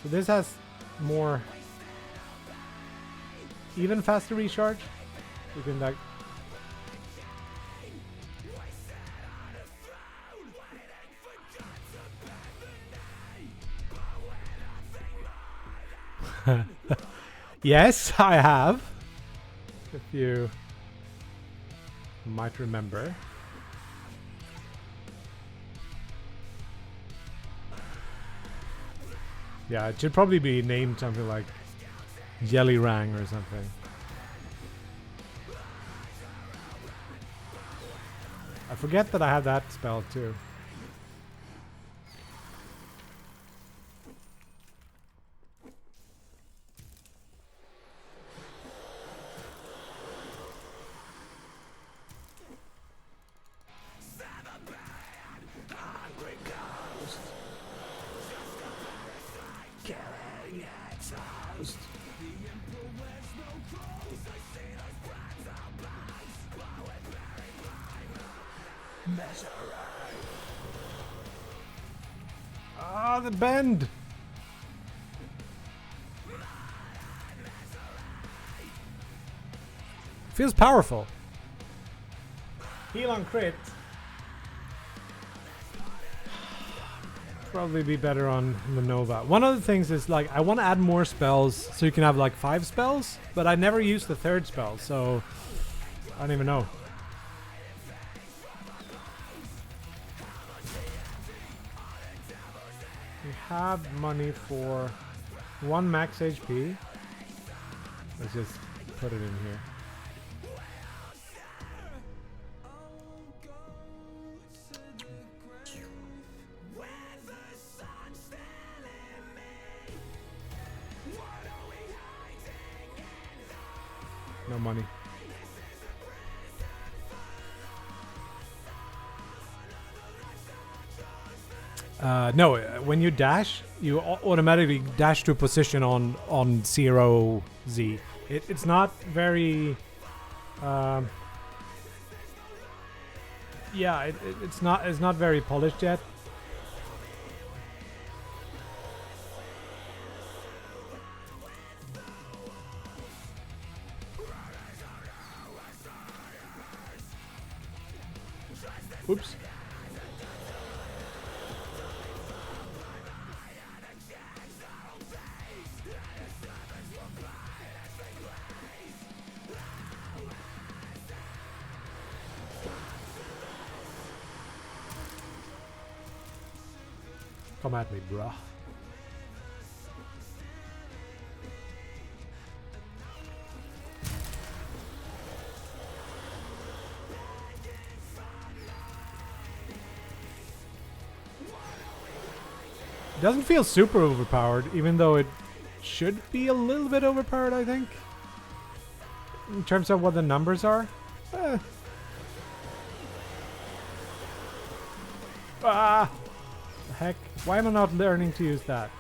So this has more... even faster recharge. You can like... Yes, I have. If you might remember. Yeah, it should probably be named something like Jelly Rang or something. I forget that I have that spell too. Ah, the bend! Feels powerful. Heal on crit. Probably be better on the Nova. One of the things is like I want to add more spells so you can have like 5 spells, but I never use the 3rd spell, so I don't even know. We have money for 1 max HP. Let's just put it in here. No money. No, when you dash, you automatically dash to a position on 0Z. It's not very yeah, it's not very polished yet. Oops. Come at me, bruh. It doesn't feel super overpowered, even though it should be a little bit overpowered, I think. In terms of what the numbers are. Ah! The heck? Why am I not learning to use that?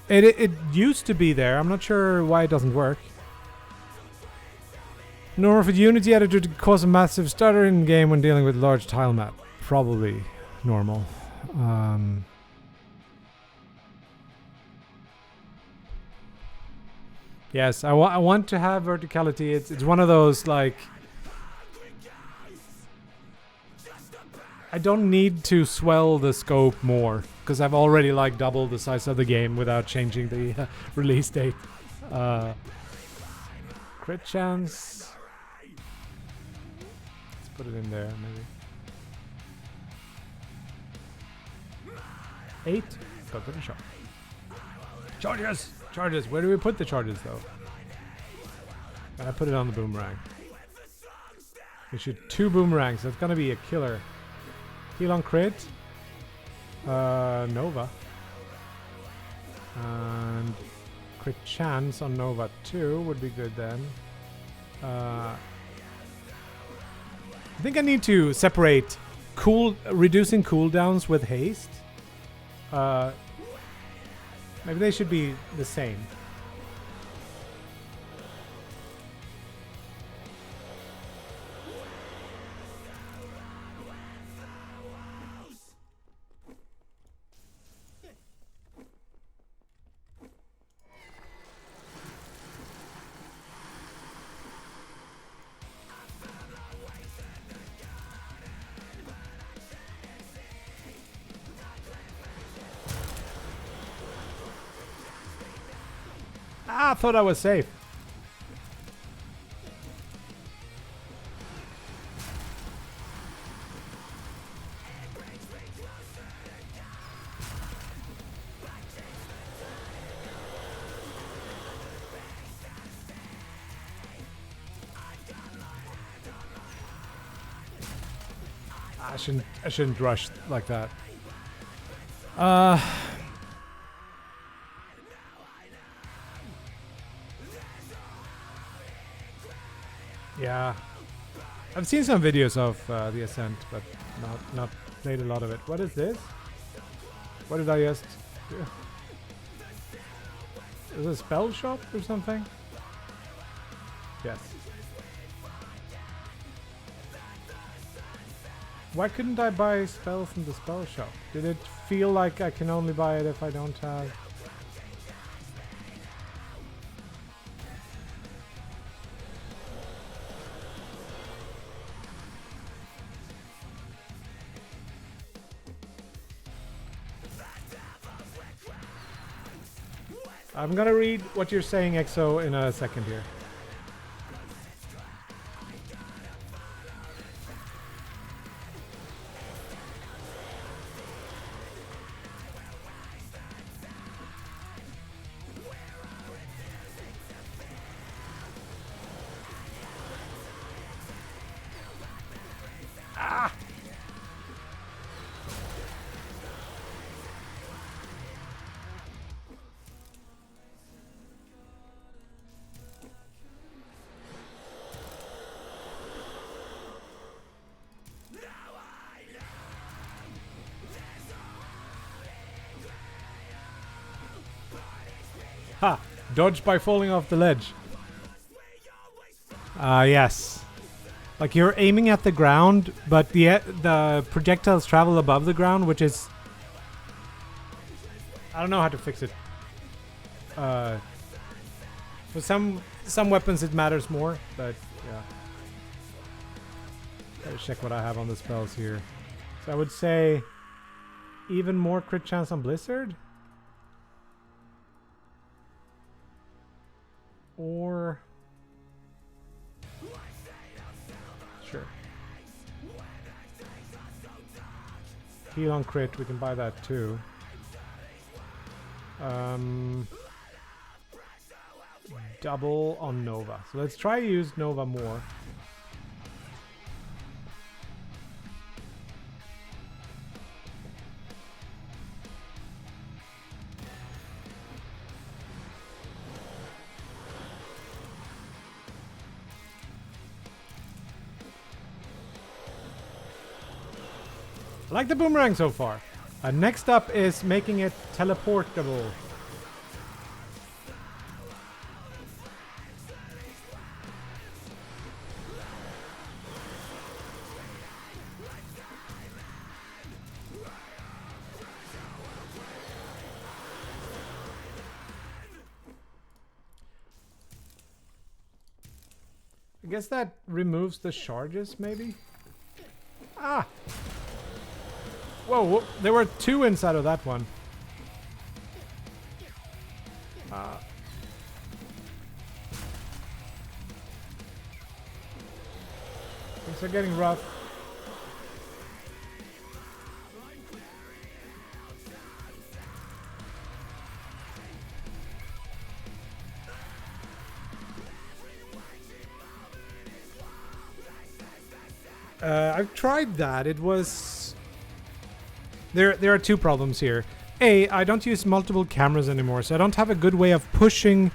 It used to be there. I'm not sure why it doesn't work. Nor if a Unity editor to cause a massive stutter in game when dealing with large tile map. Probably normal. Yes, I want to have verticality. It's one of those like I don't need to swell the scope more because I've already like doubled the size of the game without changing the release date. Crit chance. Let's put it in there maybe. 8. Go to the shot. Charges! Charges! Where do we put the charges though? I put it on the boomerang. We shoot 2 boomerangs. That's gonna be a killer. Heal on crit. Nova. And crit chance on Nova 2 would be good then. I think I need to separate reducing cooldowns with haste. Maybe they should be the same. I thought I was safe. I shouldn't rush like that. Yeah, I've seen some videos of the Ascent, but not played a lot of it. What is this? What did I just do? Is it a spell shop or something? Yes. Why couldn't I buy spells in the spell shop? Did it feel like I can only buy it if I don't have... I'm gonna read what you're saying, EXO, in a second here. Ah! Ha! Dodge by falling off the ledge. Yes. Like you're aiming at the ground, but the projectiles travel above the ground, which is... I don't know how to fix it. For some weapons it matters more, but yeah. Let's check what I have on the spells here. So I would say even more crit chance on Blizzard? Or... Sure. Heal on crit, we can buy that too. Double on Nova. So let's try use Nova more. I like the boomerang so far. Next up is making it teleportable. I guess that removes the charges, maybe? Ah! Whoa, there were two inside of that one. Things are getting rough. I've tried that. It was... There are two problems here. A, I don't use multiple cameras anymore, so I don't have a good way of pushing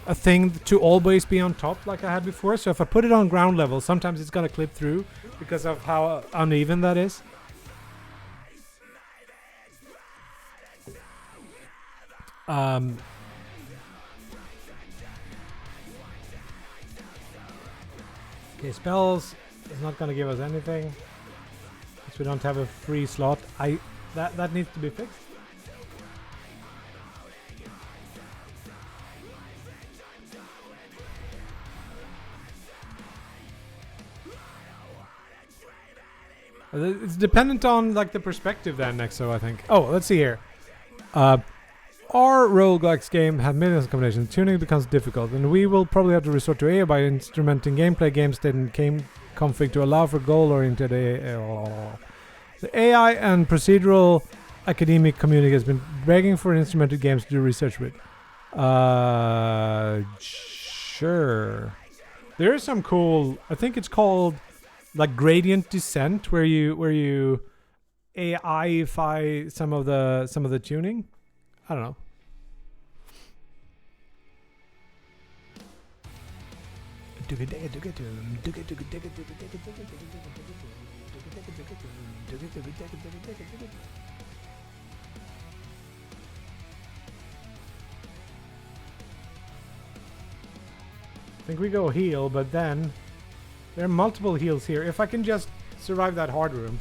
a thing to always be on top like I had before. So if I put it on ground level, sometimes it's gonna clip through because of how uneven that is. Okay, spells is not gonna give us anything. Because we don't have a free slot. That needs to be fixed. It's dependent on like the perspective then, Nexo, I think. Oh, let's see here. Our roguelikes game have millions of combinations. Tuning becomes difficult, and we will probably have to resort to AI by instrumenting gameplay, game state, and game config to allow for goal-oriented AI. The AI and procedural academic community has been begging for instrumented games to do research with. Sure. There is some cool. I think it's called like gradient descent, where you AI-ify some of the tuning. I don't know. I think we go heal, but then there are multiple heals here. If I can just survive that hard room.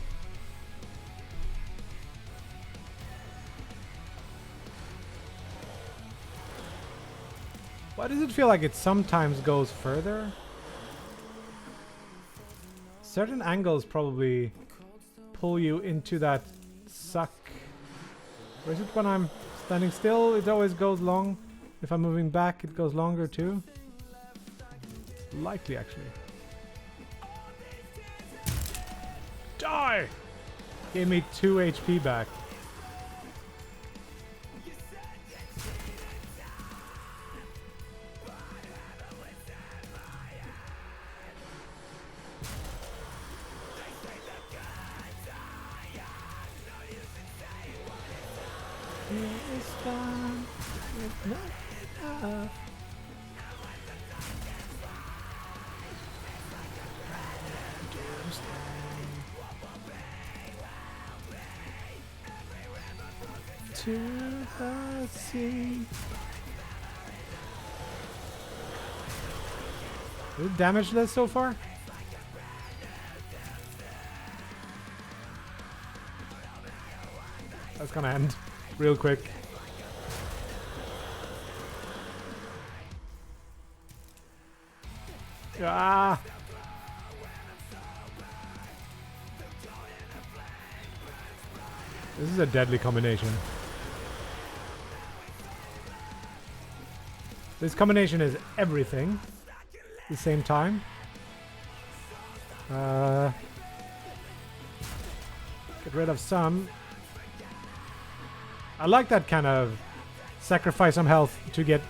Why does it feel like it sometimes goes further? Certain angles probably pull you into that suck. Or is it when I'm standing still, it always goes long? If I'm moving back, it goes longer too? Likely, actually. Die! Gave me 2 HP back. To the sea. Is it damageless so far? That's gonna end real quick. Ah! This is a deadly combination. This combination is everything at the same time. Get rid of some. I like that kind of sacrifice some health to get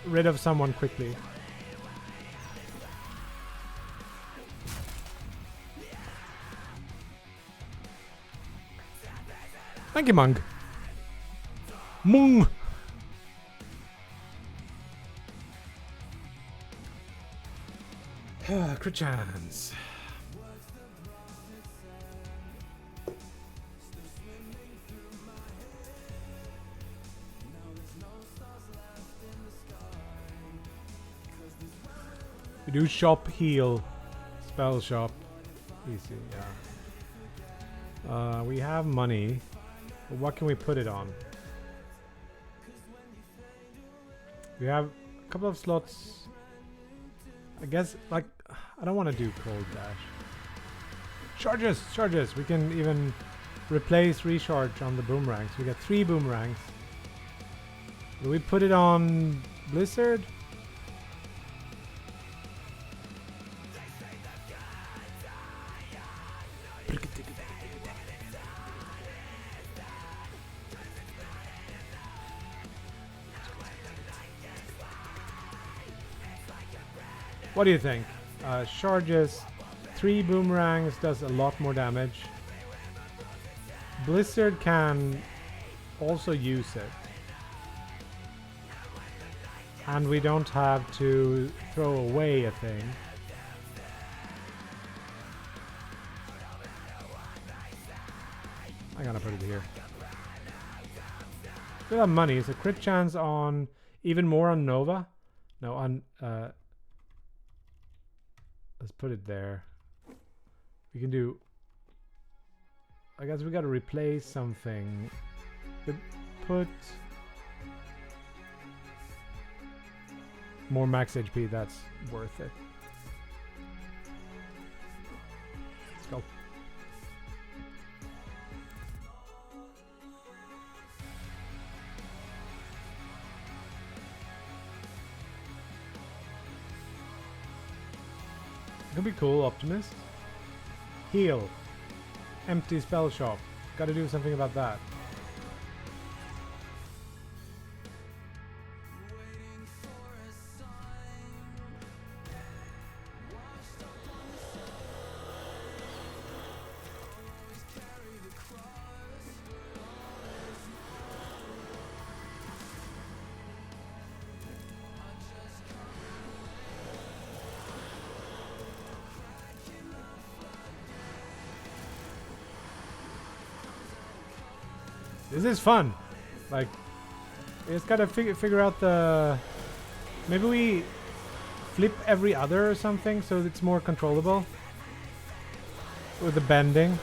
rid of someone quickly. Thank you, Mung. Mung! Crit chance. We do shop heal. Spell shop. Easy, yeah. We have money. But what can we put it on? We have a couple of slots. I guess, like, I don't want to do cold dash. Charges! Charges! We can even replace recharge on the boomerangs. We got 3 boomerangs. Do we put it on Blizzard? What do you think? Charges, 3 boomerangs does a lot more damage. Blizzard can also use it. And we don't have to throw away a thing. I'm gonna put it here. Still have money. It's a crit chance on even more on Nova. No, on let's put it there. We can do. I guess we gotta replace something. We put more max HP. That's worth it. Let's go. Could be cool, Optimist. Heal. Empty spell shop. Gotta do something about that. This is fun. Like, we just gotta figure out the. Maybe we flip every other or something so it's more controllable with the bending.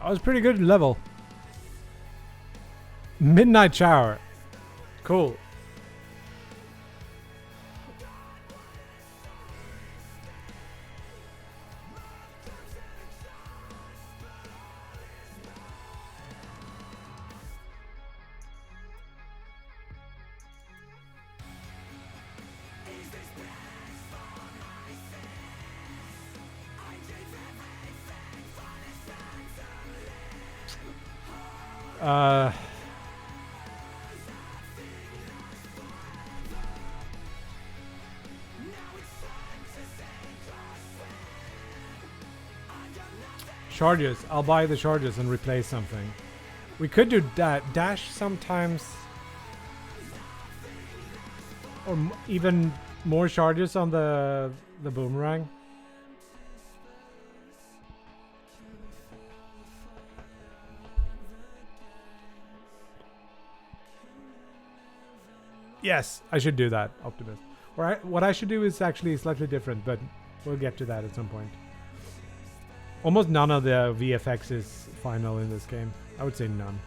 I was pretty good level. Midnight Shower. Cool. Uh, charges. I'll buy the charges and replace something. We could do dash sometimes, or even more charges on the boomerang. Yes, I should do that, Optimus. Or what I should do is actually slightly different, but we'll get to that at some point. Almost none of the VFX is final in this game. I would say none.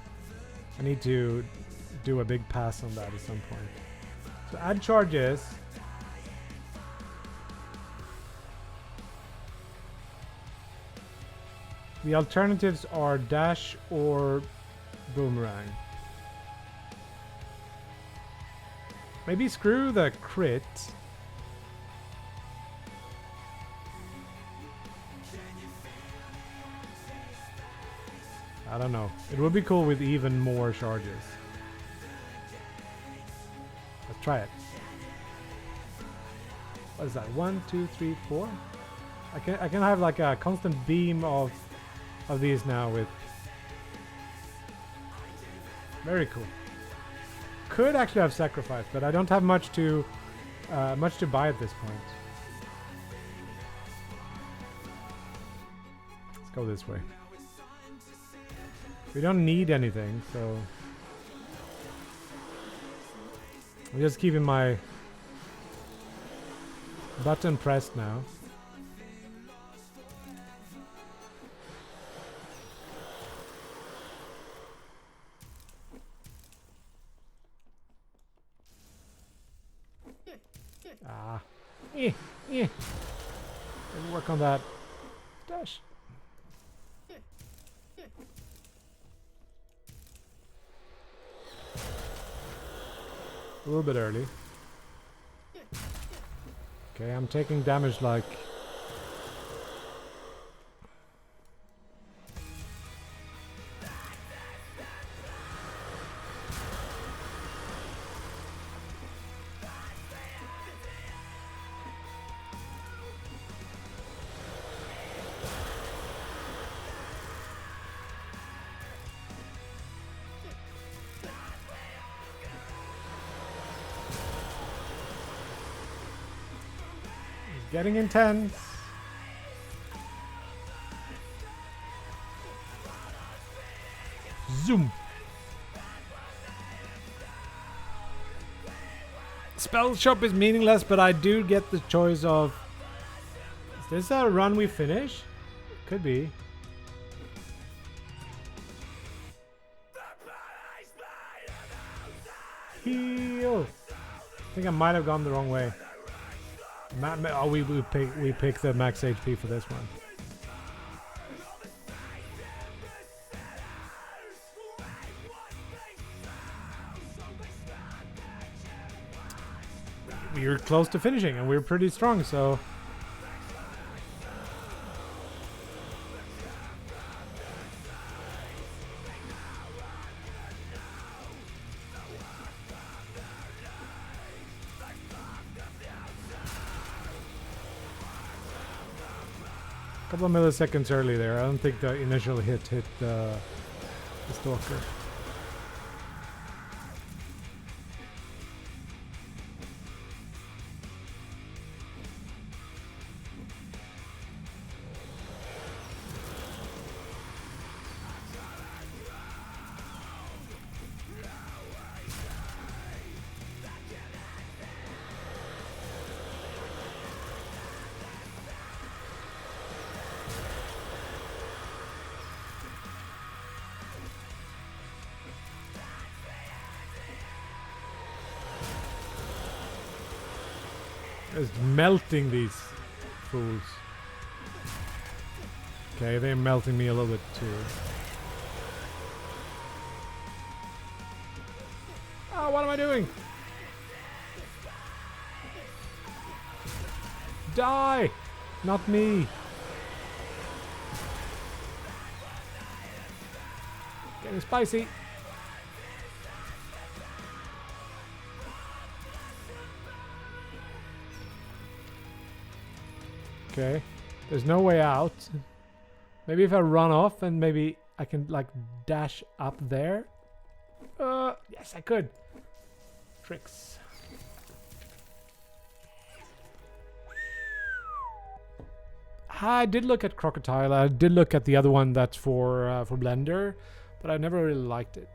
I need to do a big pass on that at some point. So add charges. The alternatives are dash or boomerang. Maybe screw the crit. I don't know. It would be cool with even more charges. Let's try it. What is that? 1, 2, 3, 4? I can have like a constant beam of these now with. Very cool. Could actually have sacrificed, but I don't have much to buy at this point. Let's go this way. We don't need anything, so I'm just keeping my button pressed now. Maybe work on that. Dash. A little bit early. Okay, I'm taking damage like. Getting intense. Zoom. Spell shop is meaningless, but I do get the choice of. Is this a run we finish? Could be. Heal. I think I might have gone the wrong way. We pick the max HP for this one. We were close to finishing, and we were pretty strong, so. Couple of milliseconds early there. I don't think the initial hit the stalker. Just melting these fools. Okay, they're melting me a little bit too. Oh, what am I doing? Die! Not me. Getting spicy. Okay. There's no way out. Maybe if I run off and maybe I can like dash up there. Yes, I could. Tricks. I did look at Crocodile. I did look at the other one that's for Blender, but I never really liked it.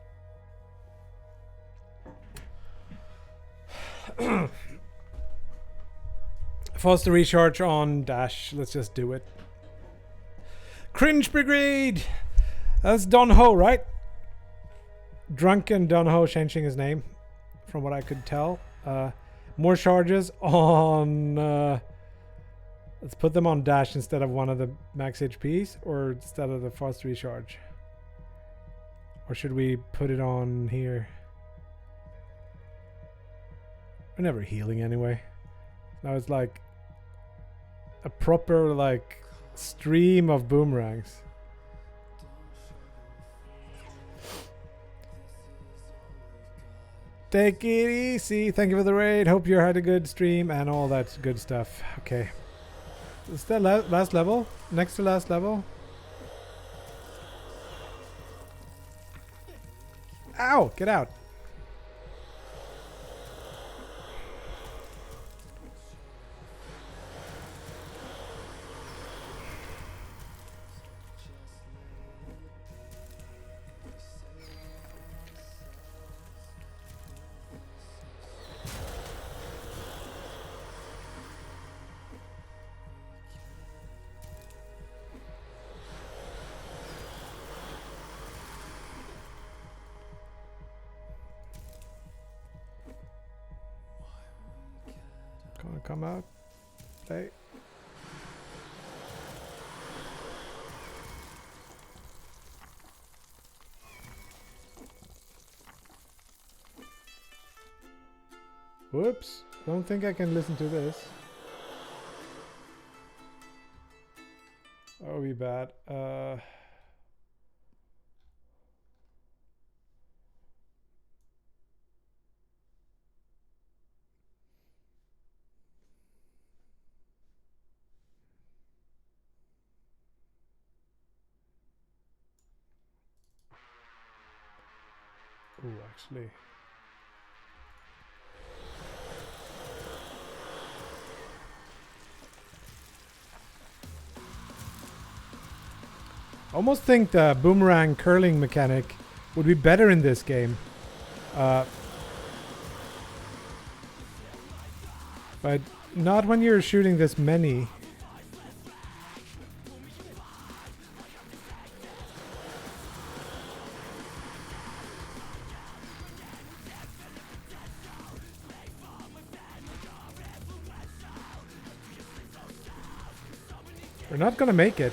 Faster recharge on dash. Let's just do it. Cringe Brigade! That's Don Ho, right? Drunken Don Ho changing his name, from what I could tell. More charges on... let's put them on dash instead of one of the max HPs, or instead of the fast recharge. Or should we put it on here? We're never healing anyway. Now it's like a proper like stream of boomerangs. Take it easy. Thank you for the raid. Hope you had a good stream and all that good stuff. Okay. Is that last level? Next to last level? Ow! Get out. Gonna come out. Play. Whoops. Don't think I can listen to this. That would be bad. Ooh, actually. I almost think the boomerang curling mechanic would be better in this game. But not when you're shooting this many. We're not gonna make it.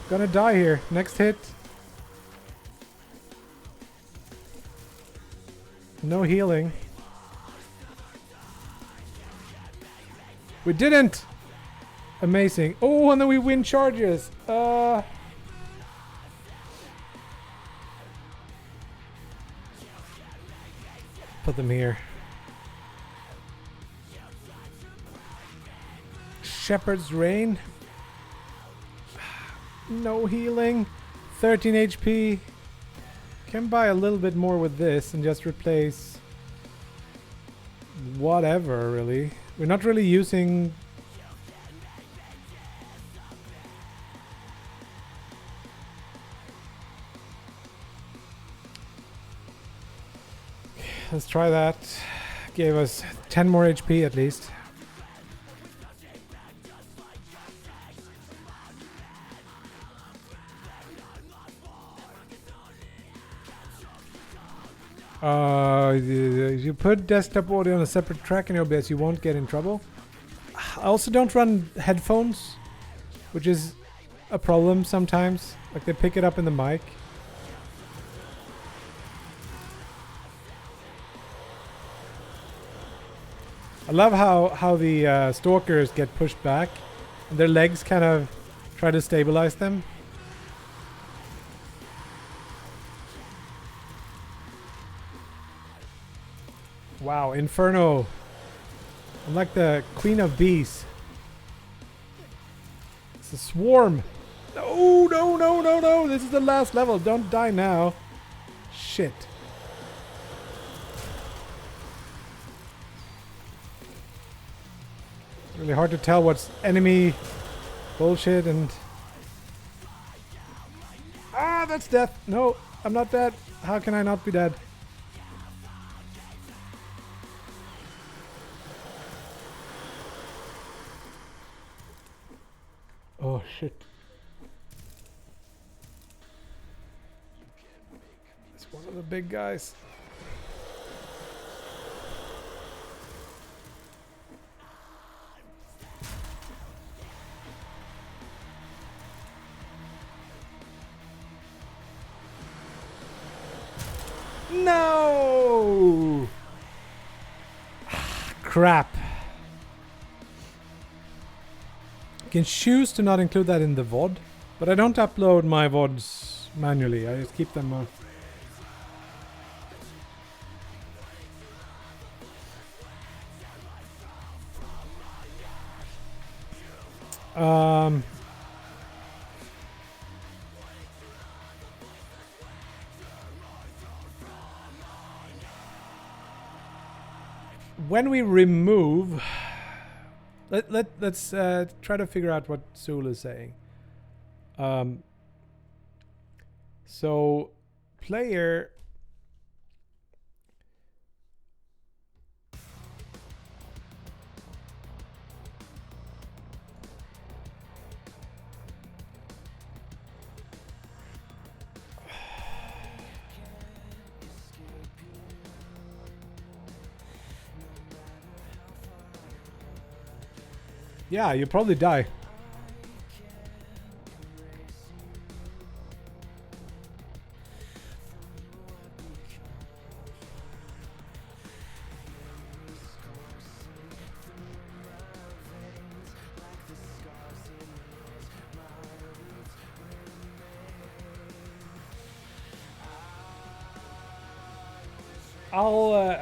Gonna die here. Next hit. No healing. We didn't! Amazing. Oh, and then we win charges. Put them here. Shepherd's Reign. No healing. 13 HP. Can buy a little bit more with this and just replace whatever, really. We're not really using... Let's try that. Gave us 10 more HP at least. You put desktop audio on a separate track in OBS, you won't get in trouble. I also don't run headphones, which is a problem sometimes. Like they pick it up in the mic. I love how the stalkers get pushed back and their legs kind of try to stabilize them. Wow, Inferno. I'm like the queen of bees. a swarm. No, no, no, no, no. This is the last level. Don't die now. Shit. Really hard to tell what's enemy bullshit and... Ah, that's death. No, I'm not dead. How can I not be dead? Oh, shit. It's one of the big guys. No! Crap. You can choose to not include that in the VOD, but I don't upload my VODs manually. I just keep them when we remove... Let's try to figure out what Sul is saying. So, player... Yeah, you probably die.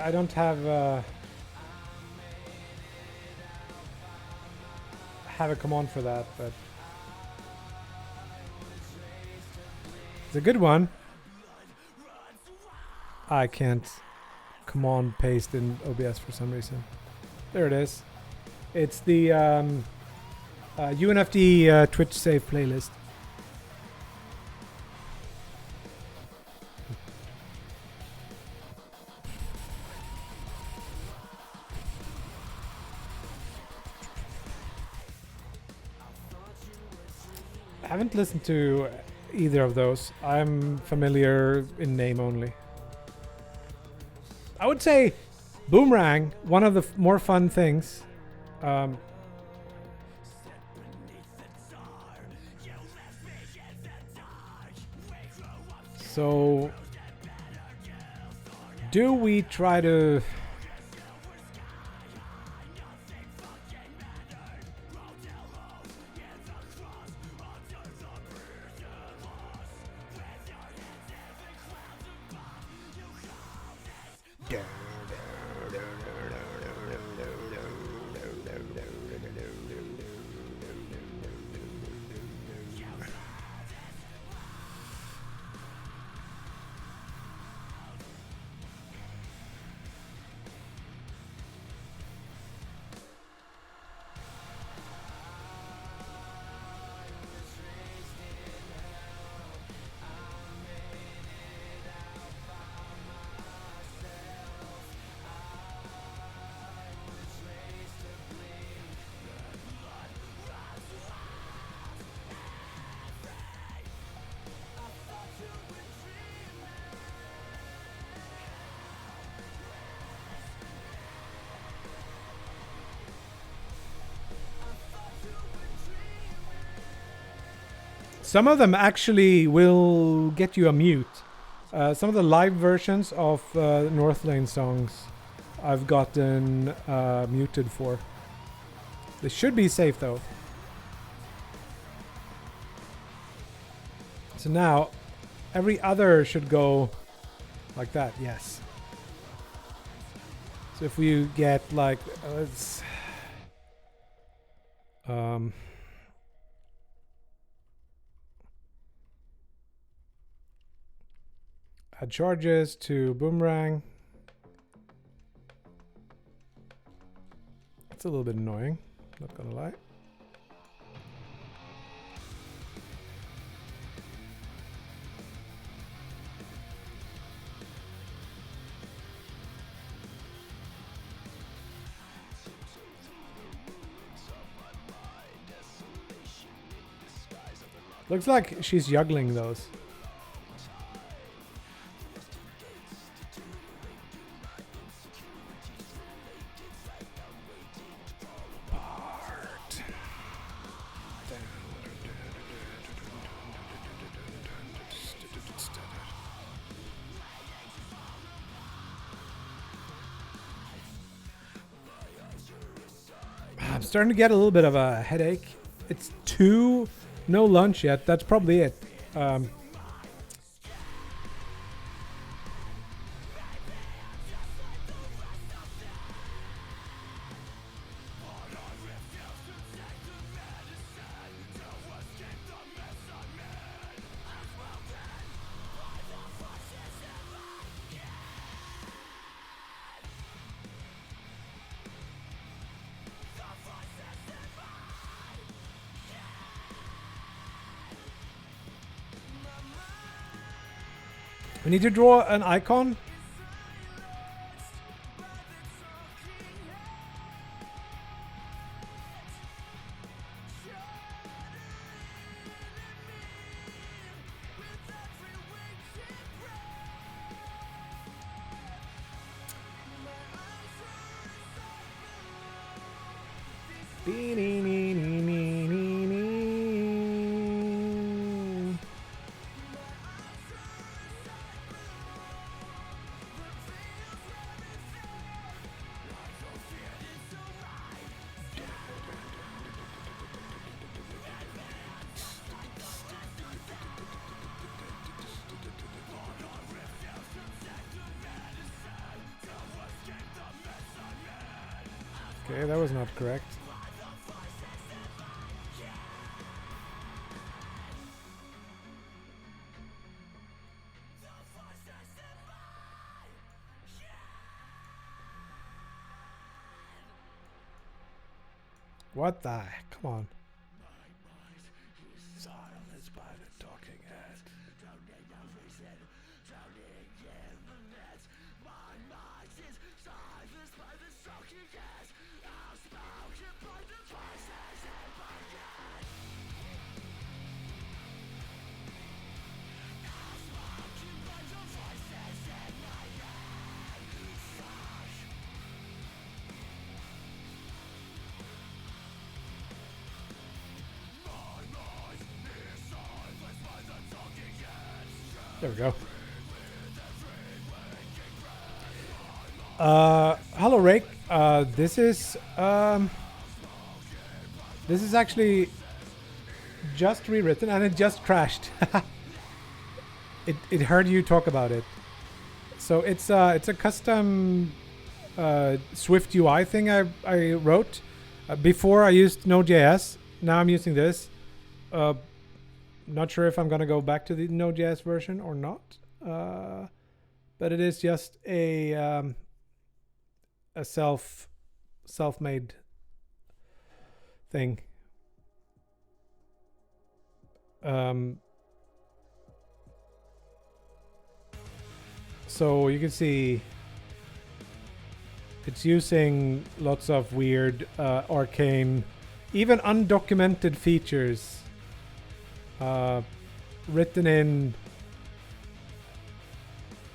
I don't have a command for that, but it's a good one. I can't command paste in OBS for some reason. There it is. It's the UNFD Twitch save playlist. I haven't listened to either of those. I'm familiar in name only. I would say Boomerang, one of the more fun things. So, do we try to... Some of them actually will get you a mute. Some of the live versions of Northlane songs I've gotten muted for. They should be safe though. So now every other should go like that, yes. So if we get like, let's... Add charges to boomerang. It's a little bit annoying, not gonna lie. Looks like she's juggling those. I'm starting to get a little bit of a headache. It's no lunch yet. That's probably it. We need to draw an icon. Okay, that was not correct. What the heck? Come on. Silenced by the talking head. There we go. Hello, Rake. This is actually just rewritten and it just crashed. It heard you talk about it. So it's a custom Swift UI thing I wrote. Before I used Node.js. Now I'm using this. Not sure if I'm gonna go back to the Node.js version or not, but it is just a self-made thing. So you can see it's using lots of weird, arcane, even undocumented features. Written in.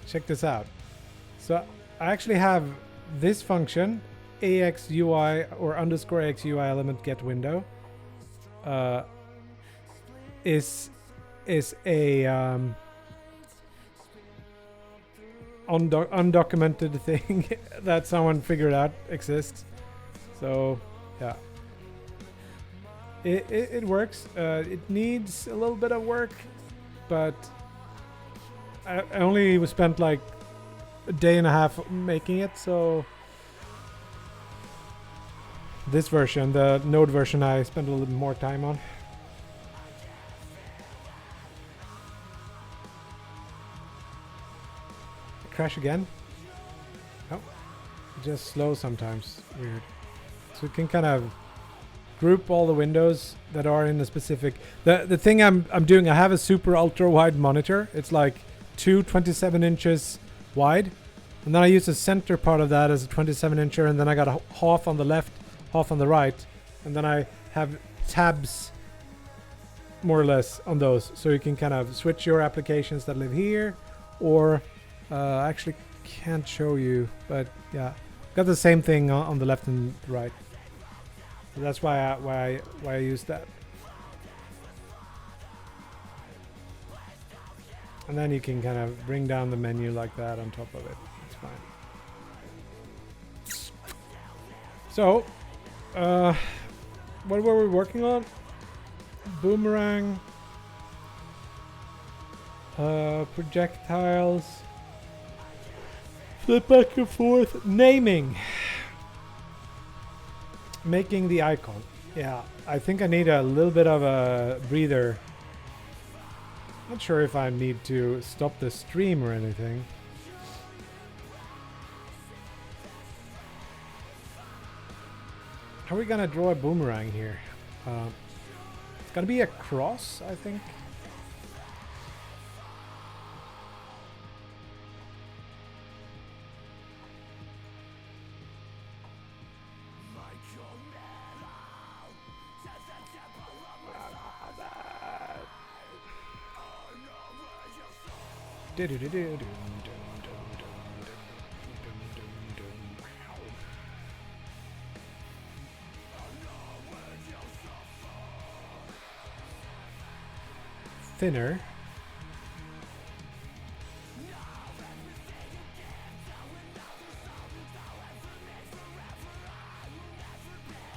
Check this out. So I actually have this function, AXUI or underscore AXUI element get window, is a undocumented thing that someone figured out exists. So yeah. It works. It needs a little bit of work, but I only spent like a day and a half making it. So this version, the Node version, I spent a little bit more time on. crash again? No. Just slow sometimes. Weird. So we can kind of group all the windows that are in a specific... The thing I'm doing, I have a super ultra wide monitor. It's like 27 inches wide. And then I use the center part of that as a 27 incher, and then I got a half on the left, half on the right. And then I have tabs more or less on those. So you can kind of switch your applications that live here, or I actually can't show you, but yeah. Got the same thing on the left and right. So that's why I use that. And then you can kind of bring down the menu like that on top of it. It's fine. So, what were we working on? Boomerang, projectiles, flip back and forth, naming, making the icon. Yeah, I think I need a little bit of a breather. Not sure if I need to stop the stream or anything. How are we gonna draw a boomerang here? It's gonna be a cross, I think. Thinner.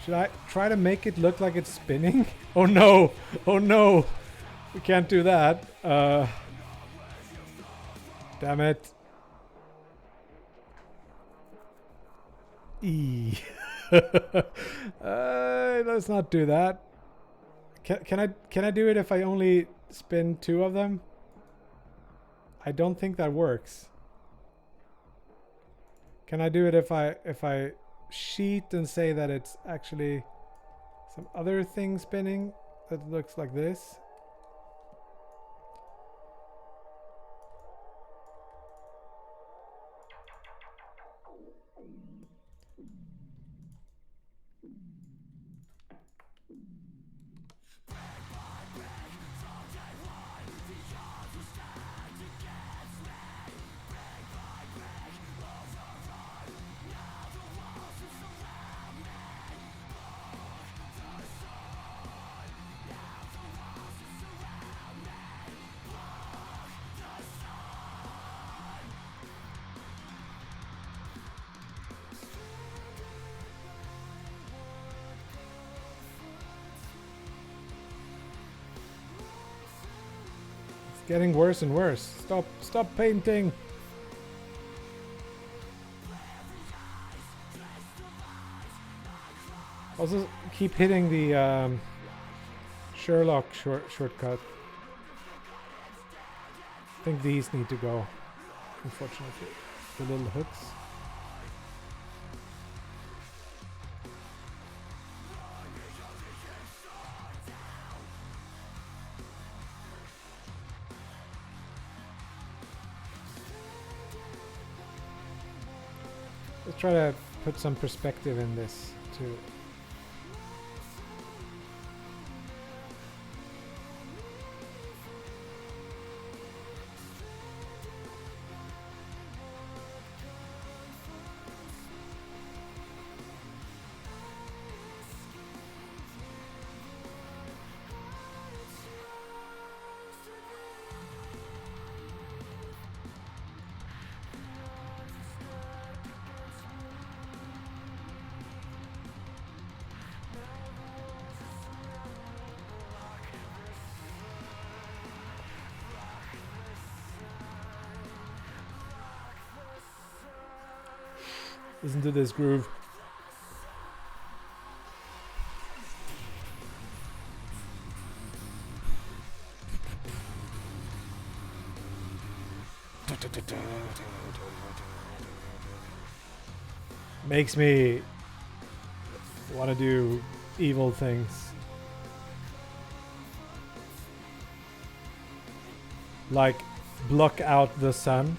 Should I try to make it look like it's spinning? Oh no! Oh no! We can't do that. Damn it. E. Let's not do that. Can I do it if I only spin 2 of them? I don't think that works. Can I do it if I sheet and say that it's actually some other thing spinning that looks like this? Getting worse and worse. Stop painting. Also keep hitting the Sherlock shortcut. I think these need to go, unfortunately. The little hooks. Let's try to put some perspective in this too. Listen to this groove. Makes me want to do evil things. Like block out the sun.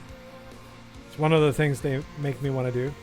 It's one of the things they make me want to do.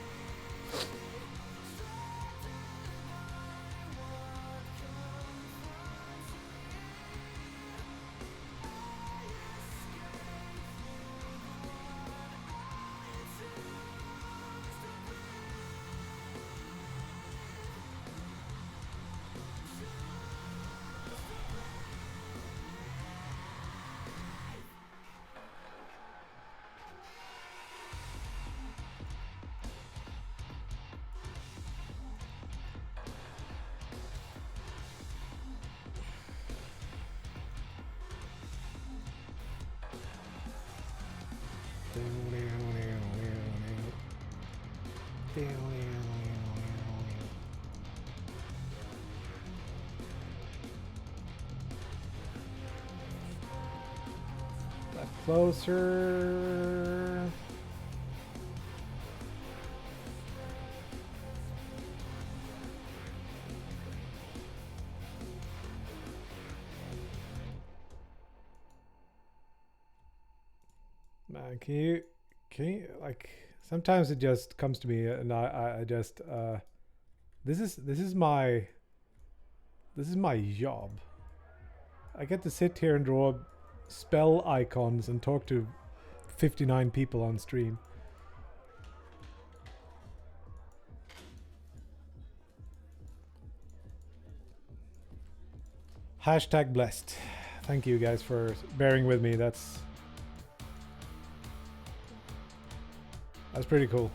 Closer. Man, can you like sometimes it just comes to me and I just this is my job. I get to sit here and draw spell icons and talk to 59 people on stream. Hashtag blessed. Thank you guys for bearing with me. That's pretty cool.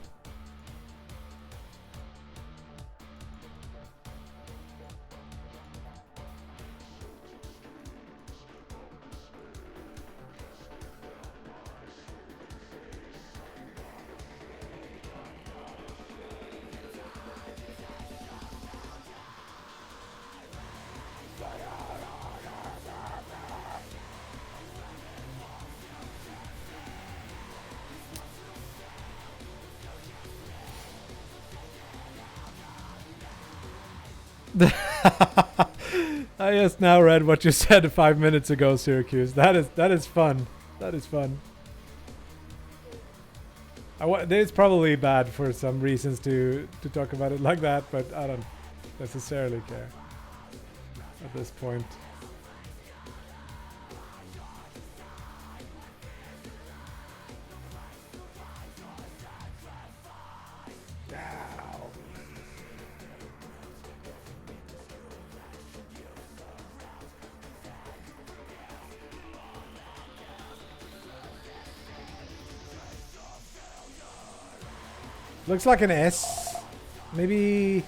I just now read what you said 5 minutes ago, Syracuse. That is fun. That is fun. It's probably bad for some reasons to talk about it like that, but I don't necessarily care at this point. Looks like an S. Maybe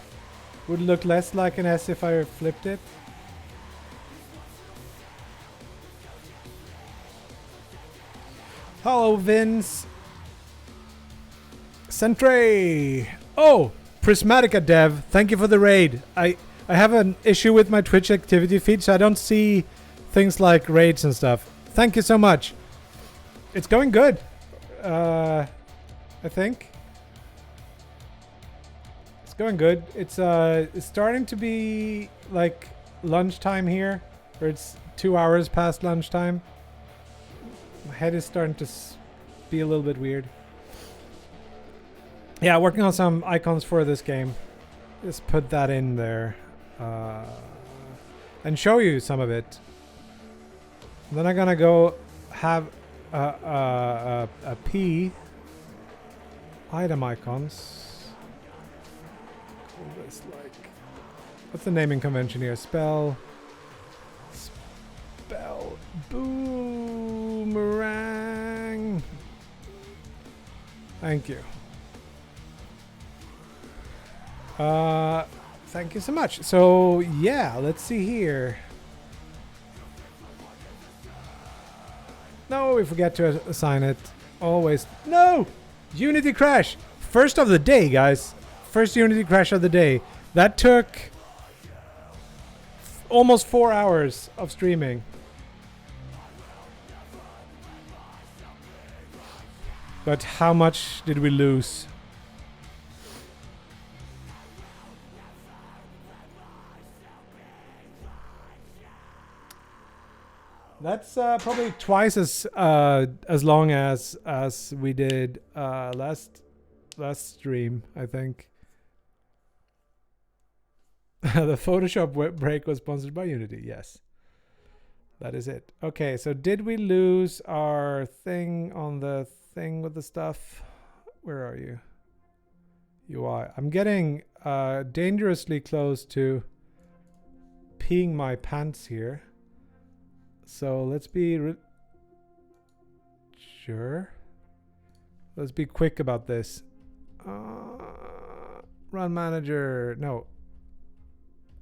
would look less like an S if I flipped it. Hello, Vince. Centre. Oh, Prismatica Dev. Thank you for the raid. I have an issue with my Twitch activity feed, so I don't see things like raids and stuff. Thank you so much. It's going good. I think. Going good. It's starting to be like lunchtime here, or it's 2 hours past lunchtime. My head is starting to be a little bit weird. Yeah, working on some icons for this game. Just put that in there and show you some of it. Then I'm gonna go have a P item icons. Like, what's the naming convention here? Spell boomerang. Thank you. Thank you so much. So yeah, let's see here. No, we forget to assign it. Always. No! Unity crash! First of the day, guys. First Unity crash of the day. That took almost 4 hours of streaming. But how much did we lose? That's probably twice as long as we did last stream, I think. The Photoshop web break was sponsored by Unity. Yes, that is it. Okay, so did we lose our thing on the thing with the stuff? Where are you? UI. I'm getting dangerously close to peeing my pants here. So let's be sure. Let's be quick about this. Run manager. No.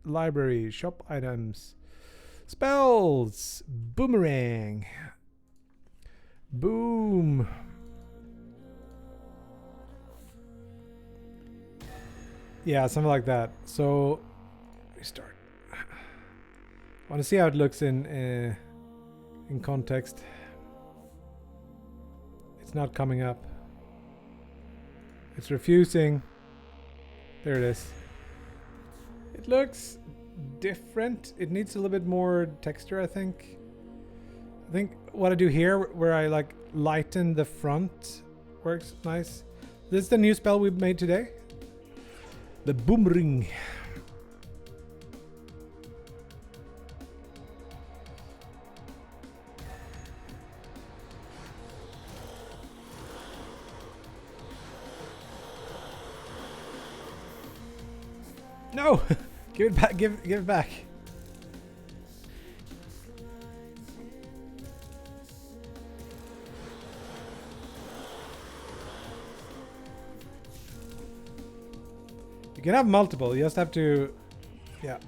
Library. Shop items. Spells. Boomerang. Boom. Yeah, something like that. So restart. I want to see how it looks in context. It's not coming up. It's refusing. There it is. It looks different. It needs a little bit more texture, I think. I think what I do here, where I like lighten the front, works nice. This is the new spell we made today. The Boomerang. No! Give it back, give it back. You can have multiple, you just have to... Yeah.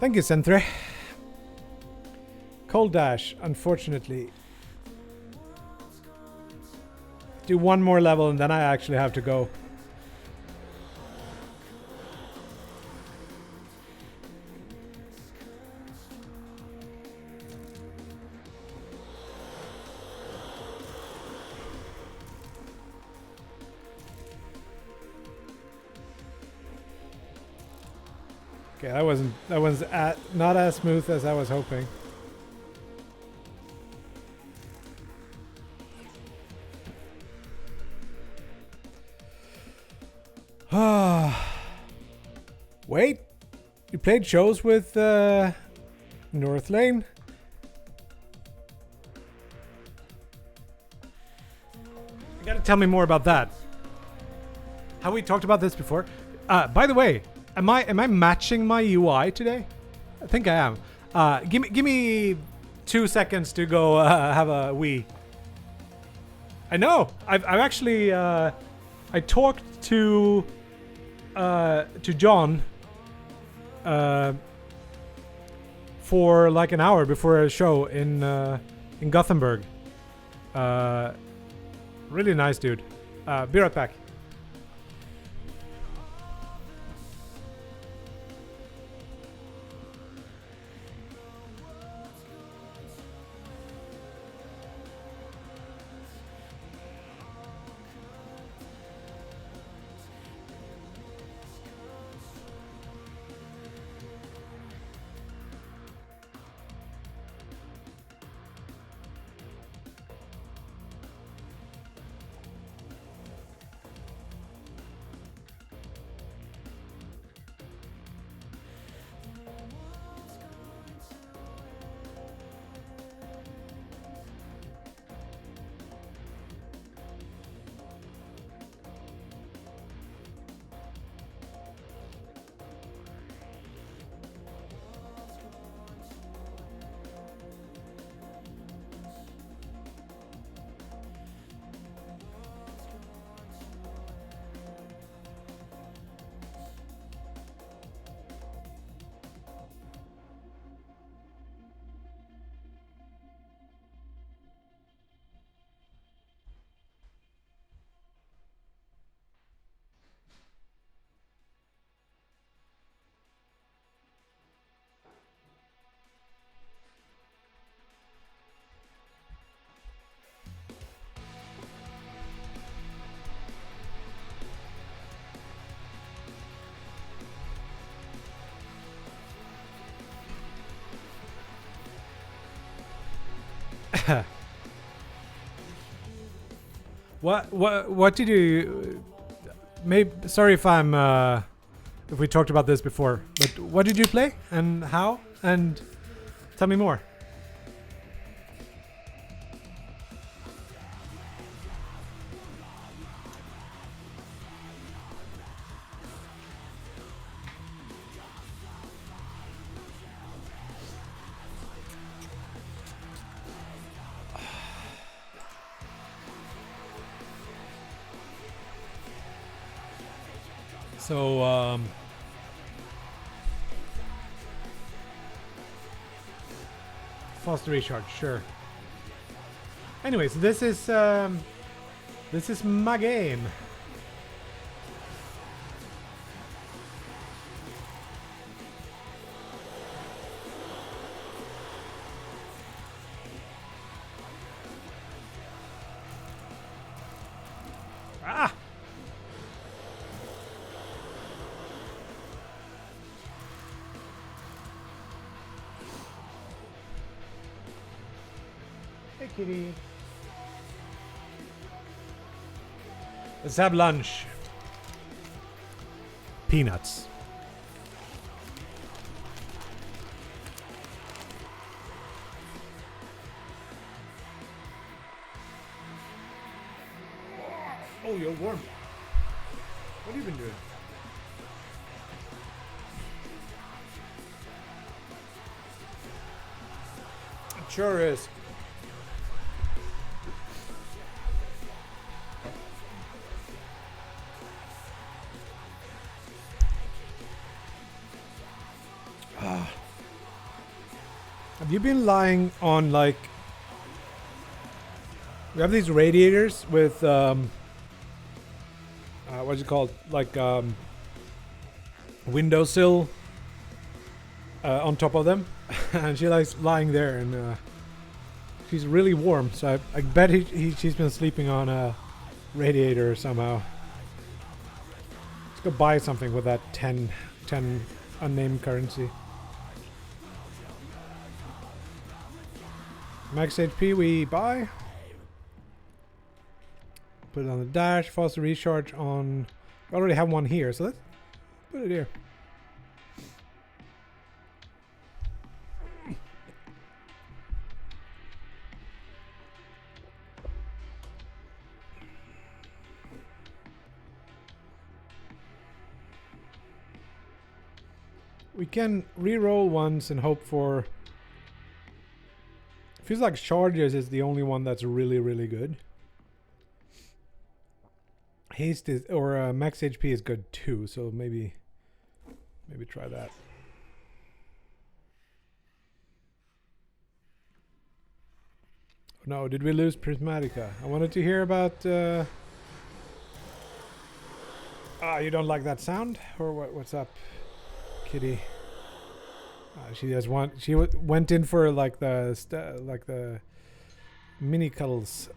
Thank you, Sentre. Cold Dash, unfortunately. Do one more level and then I actually have to go. Okay, that was not as smooth as I was hoping. Wait, you played shows with North Lane? You gotta tell me more about that. Have we talked about this before? By the way, am I matching my UI today? I think I am. Give me 2 seconds to go have a wee. I know. I've actually I talked to John for like an hour before a show in Gothenburg. Really nice dude. Be right back. What did you? Maybe sorry if we talked about this before, but what did you play and how? And tell me more. So, fast recharge, sure. Anyways, this is my game. Ah! Hey, kitty. Let's have lunch. Peanuts. Oh, you're warm. What have you been doing? It sure is. Have you been lying on, like, we have these radiators with what's it called, like windowsill on top of them, and she likes lying there, and she's really warm, so I bet she's been sleeping on a radiator somehow. Let's go buy something with that 10 unnamed currency. Max HP we buy. Put it on the dash. Faster recharge on. We already have one here, so let's put it here. We can re-roll once and hope for. Feels like charges is the only one that's really, really good. Haste is, or max HP is good too, so maybe try that. No, did we lose Prismatica? I wanted to hear about. You don't like that sound, or what? What's up, kitty? She has one. She went in for like the mini cuddles.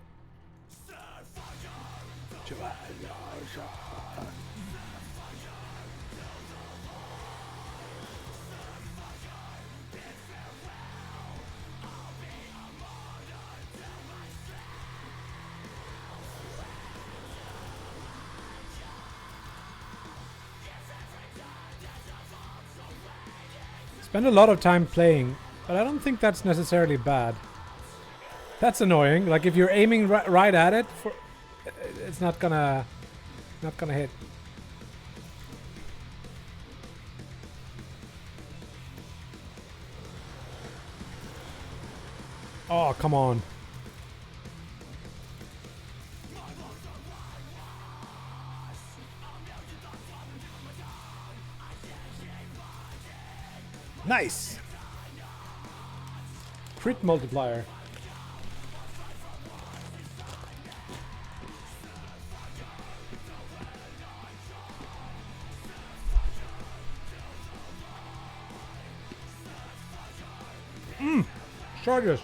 Spend a lot of time playing, but I don't think that's necessarily bad. That's annoying. Like if you're aiming right at it, it's not gonna hit. Oh, come on. Nice! Crit multiplier. Charges.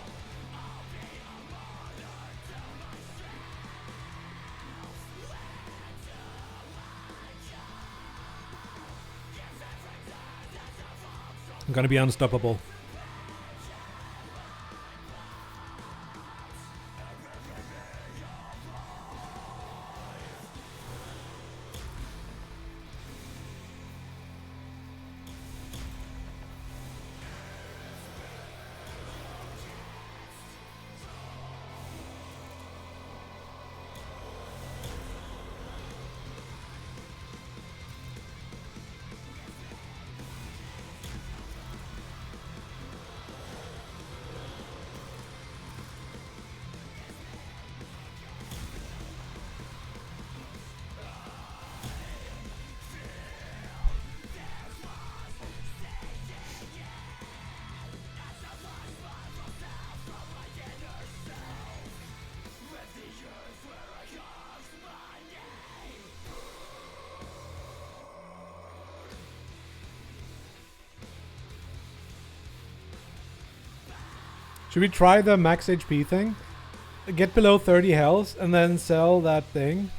I'm gonna be unstoppable. Should we try the max HP thing? Get below 30 health and then sell that thing?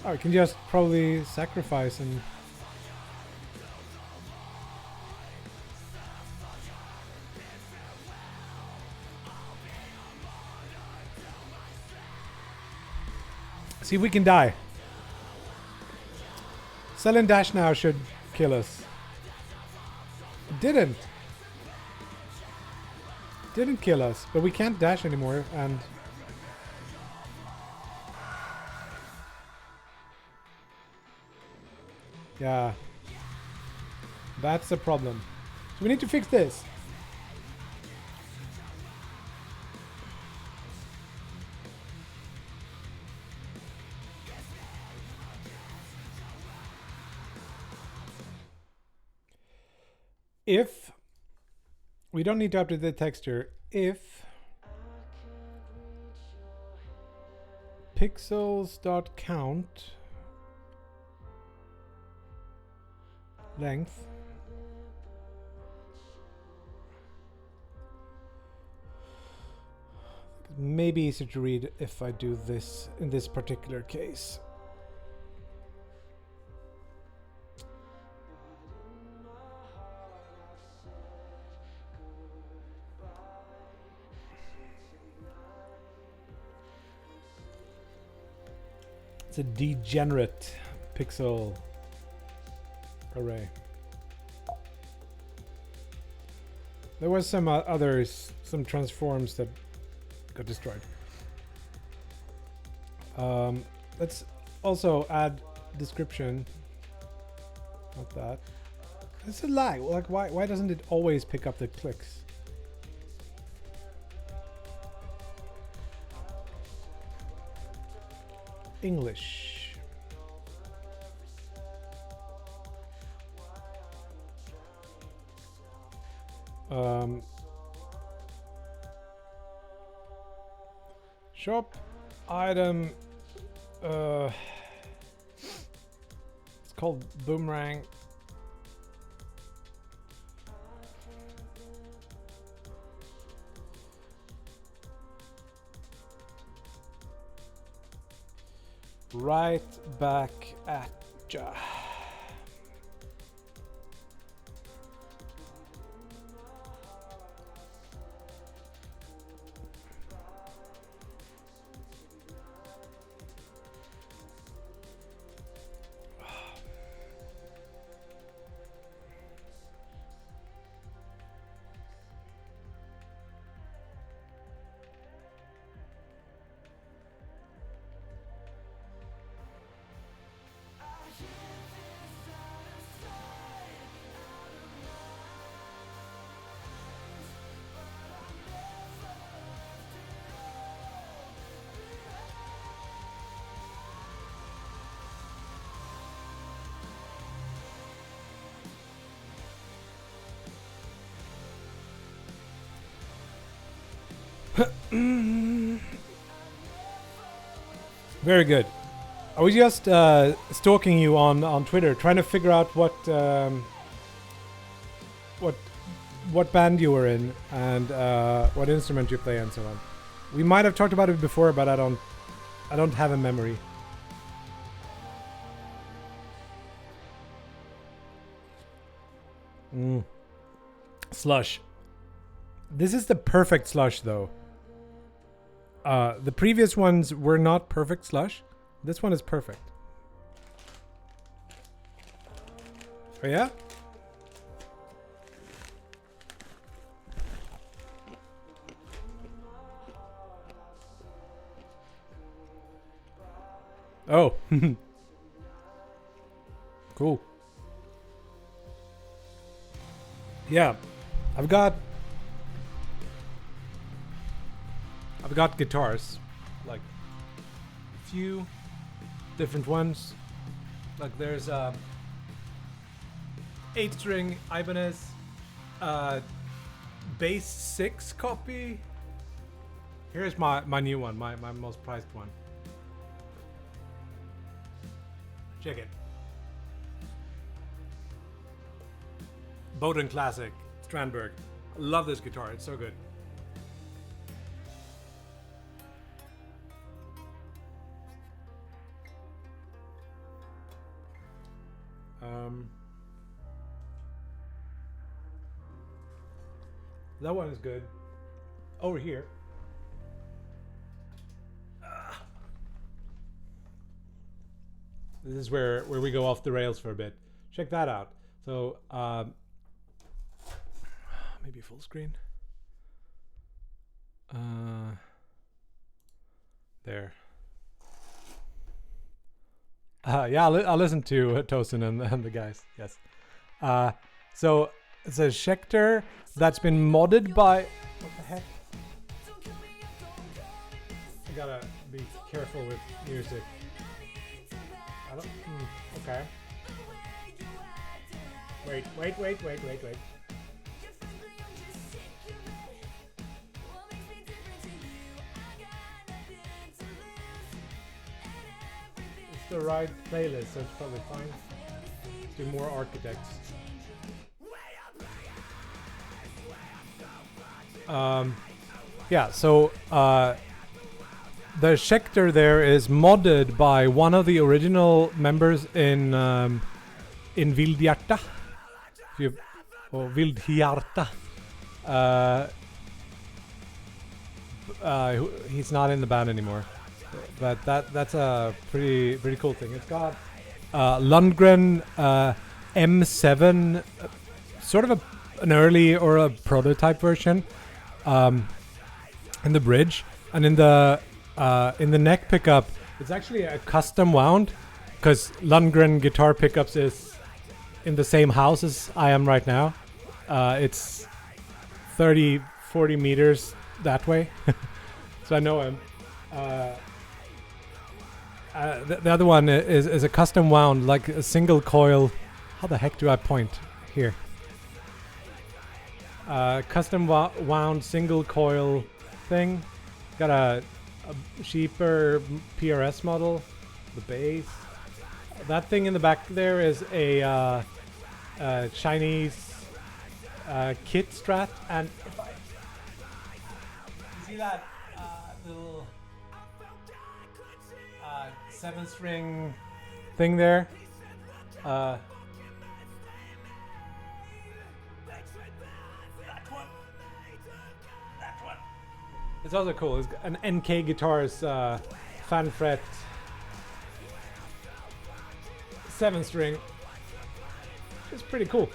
Oh, we can just probably sacrifice and... see if we can die. Sell and dash now should kill us. It didn't. Didn't kill us, but we can't dash anymore and... yeah. That's the problem. So we need to fix this. If we don't need to update the texture, if pixels.count length maybe easier to read if I do this in this particular case. It's a degenerate pixel array. There was some others, some transforms that got destroyed. Let's also add description. Not that. It's a lag. Like, why doesn't it always pick up the clicks? English. Shop item. It's called Boomerang. Right back at ya. Very good. I was just stalking you on Twitter, trying to figure out what band you were in and what instrument you play and so on. We might have talked about it before, but I don't have a memory. Slush. This is the perfect slush, though. The previous ones were not perfect slush. This one is perfect. Oh yeah? Oh. Cool. Yeah. I've got guitars, like a few different ones. Like there's a 8-string Ibanez bass 6 copy. Here's my new one, my most prized one. Check it. Bowden Classic, Strandberg. Love this guitar. It's so good. That one is good. Over here. This is where we go off the rails for a bit. Check that out. So maybe full screen. There. Yeah, I'll listen to Tosin and the guys. Yes. So it's a Schecter that's been modded by. What the heck? I gotta be careful with music. I don't. Okay. Wait. It's the right playlist, so it's probably fine. Let's do more Architects. Yeah, so the Schecter there is modded by one of the original members in Vildhjarta. Or Vildhjarta. He's not in the band anymore, but that's a pretty cool thing. It's got Lundgren M7, sort of an early or a prototype version. In the bridge, and in the neck pickup, it's actually a custom wound, because Lundgren guitar pickups is in the same house as I am right now. It's 30-40 meters that way, so I know him. The other one is a custom wound, like a single coil. How the heck do I point here? Custom wound single coil thing. Got a cheaper PRS model. The bass. That thing in the back there is a Chinese kit Strat, and if I see that little 7-string thing there. It's also cool. It's an NK Guitars fan fret 7-string. It's pretty cool.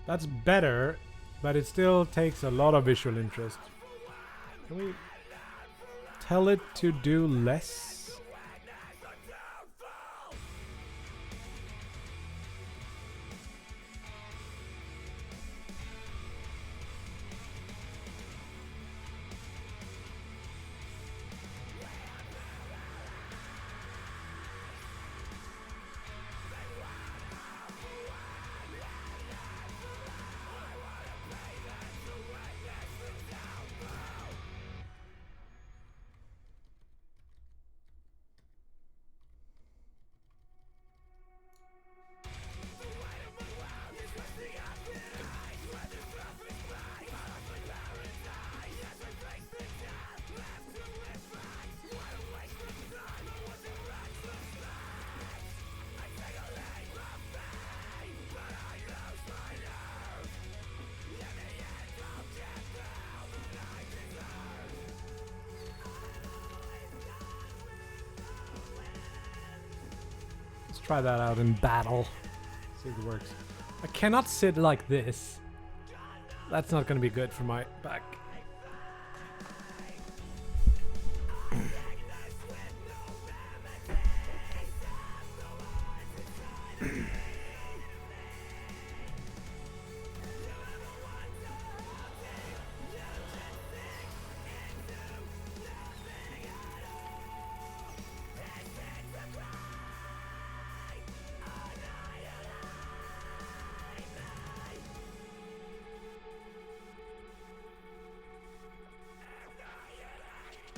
That's better, but it still takes a lot of visual interest. Can we tell it to do less? Try that out in battle. See if it works. I cannot sit like this. That's not going to be good for my back.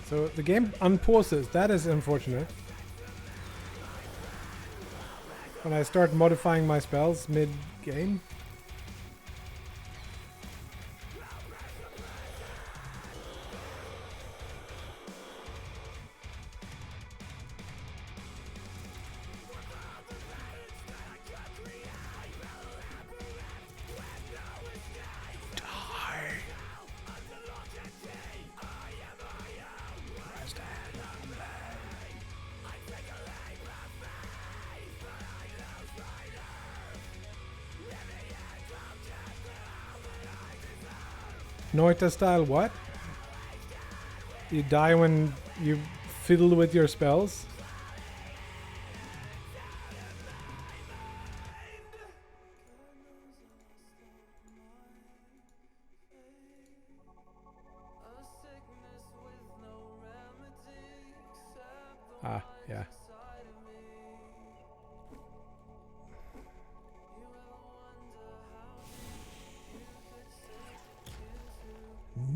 So the game unpauses. That is unfortunate. When I start modifying my spells mid-game. Noita style what? You die when you fiddle with your spells? Ah, yeah.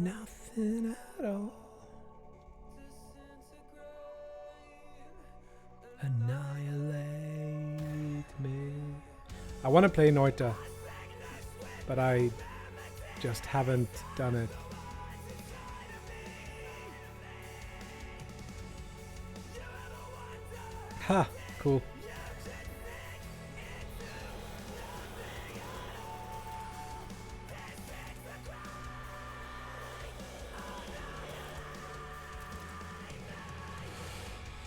Nothing at all. Annihilate me. I want to play Noita, but I just haven't done it. Ha! Cool.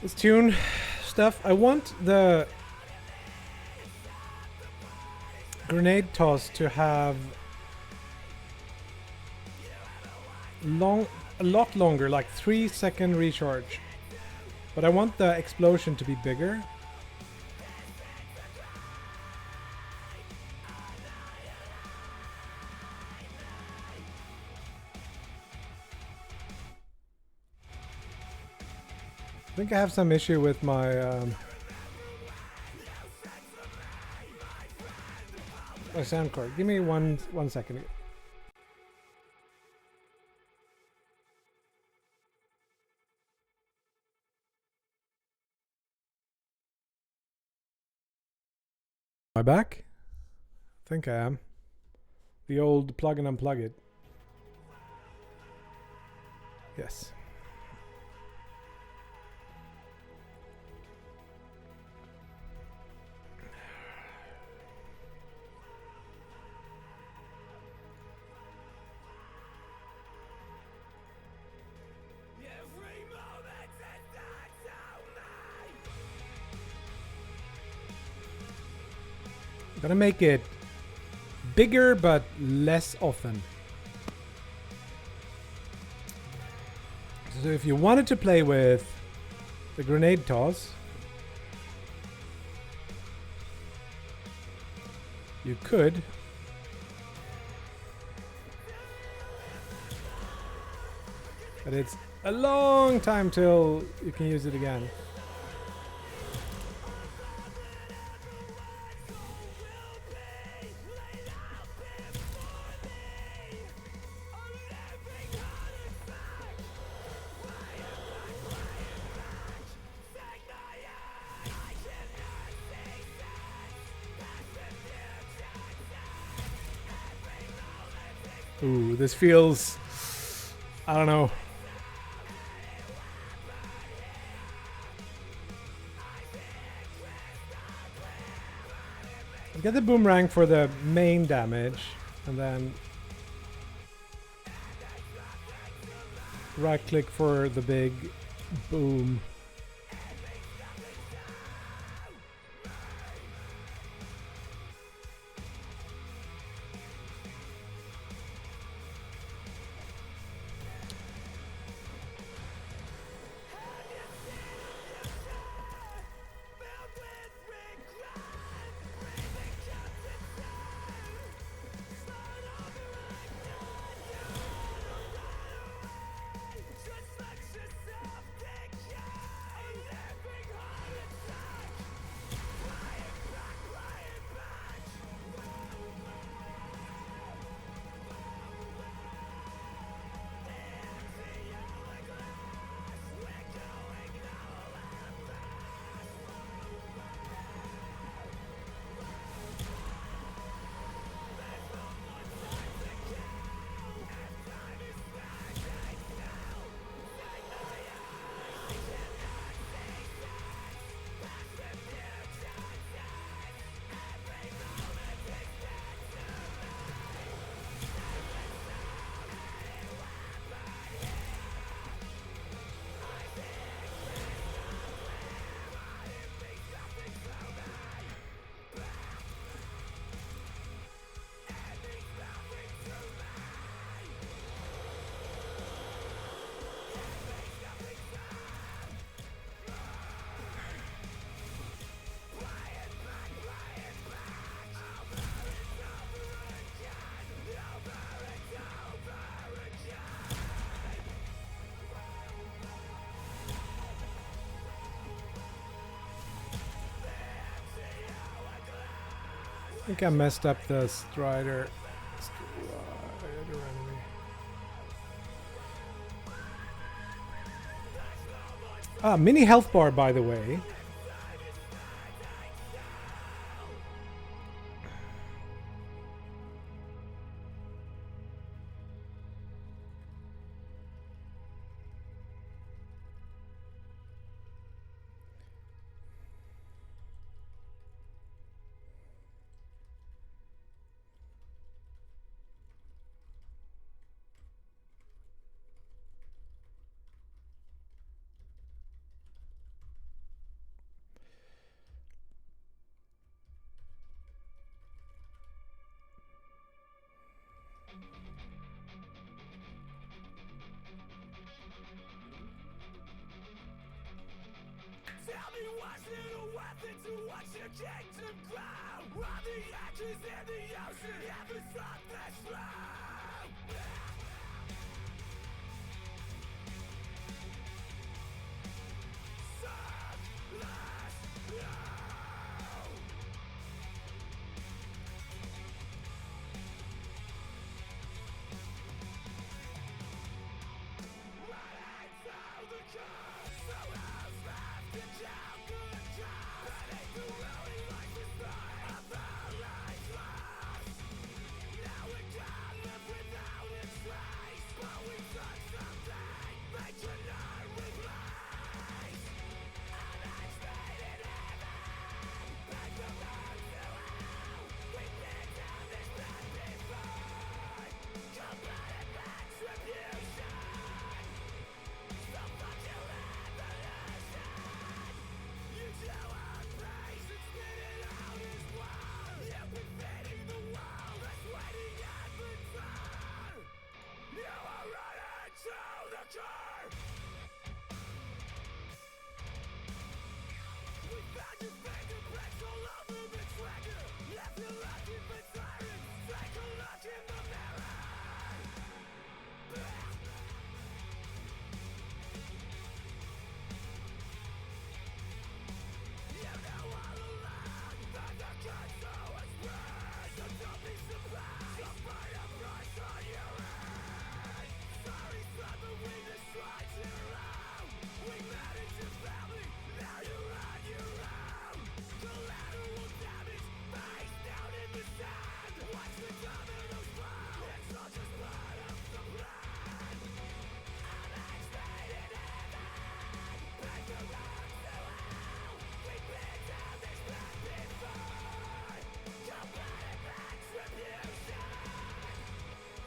This tune stuff. I want the grenade toss to have a lot longer, like 3-second recharge. But I want the explosion to be bigger. I think I have some issue with my my sound card. Give me one second. Am I back? I think I am. The old plug and unplug it. Yes. Gonna make it bigger but less often. So if you wanted to play with the grenade toss, you could. But it's a long time till you can use it again. Ooh, this feels... I don't know. Get the boomerang for the main damage, and then right click for the big boom. I think I messed up the Strider. Ah, mini health bar, by the way. Tell me what's little weapon to watch your kingdom grow. On the edges in the ocean, heaven's from this flow.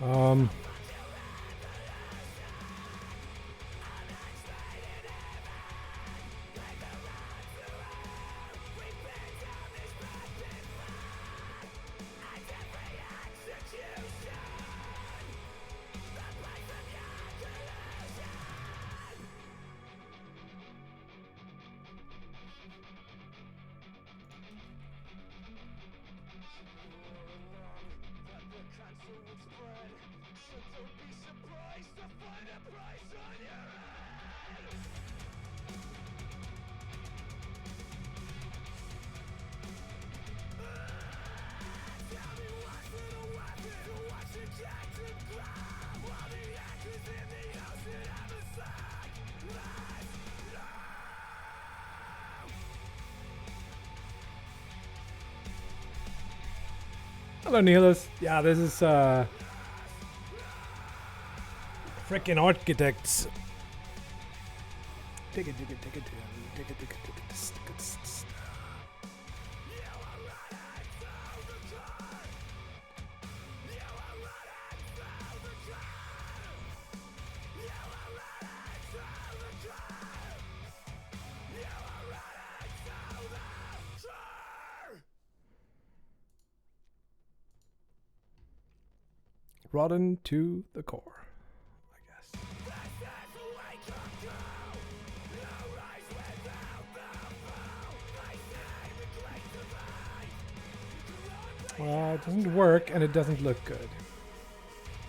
Um, Hello, Nihilus. Yeah, this is freaking architects. Dig it, dig it, dig it, dig it, dig it, dig it, dig it, stick it, stick it. Rotten to the core, I guess. Well, it doesn't work and it doesn't look good.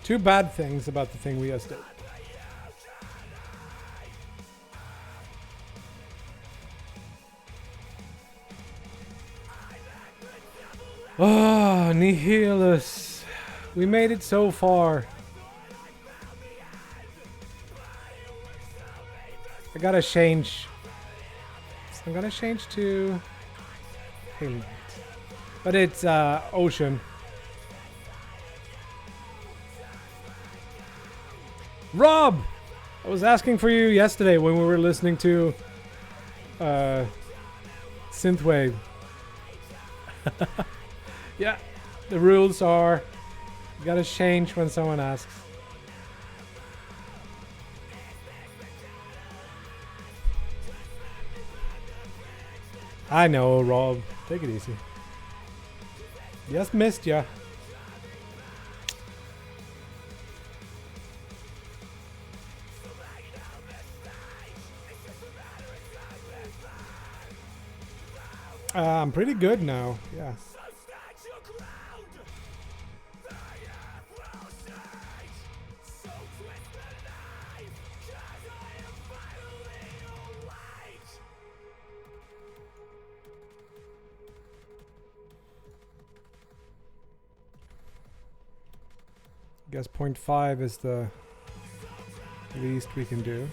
Two bad things about the thing we just did. Oh, Nihilus. We made it so far. I gotta change. I'm gonna change to Hail. But it's Ocean. Rob! I was asking for you yesterday when we were listening to Synthwave. Yeah, the rules are you gotta change when someone asks. I know, Rob. Take it easy. Just missed ya. I'm pretty good now. Yeah. Guess 0.5 is the least we can do.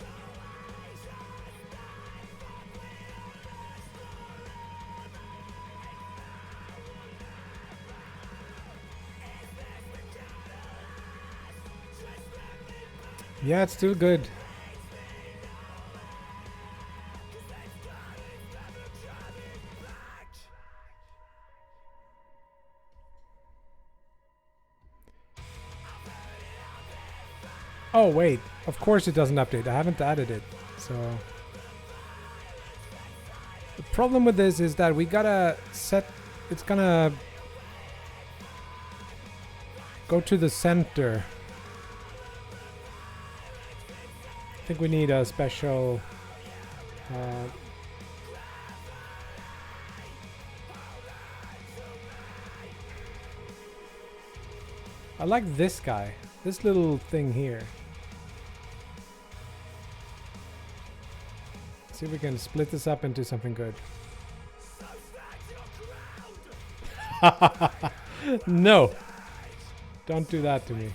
Yeah, it's still good. Oh wait, of course it doesn't update. I haven't added it, so the problem with this is that we gotta set. It's gonna go to the center. I think we need a special. I like this guy. This little thing here. See if we can split this up into something good. No! Don't do that to me.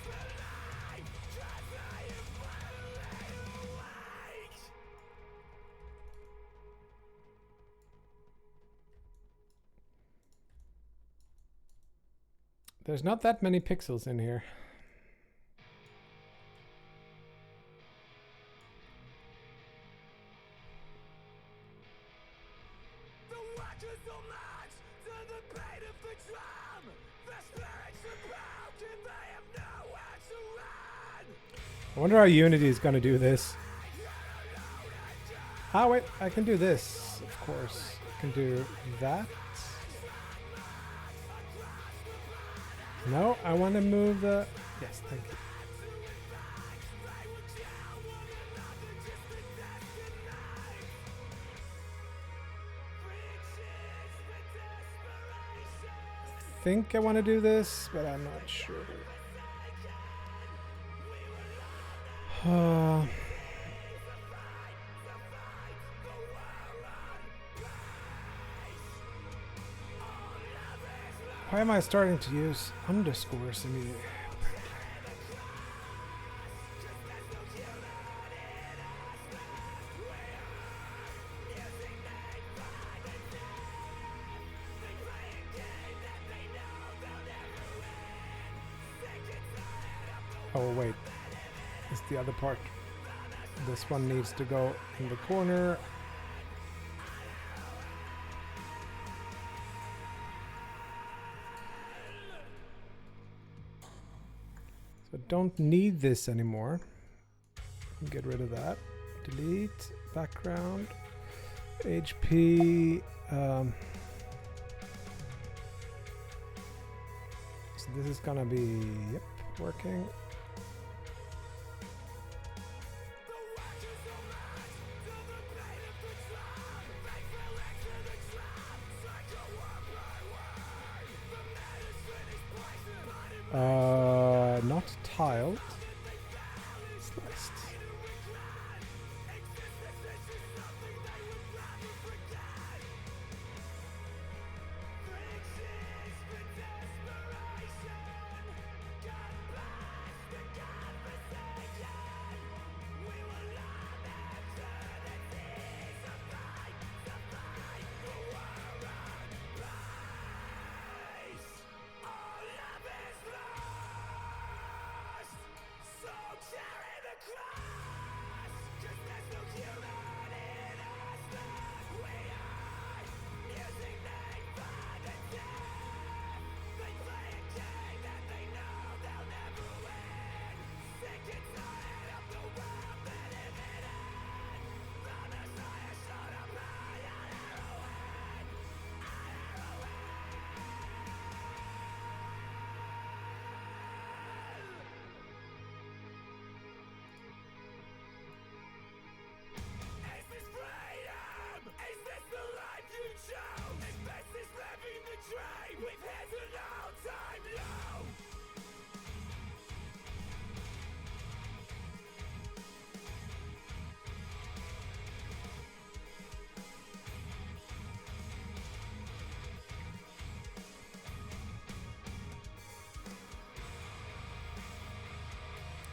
There's not that many pixels in here. I wonder how Unity is going to do this. Ah, wait, I can do this, of course. I can do that. No, I want to move the... Yes, thank you. I think I want to do this, but I'm not sure. Why am I starting to use underscores immediately? Oh wait, it's the other part. This one needs to go in the corner. So don't need this anymore. Get rid of that. Delete, background, HP. So this is gonna be, yep, working. Not tiled. Sliced.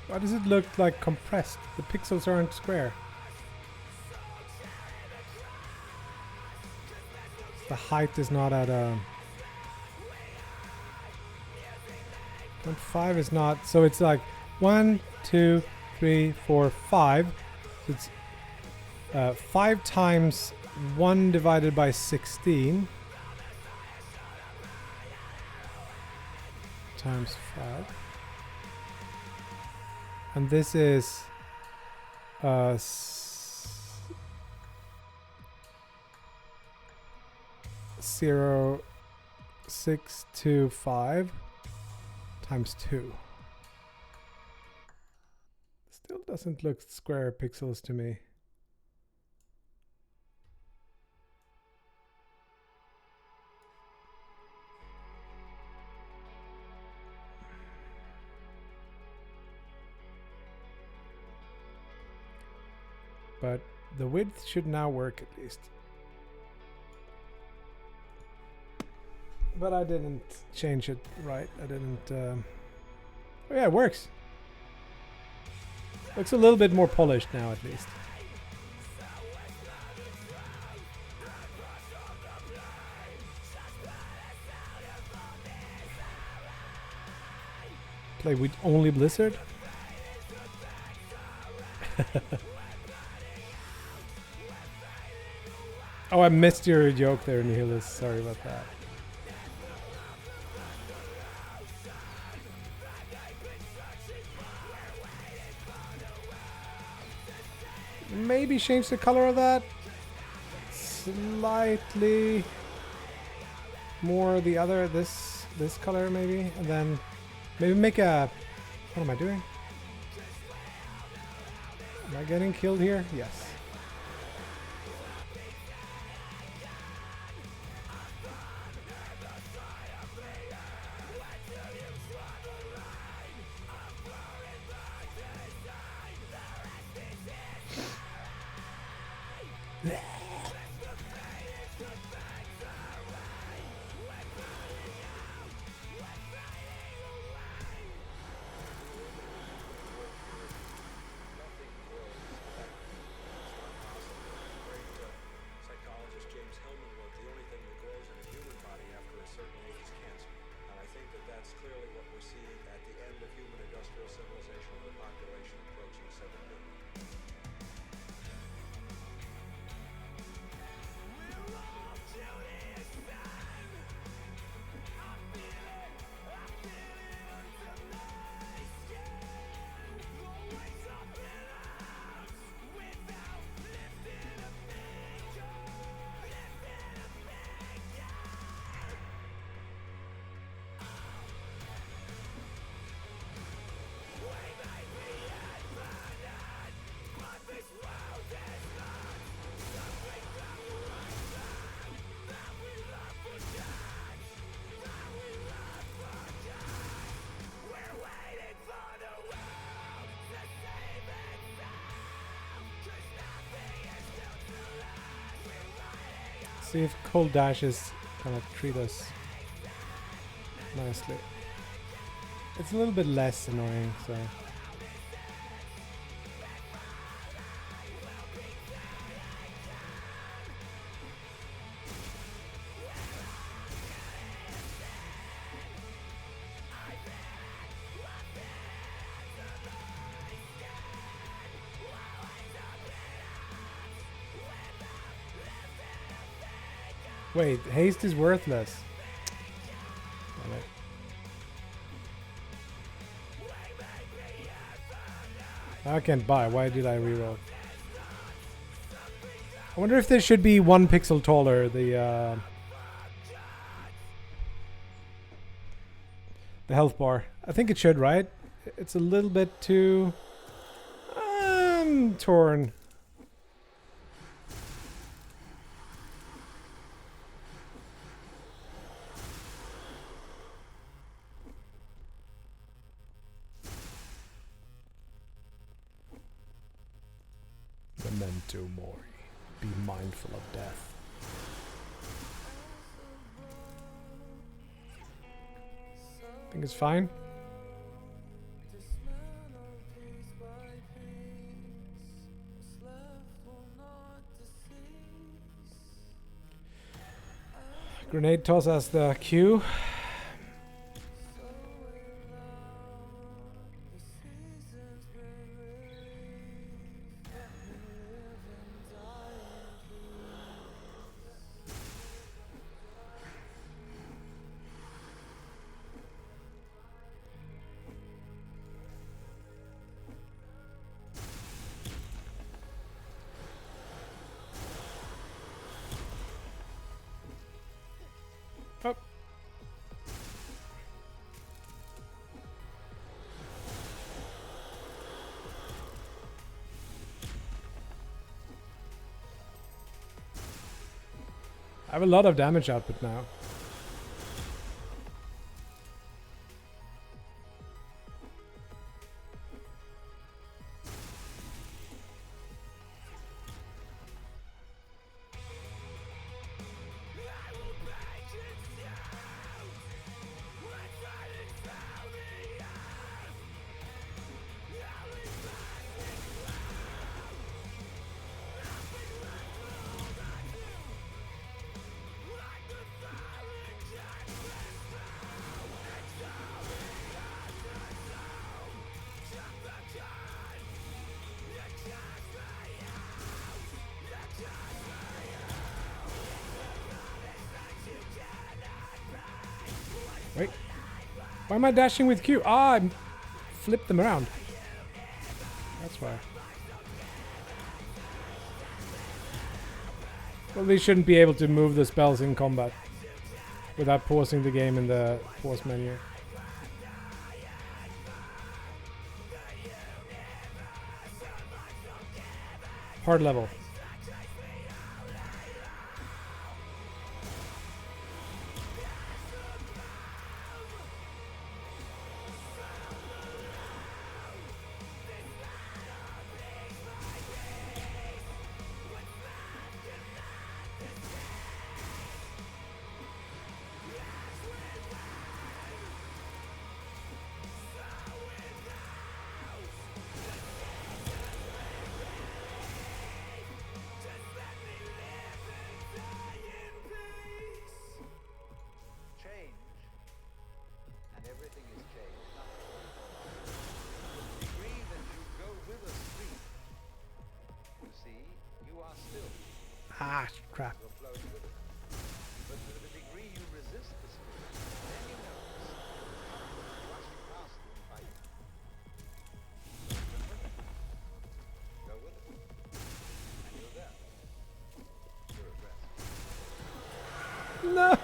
Why does it look like compressed? The pixels aren't square. The height is not at a... 0.5 is not... So it's like 1, 2, 3, 4, 5. So it's 5 times 1 divided by 16. Times 5. And this is 0.625 times 2. Still doesn't look square pixels to me. But the width should now work at least. But I didn't change it right. I didn't... Oh yeah, it works. Looks a little bit more polished now at least. Play with only Blizzard? Oh, I missed your joke there, Nihilus. Sorry about that. Maybe change the color of that slightly more the other this color maybe, and then maybe make a. What am I doing? Am I getting killed here? Yes. Psychologist James Hillman wrote, "The only thing that grows in a human body after a certain age is cancer." And I think that that's clearly what we're seeing at the end of human industrial civilization with a population approaching 7 billion. See if cold dashes kind of treat us nicely. It's a little bit less annoying, so. Wait, haste is worthless. Damn it. I can't buy. Why did I reroll? I wonder if this should be 1 pixel taller. The health bar. I think it should, right? It's a little bit too torn. Memento mori. Be mindful of death. Think it's fine. Grenade toss as the Q. Oh. I have a lot of damage output now. Wait. Why am I dashing with Q? Ah, I flipped them around. That's why. Probably shouldn't be able to move the spells in combat without pausing the game in the pause menu. Hard level. Change, and everything is changed. The degree that you go with a stream, you see, you are still. Ah, crap. You're flowing with it. But to the degree you resist the stream, then you notice you actually pass the fight. Go with it. And you're there. You're at rest. No!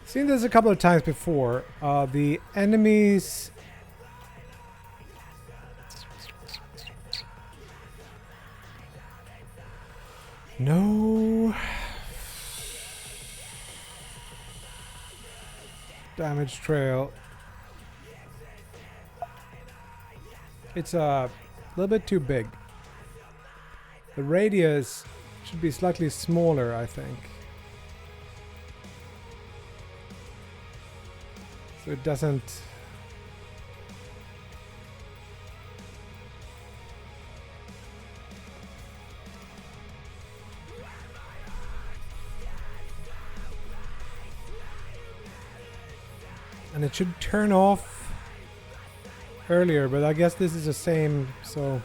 Seen this a couple of times before. The enemies. No. Damage trail. It's a little bit too big. The radius should be slightly smaller, I think. So it doesn't... And it should turn off earlier, but I guess this is the same, so...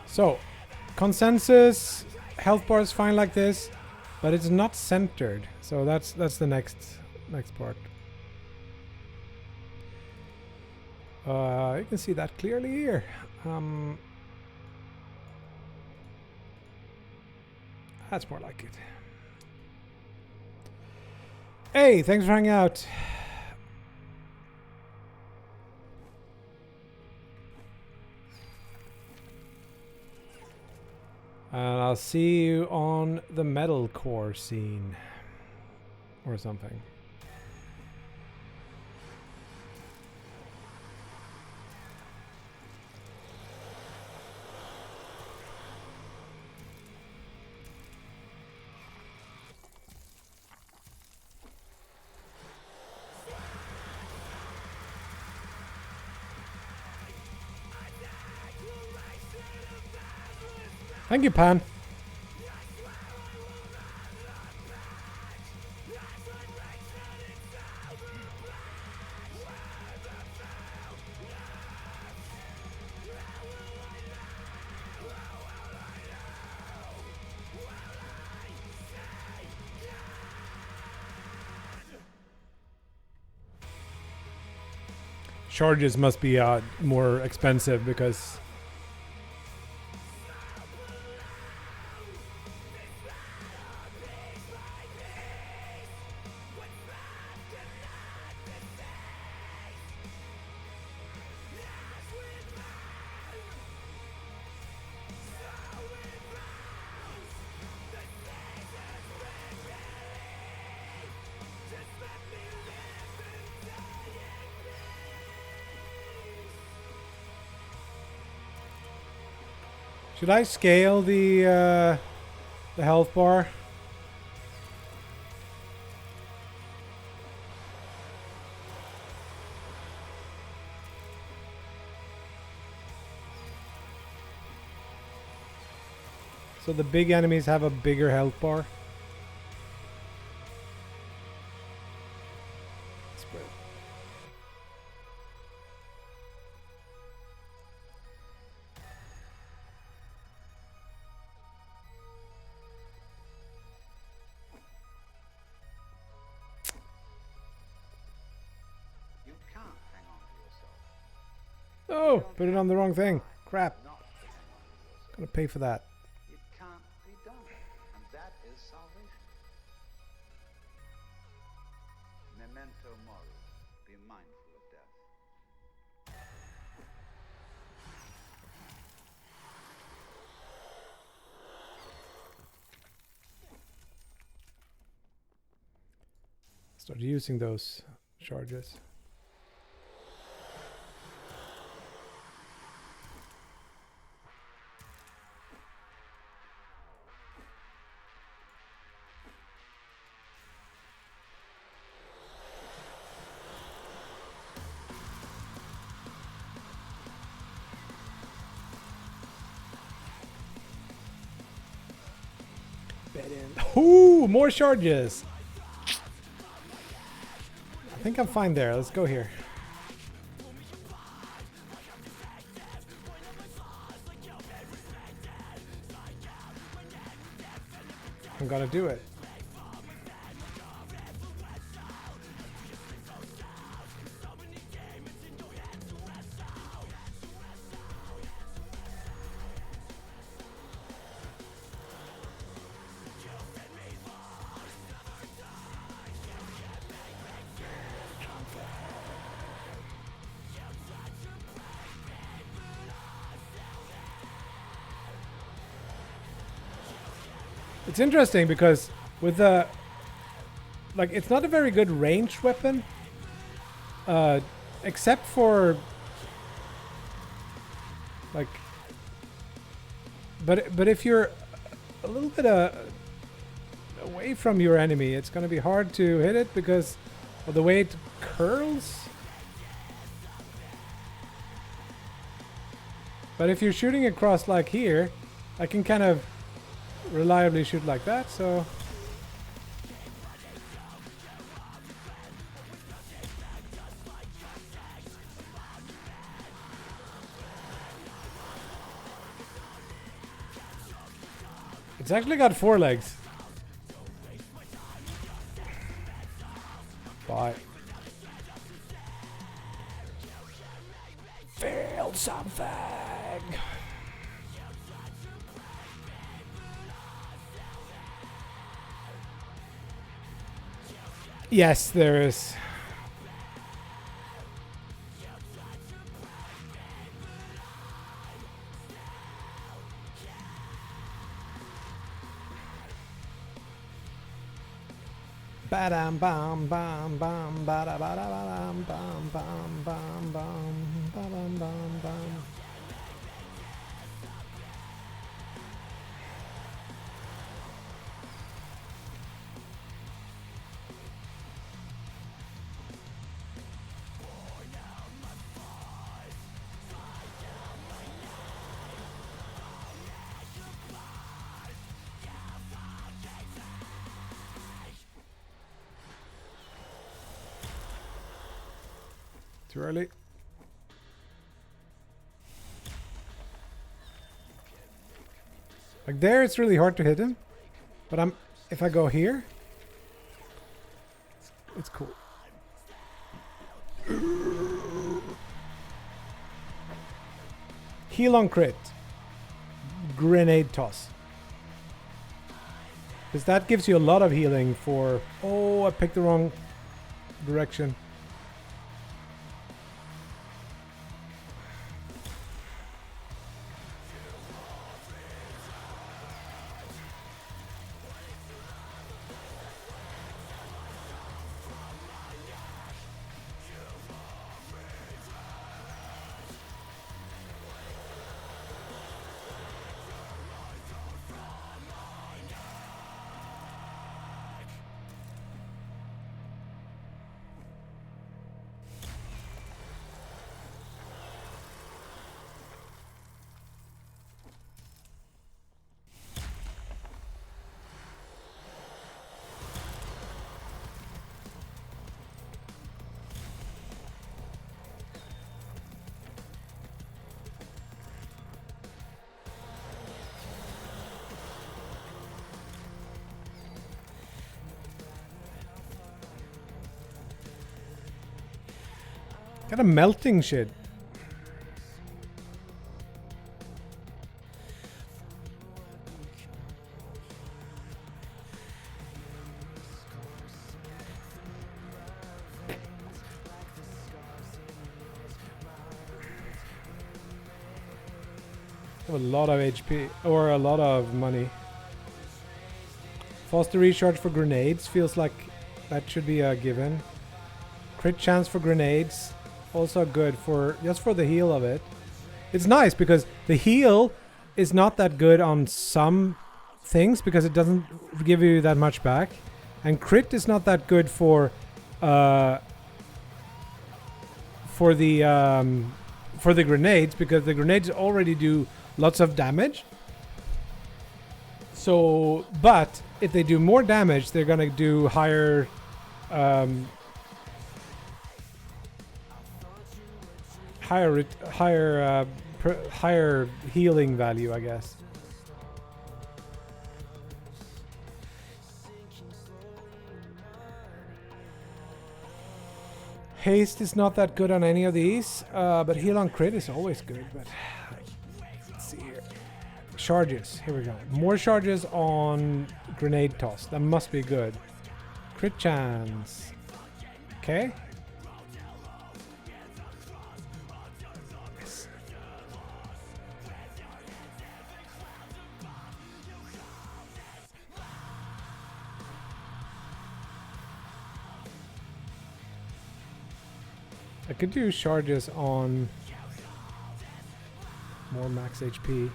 So, consensus, health bar is fine like this, but it's not centered. So that's the next part. You can see that clearly here. That's more like it. Hey, thanks for hanging out. And I'll see you on the metalcore scene. Or something. Thank you, Pan. Charges must be more expensive because should I scale the health bar? So the big enemies have a bigger health bar. Spread. You can't hang on to yourself. Oh, put it on the wrong thing. Crap. Not to hang on to yourself. Gotta pay for that. It can't be done. And that is salvation. Memento mori. Be mindful of death. Start using those charges. Ooh, more charges. I think I'm fine there. Let's go here. I'm gonna do it. It's interesting because with the like it's not a very good ranged weapon, except for like. But if you're a little bit away from your enemy, it's gonna be hard to hit it because of the way it curls. But if you're shooting across like here, I can kind of reliably shoot like that, so it's actually got 4 legs. Bye. Feel something. Yes, there is. Ba-dam bam bam bam ba-da ba-da ba-dam bam bam bam bam ba-bam bam bam. Too early. Like there, it's really hard to hit him, but if I go here, it's cool. Heal on crit. Grenade toss. Because that gives you a lot of healing for... Oh, I picked the wrong direction. Kind of melting shit. A lot of HP or a lot of money. Faster recharge for grenades feels like that should be a given. Crit chance for grenades, also good for just for the heal of it. It's nice because the heal is not that good on some things because it doesn't give you that much back, and crit is not that good for the grenades because the grenades already do lots of damage. So, but if they do more damage, they're gonna do higher higher healing value, I guess. Haste is not that good on any of these, but heal on crit is always good. But let's see here. Charges. Here we go. More charges on grenade toss. That must be good. Crit chance. Okay. Yes. I could do charges on more max HP.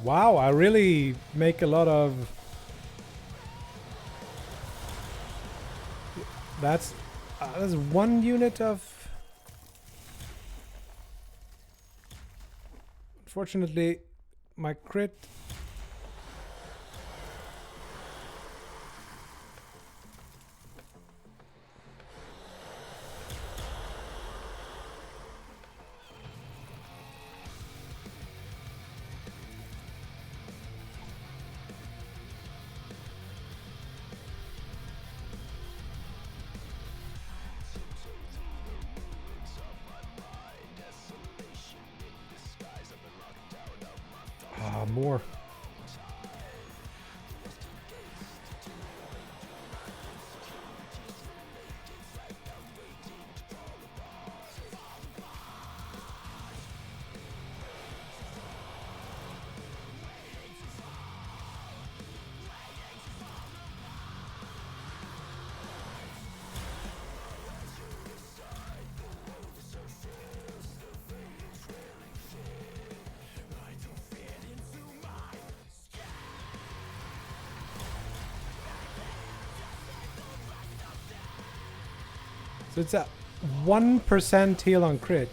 Wow, I really make a lot of... That's 1 unit of... Unfortunately, my crit... more. So it's a 1% heal on crit.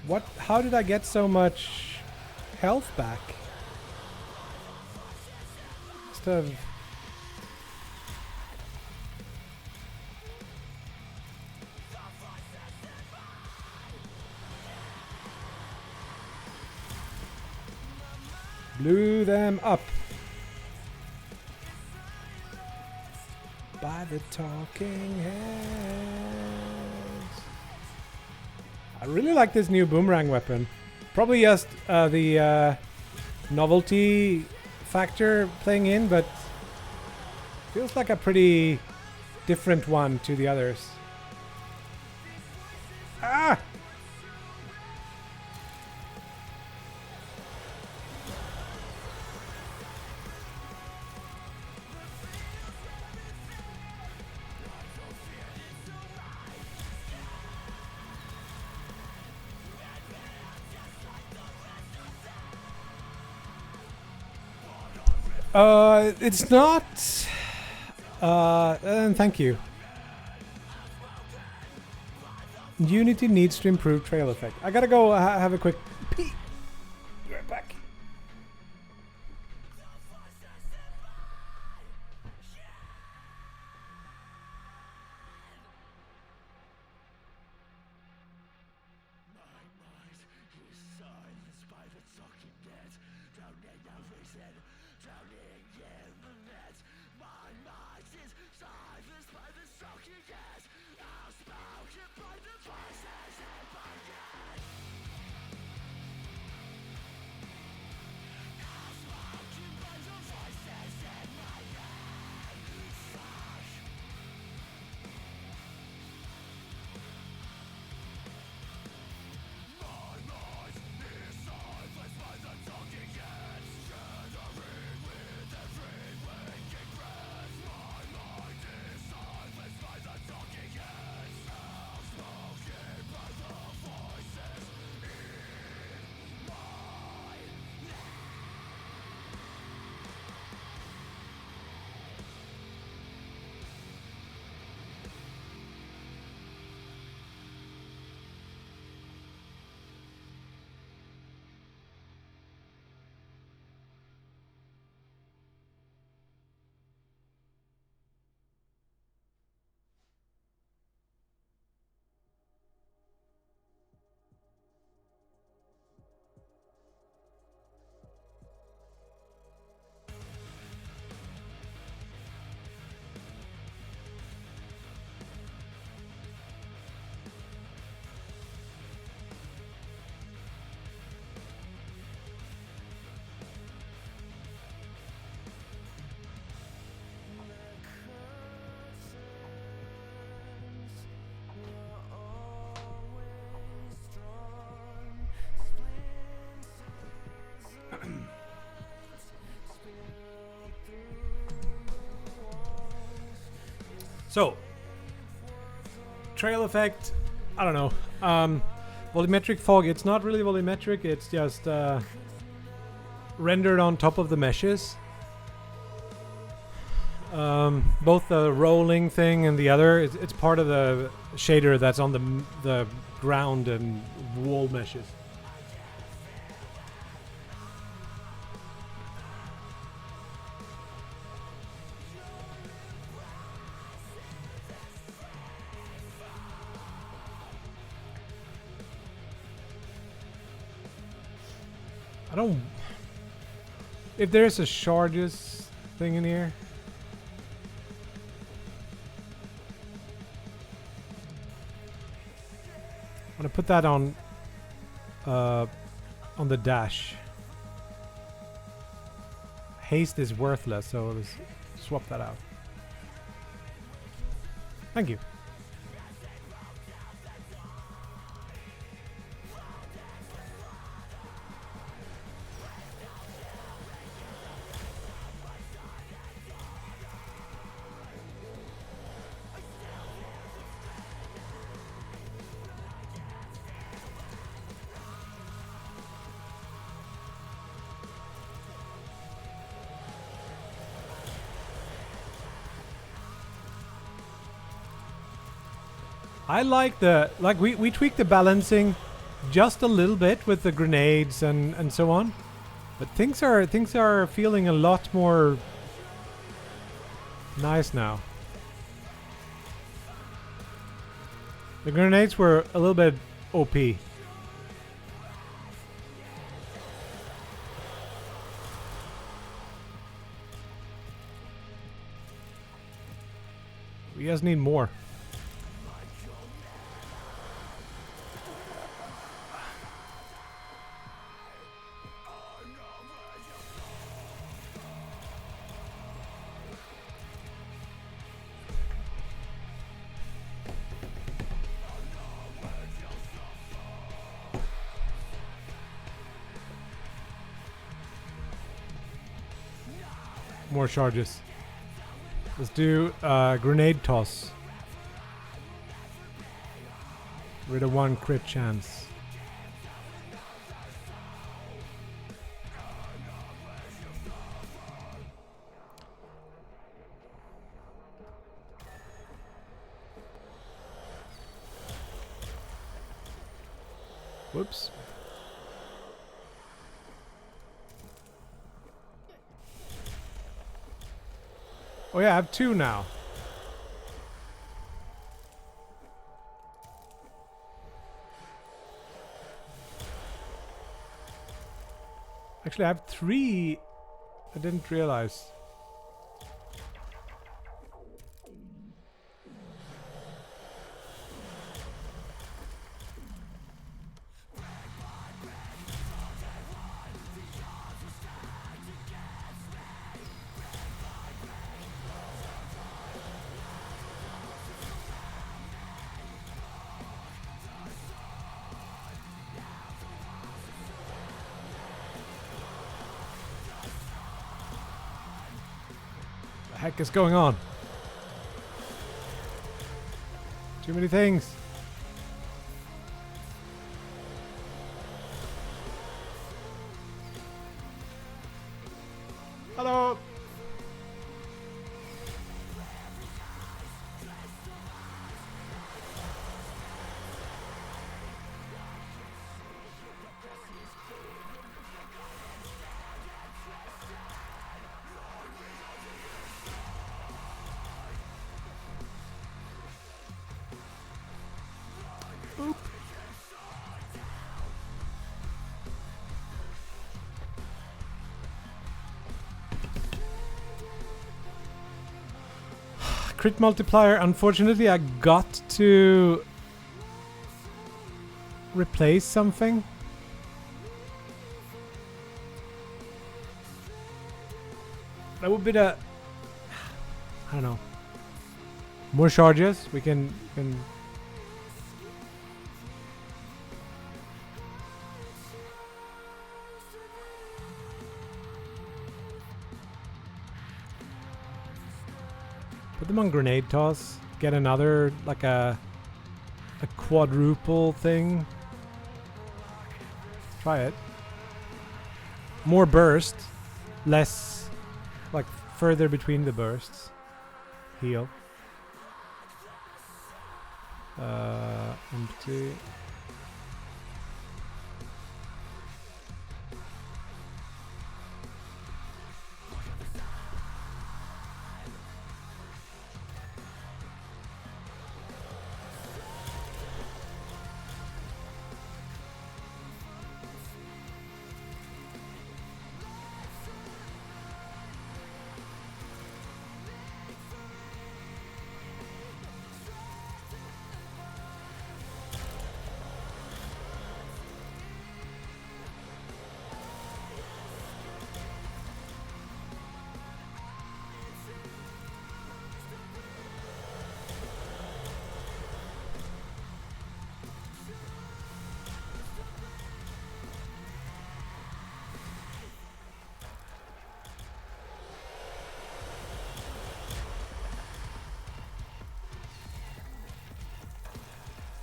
What? How did I get so much health back? Must have... Blew them up. By the talking heads. I really like this new boomerang weapon. Probably just the novelty factor playing in, but feels like a pretty different one to the others. Ah! It's not. And thank you. Unity needs to improve trail effect. I gotta go have a quick pee. Be right back. So, trail effect, I don't know. Volumetric fog, it's not really volumetric, it's just rendered on top of the meshes. Both the rolling thing and the other, it's part of the shader that's on the ground and wall meshes. I don't... If there's a charges thing in here... I'm gonna put that on the dash. Haste is worthless, so let's swap that out. Thank you. I like we tweaked the balancing just a little bit with the grenades and so on, but things are feeling a lot more nice now. The grenades were a little bit OP. We just need more. More charges. Let's do grenade toss. Rid of 1 crit chance. Whoops. Oh yeah, I have 2 now. Actually, I have 3. I didn't realize. The heck is going on? Too many things. Hello. Oop. Crit multiplier. Unfortunately, I got to replace something. That would be the... I don't know. More charges. We can put them on grenade toss. Get another, like a quadruple thing. Try it. More burst. Less, like, further between the bursts. Heal. Empty.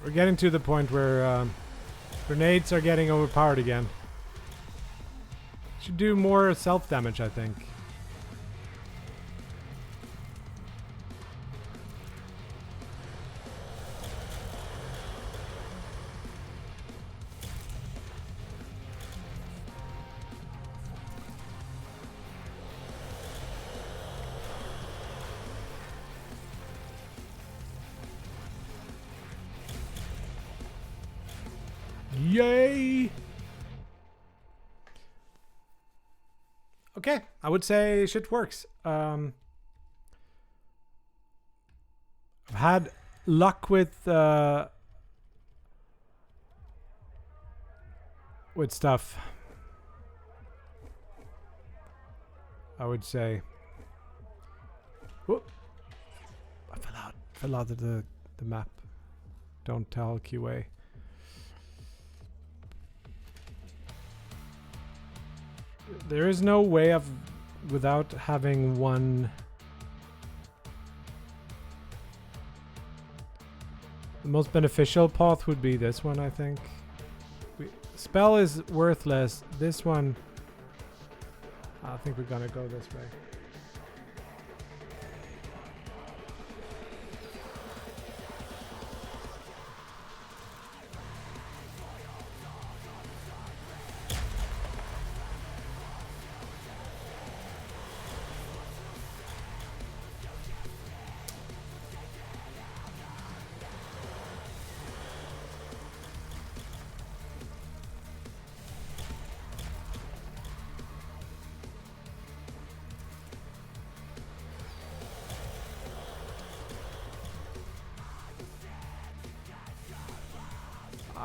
We're getting to the point where grenades are getting overpowered again. Should do more self-damage, I think. Yay! Okay, I would say shit works. I've had luck with stuff. I would say. Whoop! I fell out of the map. Don't tell QA. There is no way of without having one. The most beneficial path would be this one, I think. Spell is worthless. This one, I think we're gonna go this way.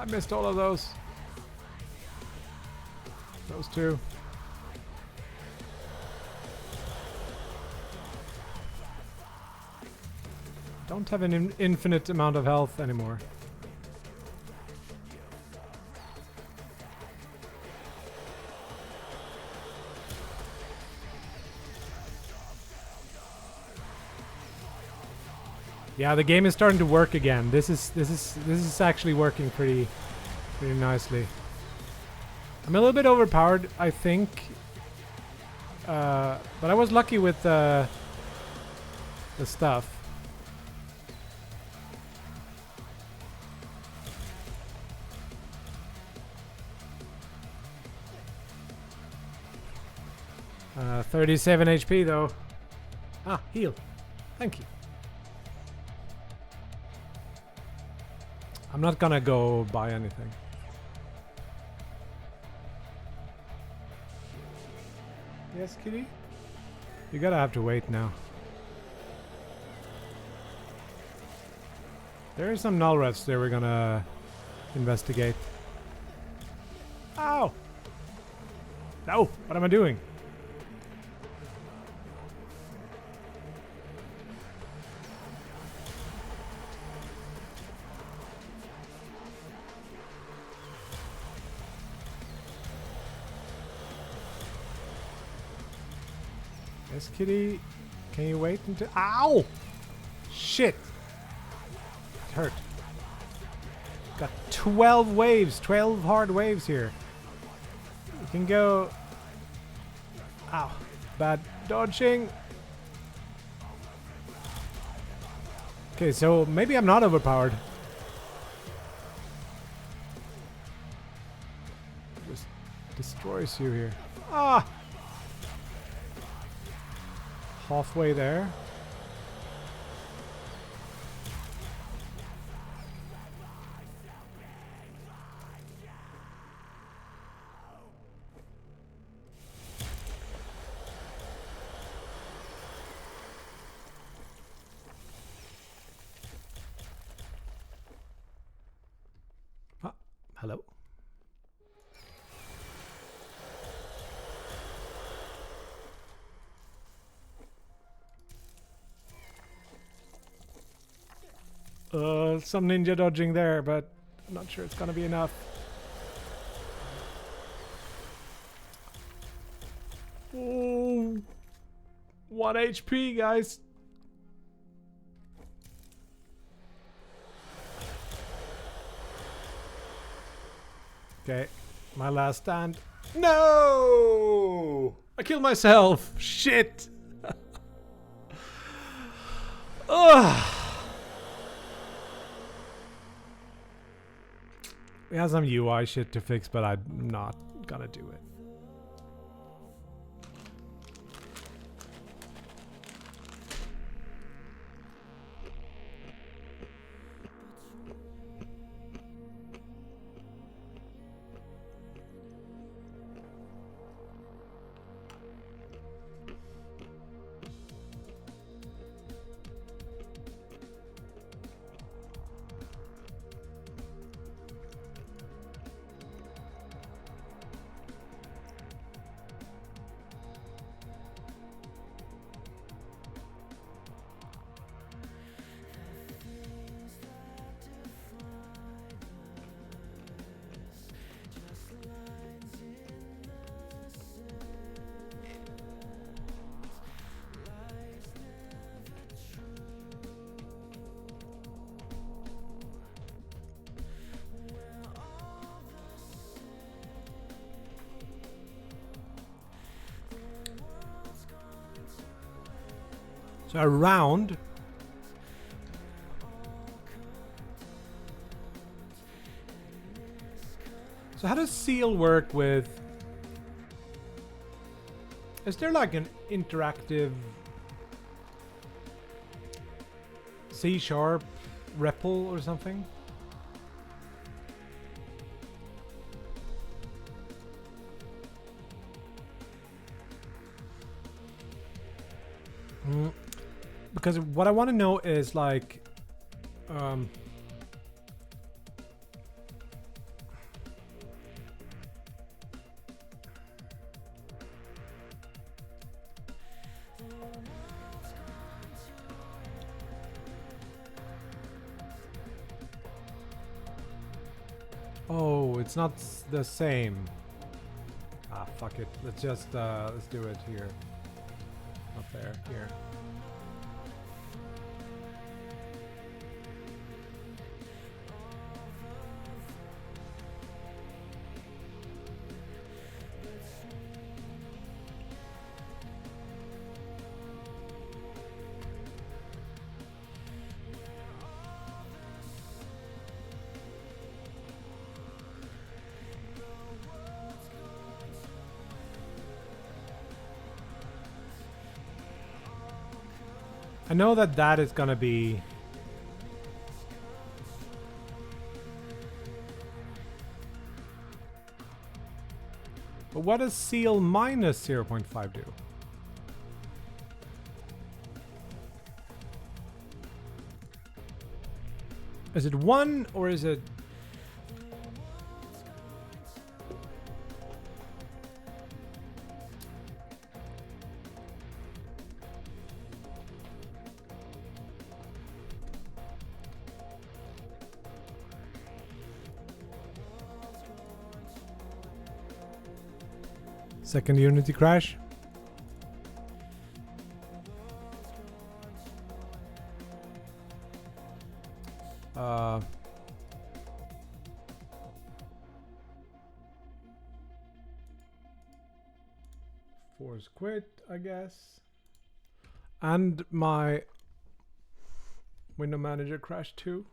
I missed all of those. Those two. Don't have an infinite amount of health anymore. Yeah, the game is starting to work again. This is actually working pretty nicely. I'm a little bit overpowered, I think, but I was lucky with the stuff. Uh, 37 HP though. Ah, heal. Thank you. I'm not gonna go buy anything. Yes, kitty? You gotta have to wait now. There are some null refs there we're gonna investigate. Ow! No! What am I doing? Yes, kitty. Can you wait until... Ow! Shit! It hurt. Got 12 waves. 12 hard waves here. You can go... Ow. Bad dodging. Okay, so maybe I'm not overpowered. Just destroys you here. Ah! Halfway there. Ah, hello. Some ninja dodging there, but I'm not sure it's gonna be enough. Oh, 1 HP, guys. Okay, my last stand. No! I killed myself. Shit. Ugh. We have some UI shit to fix, but I'm not gonna do it. So around. So how does Seal work with... Is there like an interactive C# REPL or something? Because what I want to know is like, Oh, it's not the same. Ah, fuck it. Let's just let's do it here. Not there. Here. I know that that is gonna be. But what does seal minus 0.5 do? Is it 1 or is it... Second Unity crash? Force quit, I guess. And my window manager crashed too.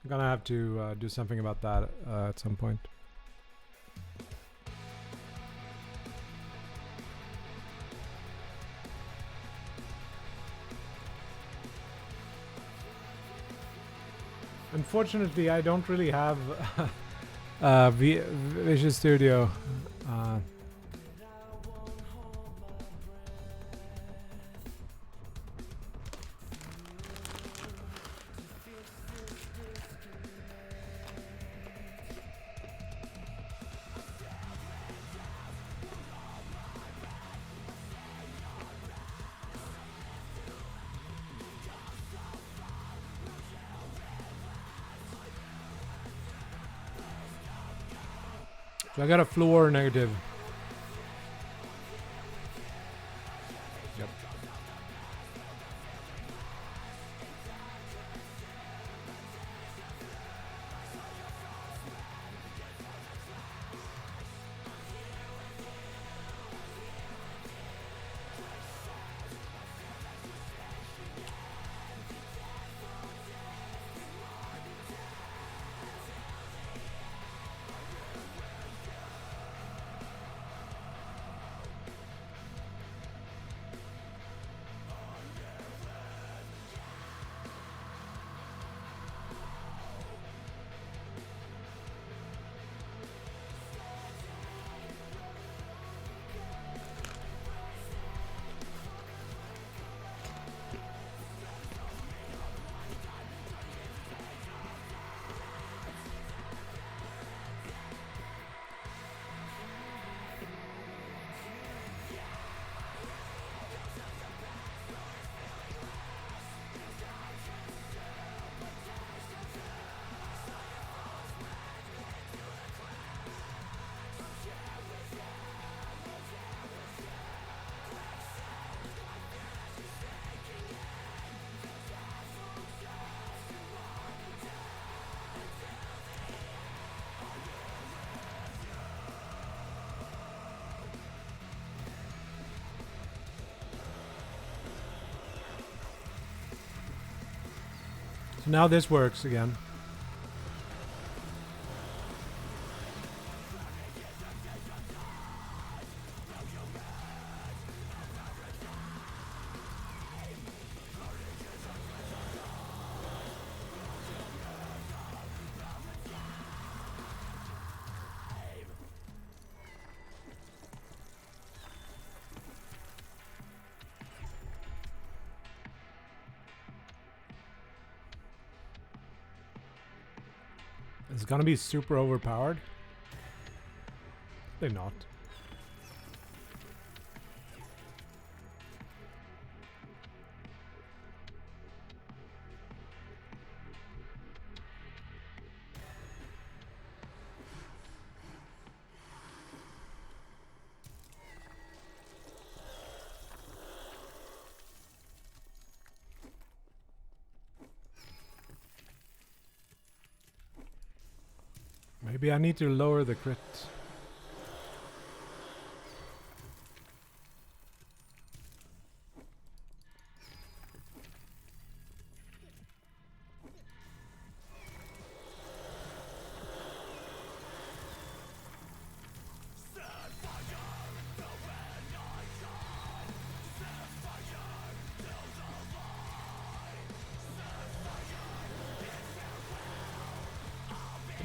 I'm gonna have to do something about that at some point. Unfortunately, I don't really have Visual Studio. So I got a floor negative. Yep. So now this works again. It's gonna be super overpowered. They're not. Maybe I need to lower the crit.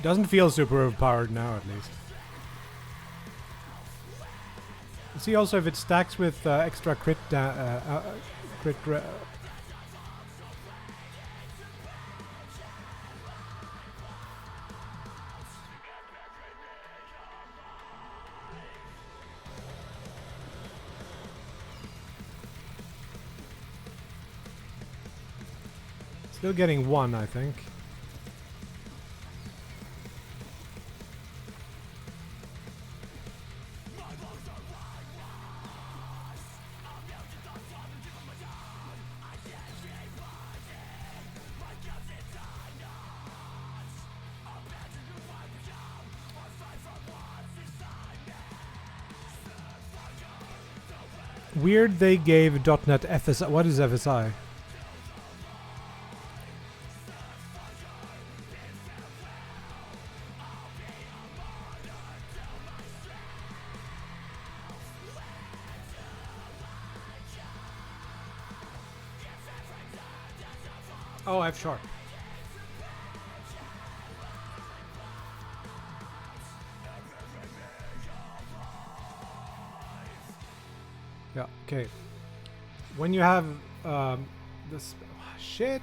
Doesn't feel super overpowered now, at least. See also if it stacks with extra crit crit still getting 1, I think. Weird they gave .NET FSI. What is FSI? Oh, F sharp. Yeah, okay. When you have this shit.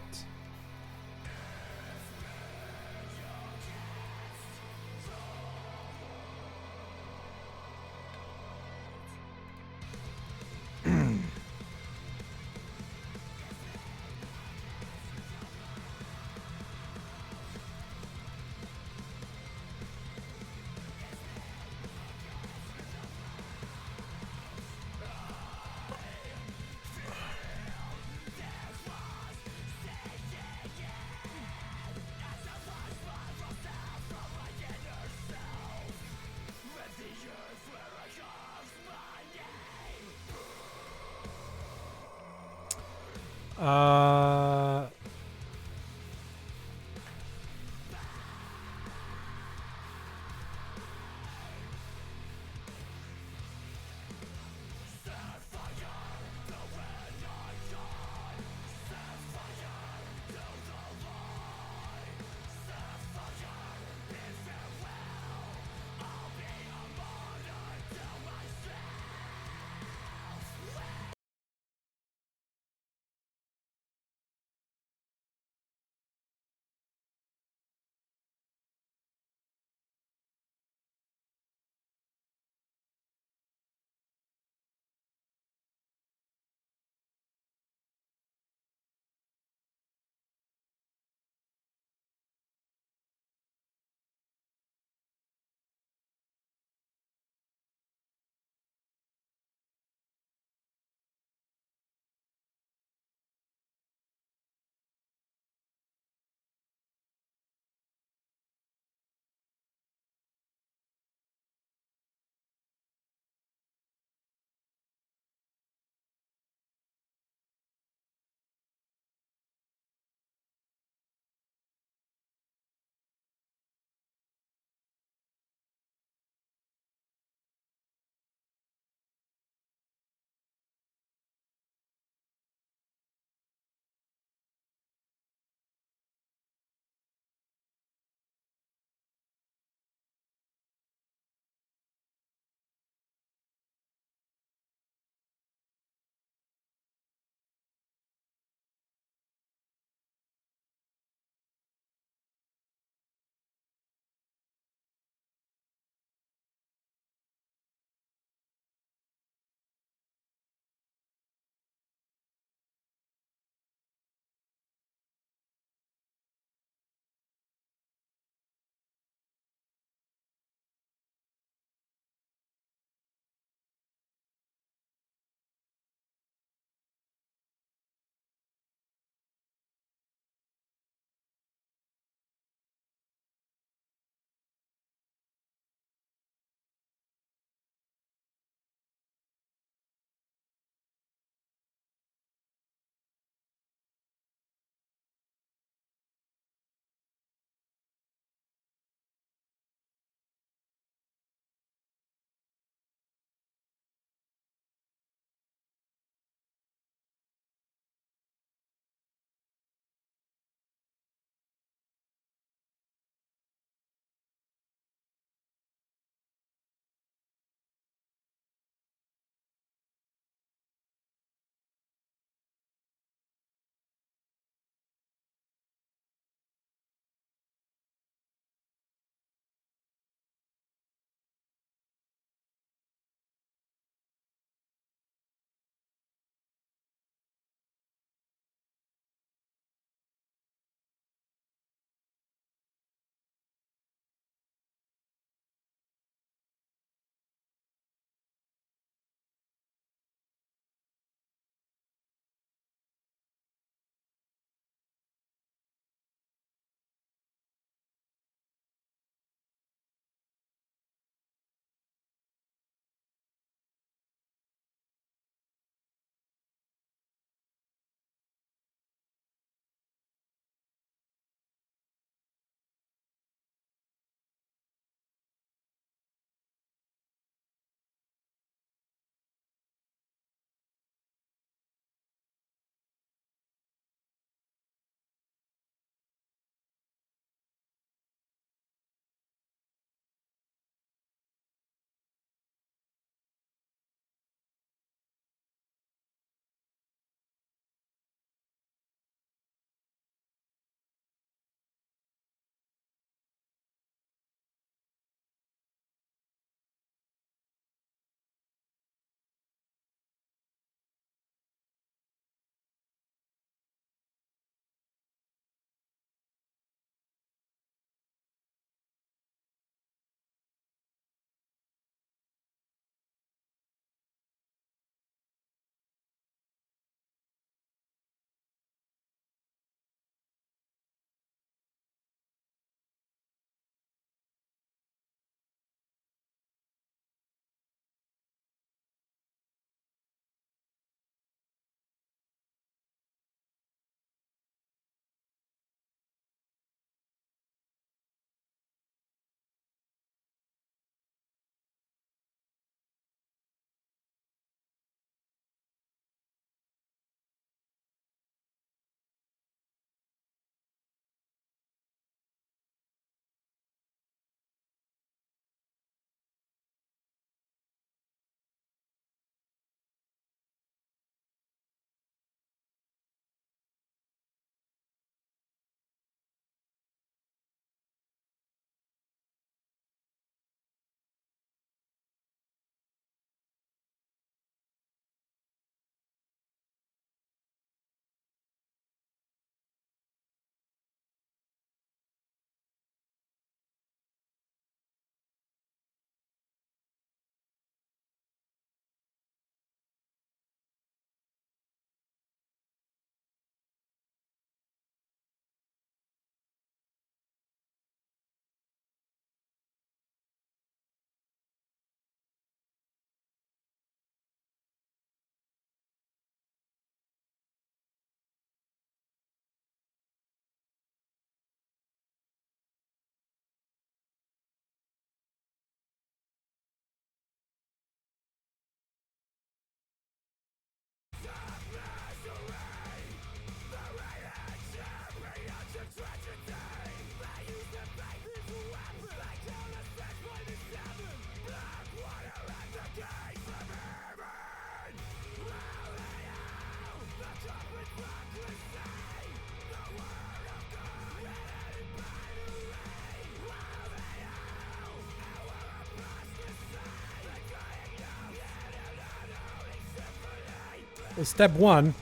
Step 1.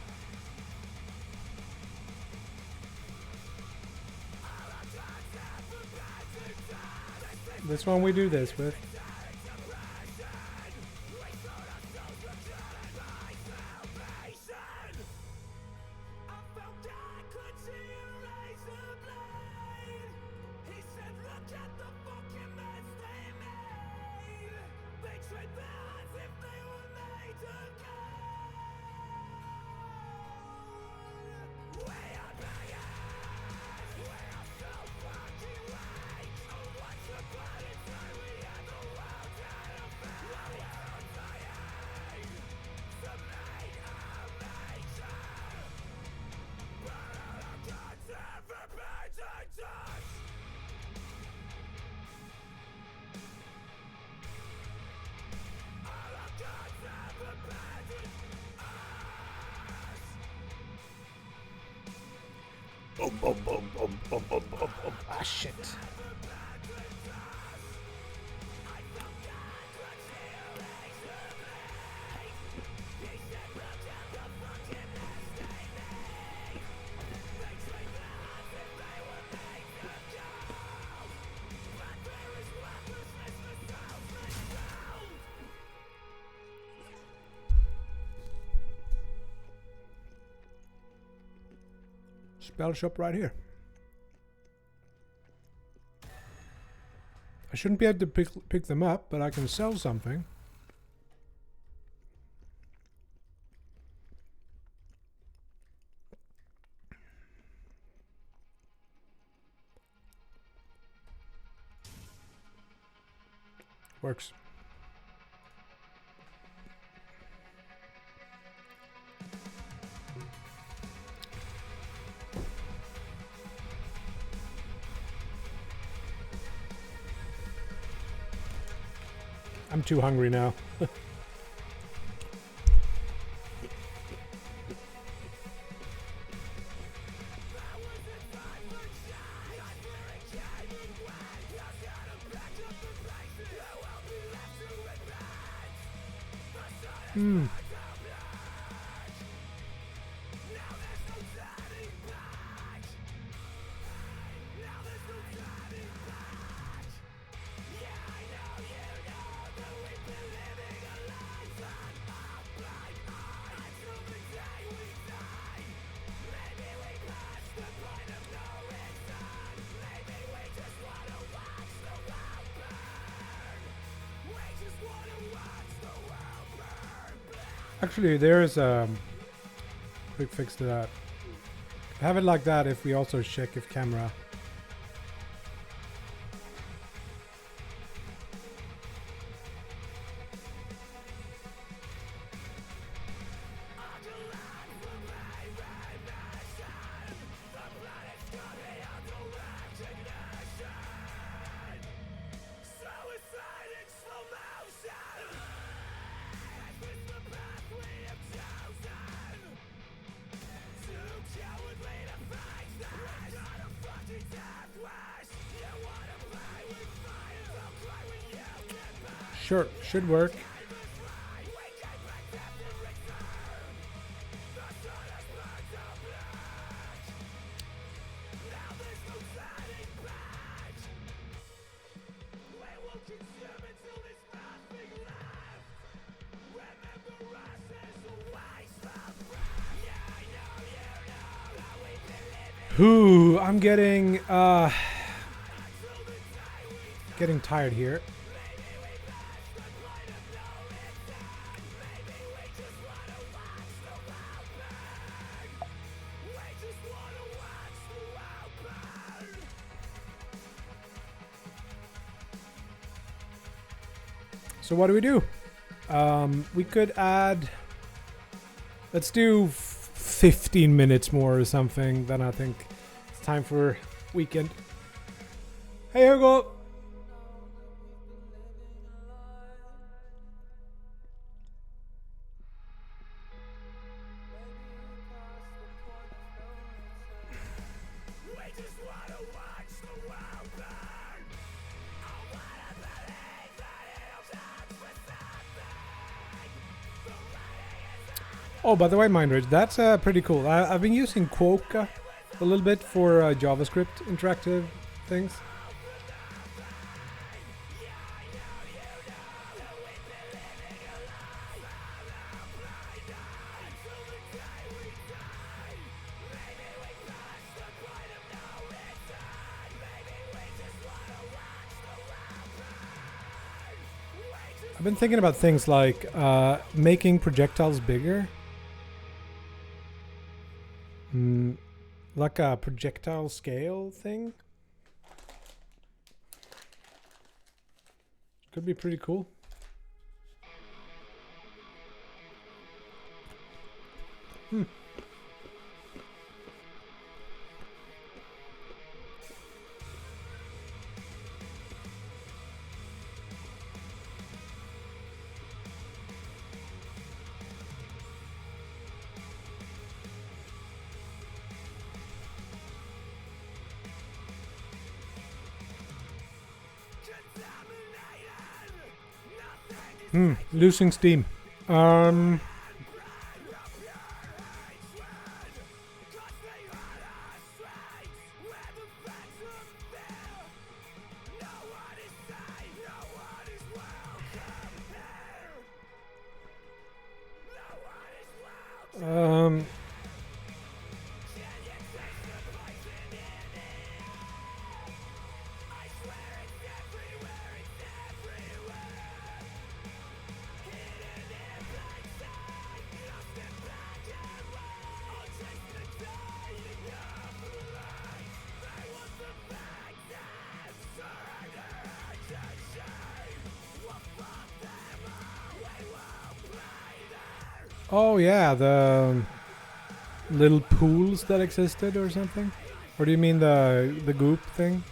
This one we do this with. Ah, shit. Spell shop right here. I shouldn't be able to pick them up, but I can sell something. Works. I'm too hungry now. Actually, there's a quick fix to that. Have it like that if we also check if camera. Sure, should work. Ooh, I'm getting tired here. So what do? We could add, let's do 15 minutes more or something. Then I think it's time for weekend. Hey Hugo! Oh, by the way, Mindridge, that's pretty cool. I've been using Quokka a little bit for JavaScript interactive things. I've been thinking about things like making projectiles bigger. Like a projectile scale thing. Could be pretty cool. Losing steam. Oh yeah, the little pools that existed or something? Or do you mean the goop thing?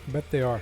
Bet they are.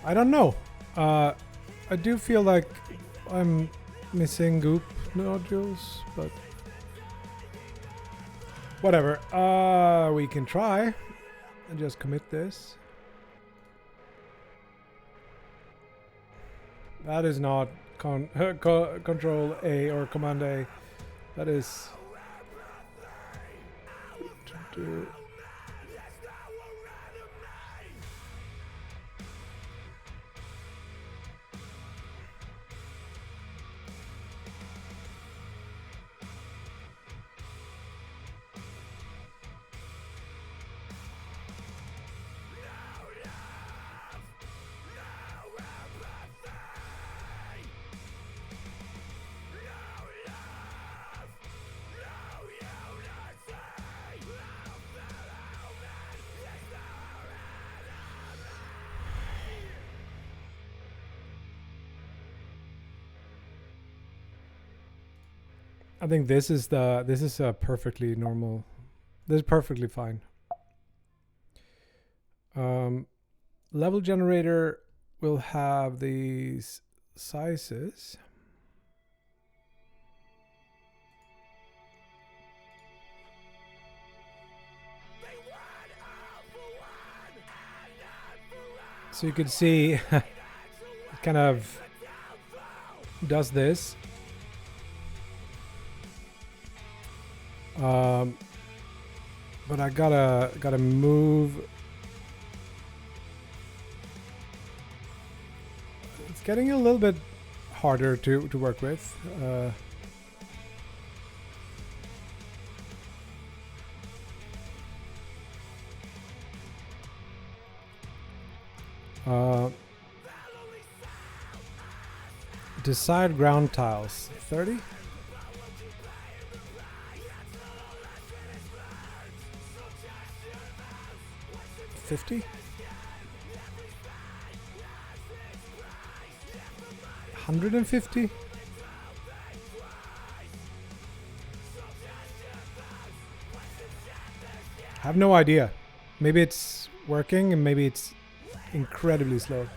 I don't know. I do feel like I'm missing goop nodules, but whatever. We can try and just commit this. That is not Control A or Command A. That is. I think this is a perfectly normal. This is perfectly fine. Level generator will have these sizes. So you could see kind of does this. But I gotta move. It's getting a little bit harder to work with. Decide ground tiles. 30? 50? 150? I have no idea. Maybe it's working and maybe it's incredibly slow.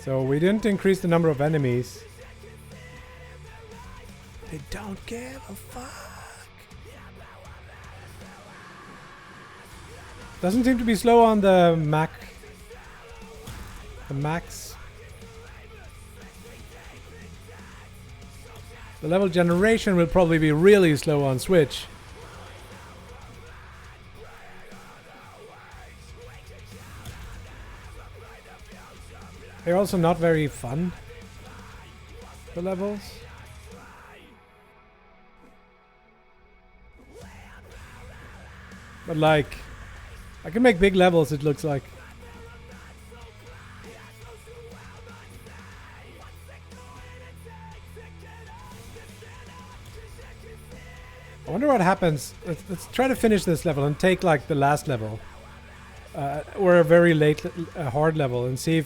So we didn't increase the number of enemies. They don't give a fuck. Doesn't seem to be slow on the Mac. The Max. The level generation will probably be really slow on Switch. They're also not very fun, the levels. But like, I can make big levels, it looks like. I wonder what happens. Let's try to finish this level and take like the last level. Or a very late, hard level, and see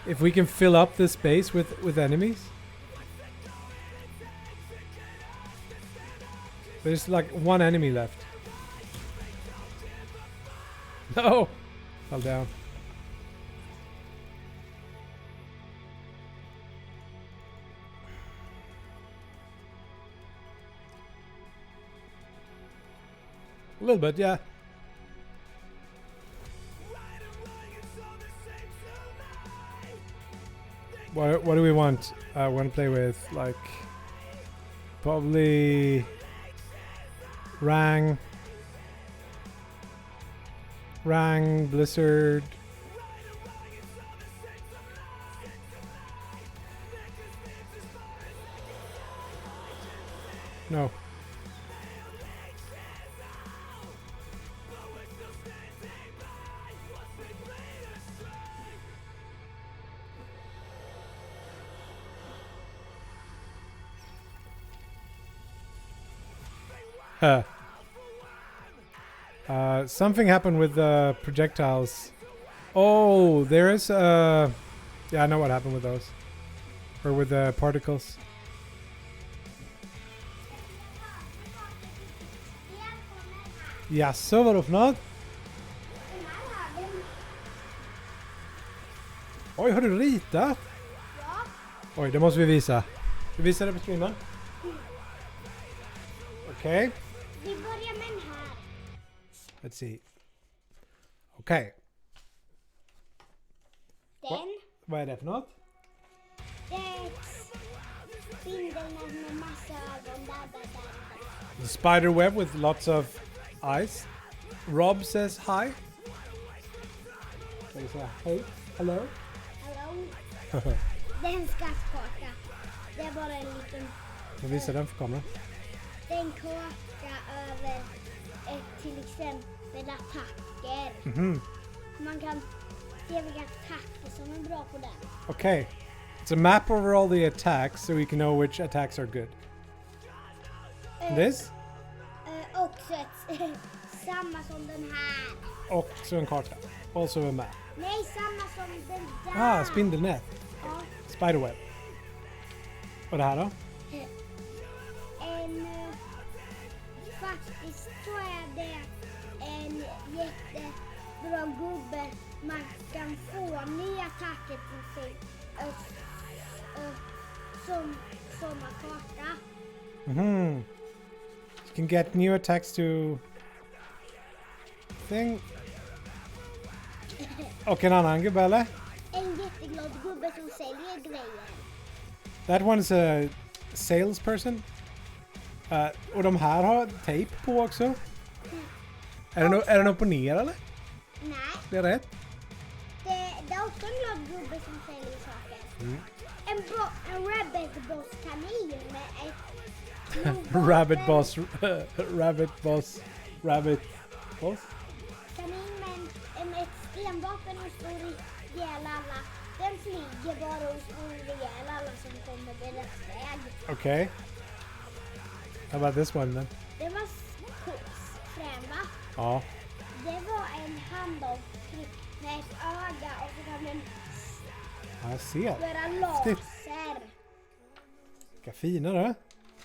if we can fill up this space with enemies. There's like one enemy left. No! Fell down. A little bit, yeah. What do we want? I want to play with, like, probably Rang, Blizzard. No. Something happened with the projectiles. Oh, there is yeah, I know what happened with those. Or with the particles. Jaså, vadå för något? Oj, har du ritat? Ja. Oj, det måste vi visa. Ska vi visa det på streamen? Okej. Vi börjar med den här. Let's see. Okej. Den. Vad är det för något? Det är ett spindelnät med massa ögon. Där. The spider web with lots of eyes. Rob says hi. Can you say hey? Hello? Hallå? Det är en skattkaka. Det är bara en liten... Jag visar den för kameran. Det är en kaka över till exempel attacker. Mhm. Man kan se vilka attacker som är bra på den. Okay. It's a map over all the attacks so we can know which attacks are good. This? Också ett, samma som den här. Och så en karta. Also a map. Nej, samma som den där. Ah, spindelnät. Ja. Spiderweb. Och det här då? Faktiskt så är det en jättebra gubbe. Man kan få nya attacker till sig som såna karta. Mhm. can get new attacks to thing. Och en annan gubbe eller? En jätteglad gubbe som säljer grejer. That one's a salesperson. Och de här har tejp på också. Är den upp och ner eller? Nej, Det är rätt. det är också en glad gubbe som säljer saker. Mm. En rabbit boss kanin med ett Rabbit boss. Rabbit boss. Rabbit boss. kanin med ett stenvapen och slår ihjäl alla. Den flyger bara och slår ihjäl alla som kommer vid rätt väg. Okay. How about this one then? Det var frän va? Ja. Det var en handavtryck med ett öga och så kan den Jag ser. göra laser. Vilka fina du.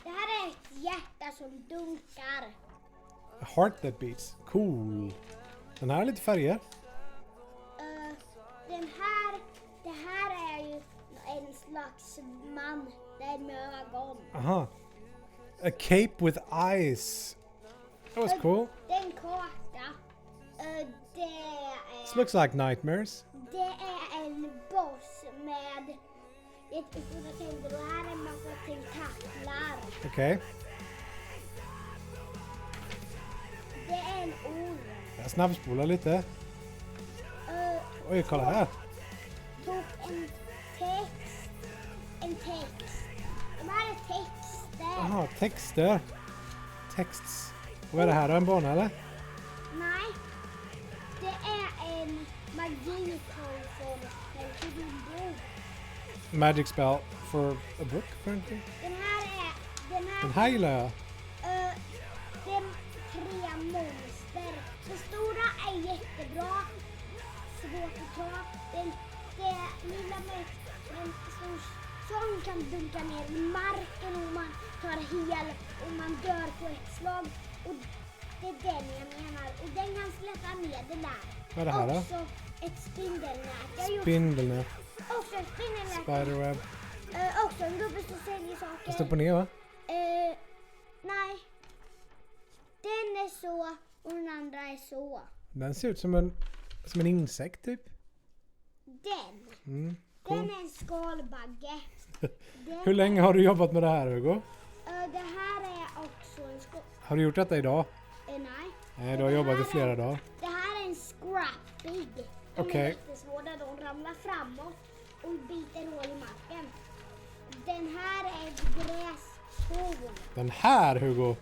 Det här är ett hjärta som dunkar. A heart that beats. Cool. Den här är lite färger. Det här är ju en slags man. Det är med ögon. Aha. A cape with eyes. That was cool. Det är en karta. This looks like nightmares. Det är en boss med jättestora tänder och här är en massa tentaklar. Okay. Det är en orm. Jag snabbspolar lite. Oj, kolla här. Tog en text. De här är texter. Aha, texter. Texts. Vad är det här då? En bana eller? Nej. Det är en magikontroll till din bok. Magic spell for a book apparently. Den här gillar jag. Det är 3 monster. Det stora är jättebra. Svårt att ta. Det lilla med en stor sån kan dunka ner i marken och man tar hel och man dör på ett slag. Och det är den jag menar. Och den kan släppa ner det där. Vad är det här då? Också ett spindelnät. Spindelnät. Också ett spindelnät. Spiderweb. Också en gubbe som säljer saker. Fast upp och ner va? Nej. Den är så och den andra är så. Den ser ut som en insekt typ. Den. Cool. Den är en skalbagge. Hur länge har du jobbat med det här Hugo? Det här är också en Har du gjort detta idag? nej. Nej, du har jobbat i flera dagar. Det här är en scrappig. Den Okej. är jättesvår där de ramlar framåt och biter hål i marken. Den här är ett gräshorn. Den här Hugo.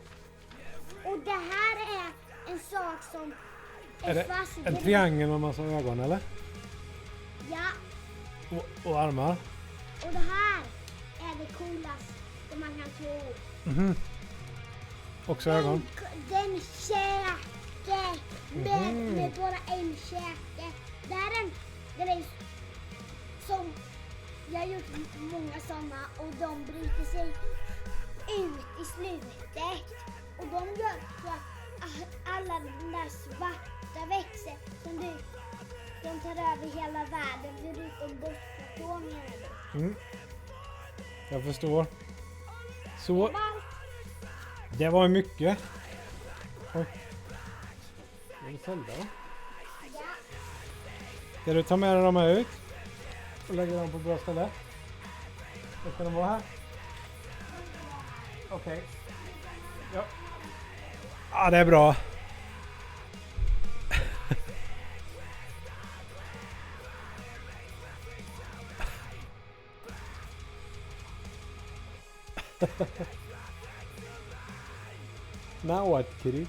Och det här är en sak som Är det fast en triangel med massa ögon eller? Ja, Och armar? och det här är det coolaste man kan tro. Också ögon? Den käke med bara en käke. Det här är den är som jag har gjort många sådana och de bryter sig ut i slutet. Och de gör så att alla de där svarta växer som de tar över hela världen förutom bossplatån menar du. Jag förstår. Så, det var mycket. Oj. Är det Zelda? Ja. Ska du ta med dig dem här ut? Och lägga dem på bra ställe? Var ska de vara här? Okej. Ja. Ja, det är bra. Now what, kitty?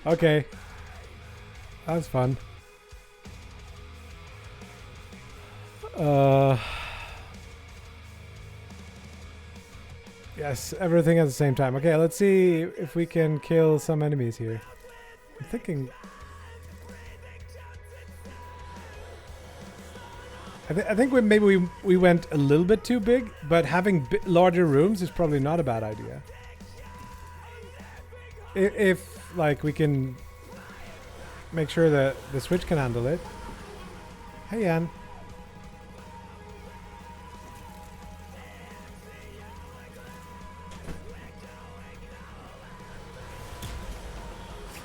Okay. That's fun. Yes, everything at the same time. Okay, let's see if we can kill some enemies here. I'm thinking... I think maybe we went a little bit too big, but having larger rooms is probably not a bad idea. If like we can make sure that the Switch can handle it. Hey Ann.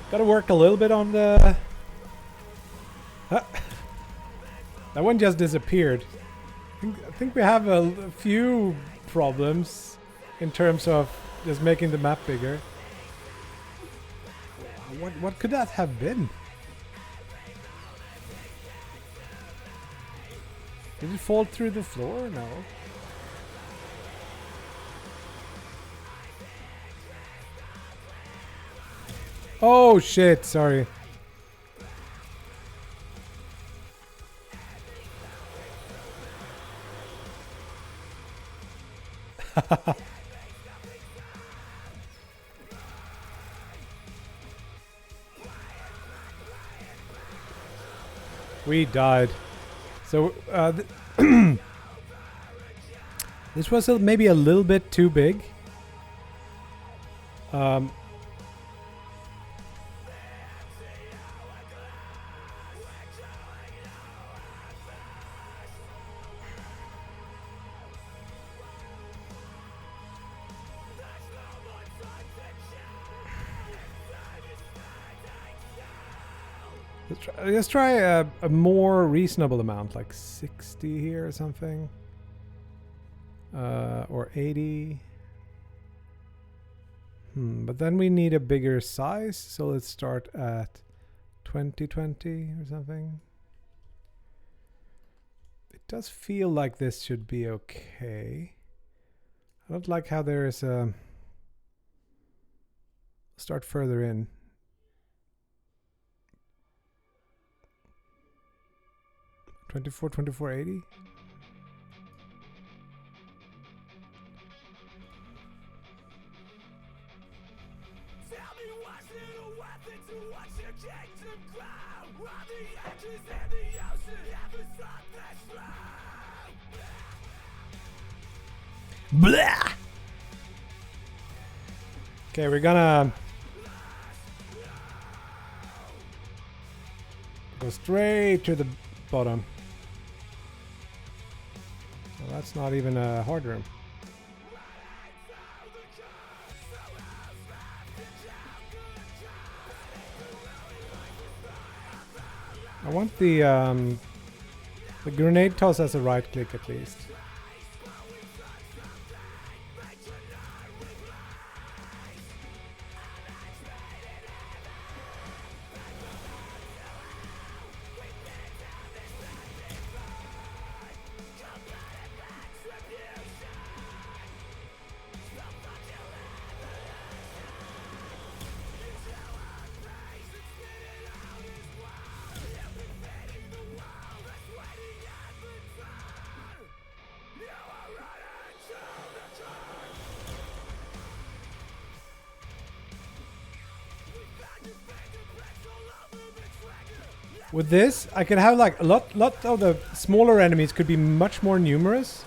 Gotta work a little bit on the... Huh. That one just disappeared. I think we have a few problems in terms of just making the map bigger. What could that have been? Did it fall through the floor? No. Oh shit, sorry. We died. So this was maybe a little bit too big. Let's try a more reasonable amount, like 60 here or something. Or 80. But then we need a bigger size, so let's start at 2020 or something. It does feel like this should be okay. I don't like how there is a... Start further in. $24, $24.80. Blah! Okay, we're gonna go straight to the bottom. Well, that's not even a hard room. I want the grenade toss as a right click at least. With this, I could have like a lot of the smaller enemies could be much more numerous.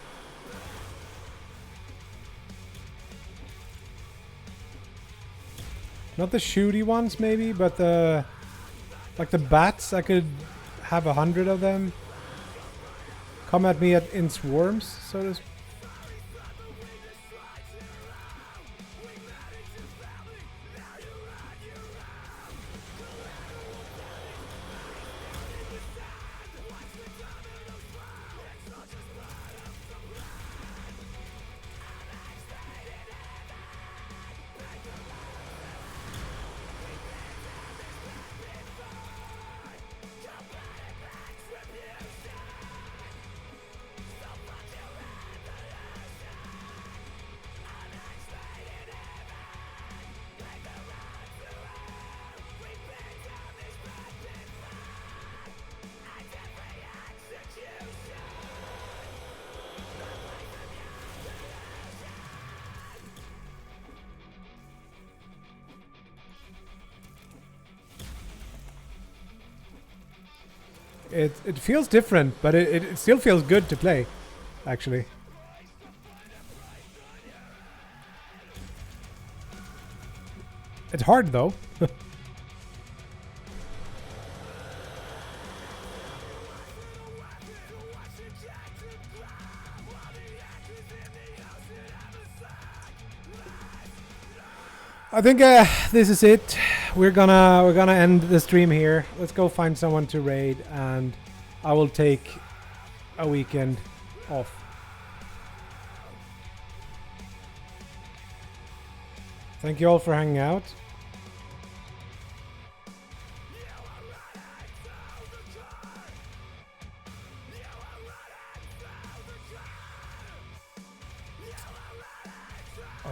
Not the shooty ones maybe, but the like the bats, I could have 100 of them come at me in swarms, so to speak. It feels different, but it still feels good to play, actually. It's hard though. I think this is it. we're gonna end the stream here. Let's go find someone to raid, and I will take a weekend off. Thank you all for hanging out.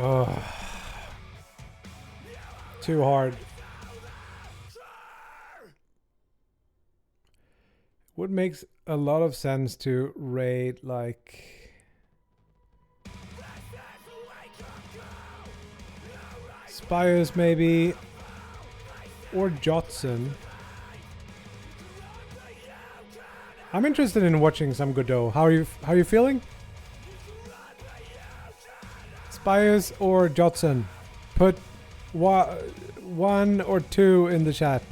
Oh, too hard. Would makes a lot of sense to raid like Spires maybe, or Jotson. I'm interested in watching some Godot. How are you feeling? Spires or Jotson? Put one or two in the chat.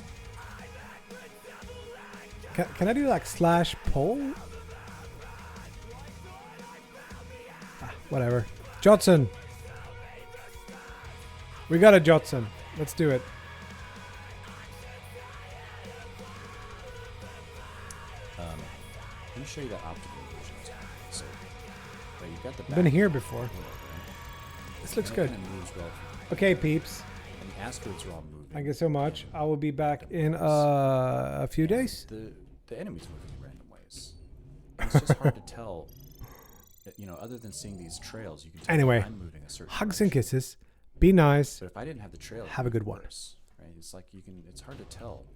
Can I do like /poll? Whatever. Jotson. We got a Jotson. Let's do it. Let me show you that optical version. So, right, you've got the Been back here of the before. world, right? This looks And good. it kinda moves relatively Okay, peeps. quickly, and the asteroids are all moving. Thank you so much. I will be back in a few days. The enemies move in random ways. And it's just hard to tell. You know, other than seeing these trails, you can tell Anyway, that I'm moving a certain Hugs and direction. kisses. Be nice. But if I didn't have the trail, Have a good one. right? It's like it's hard to tell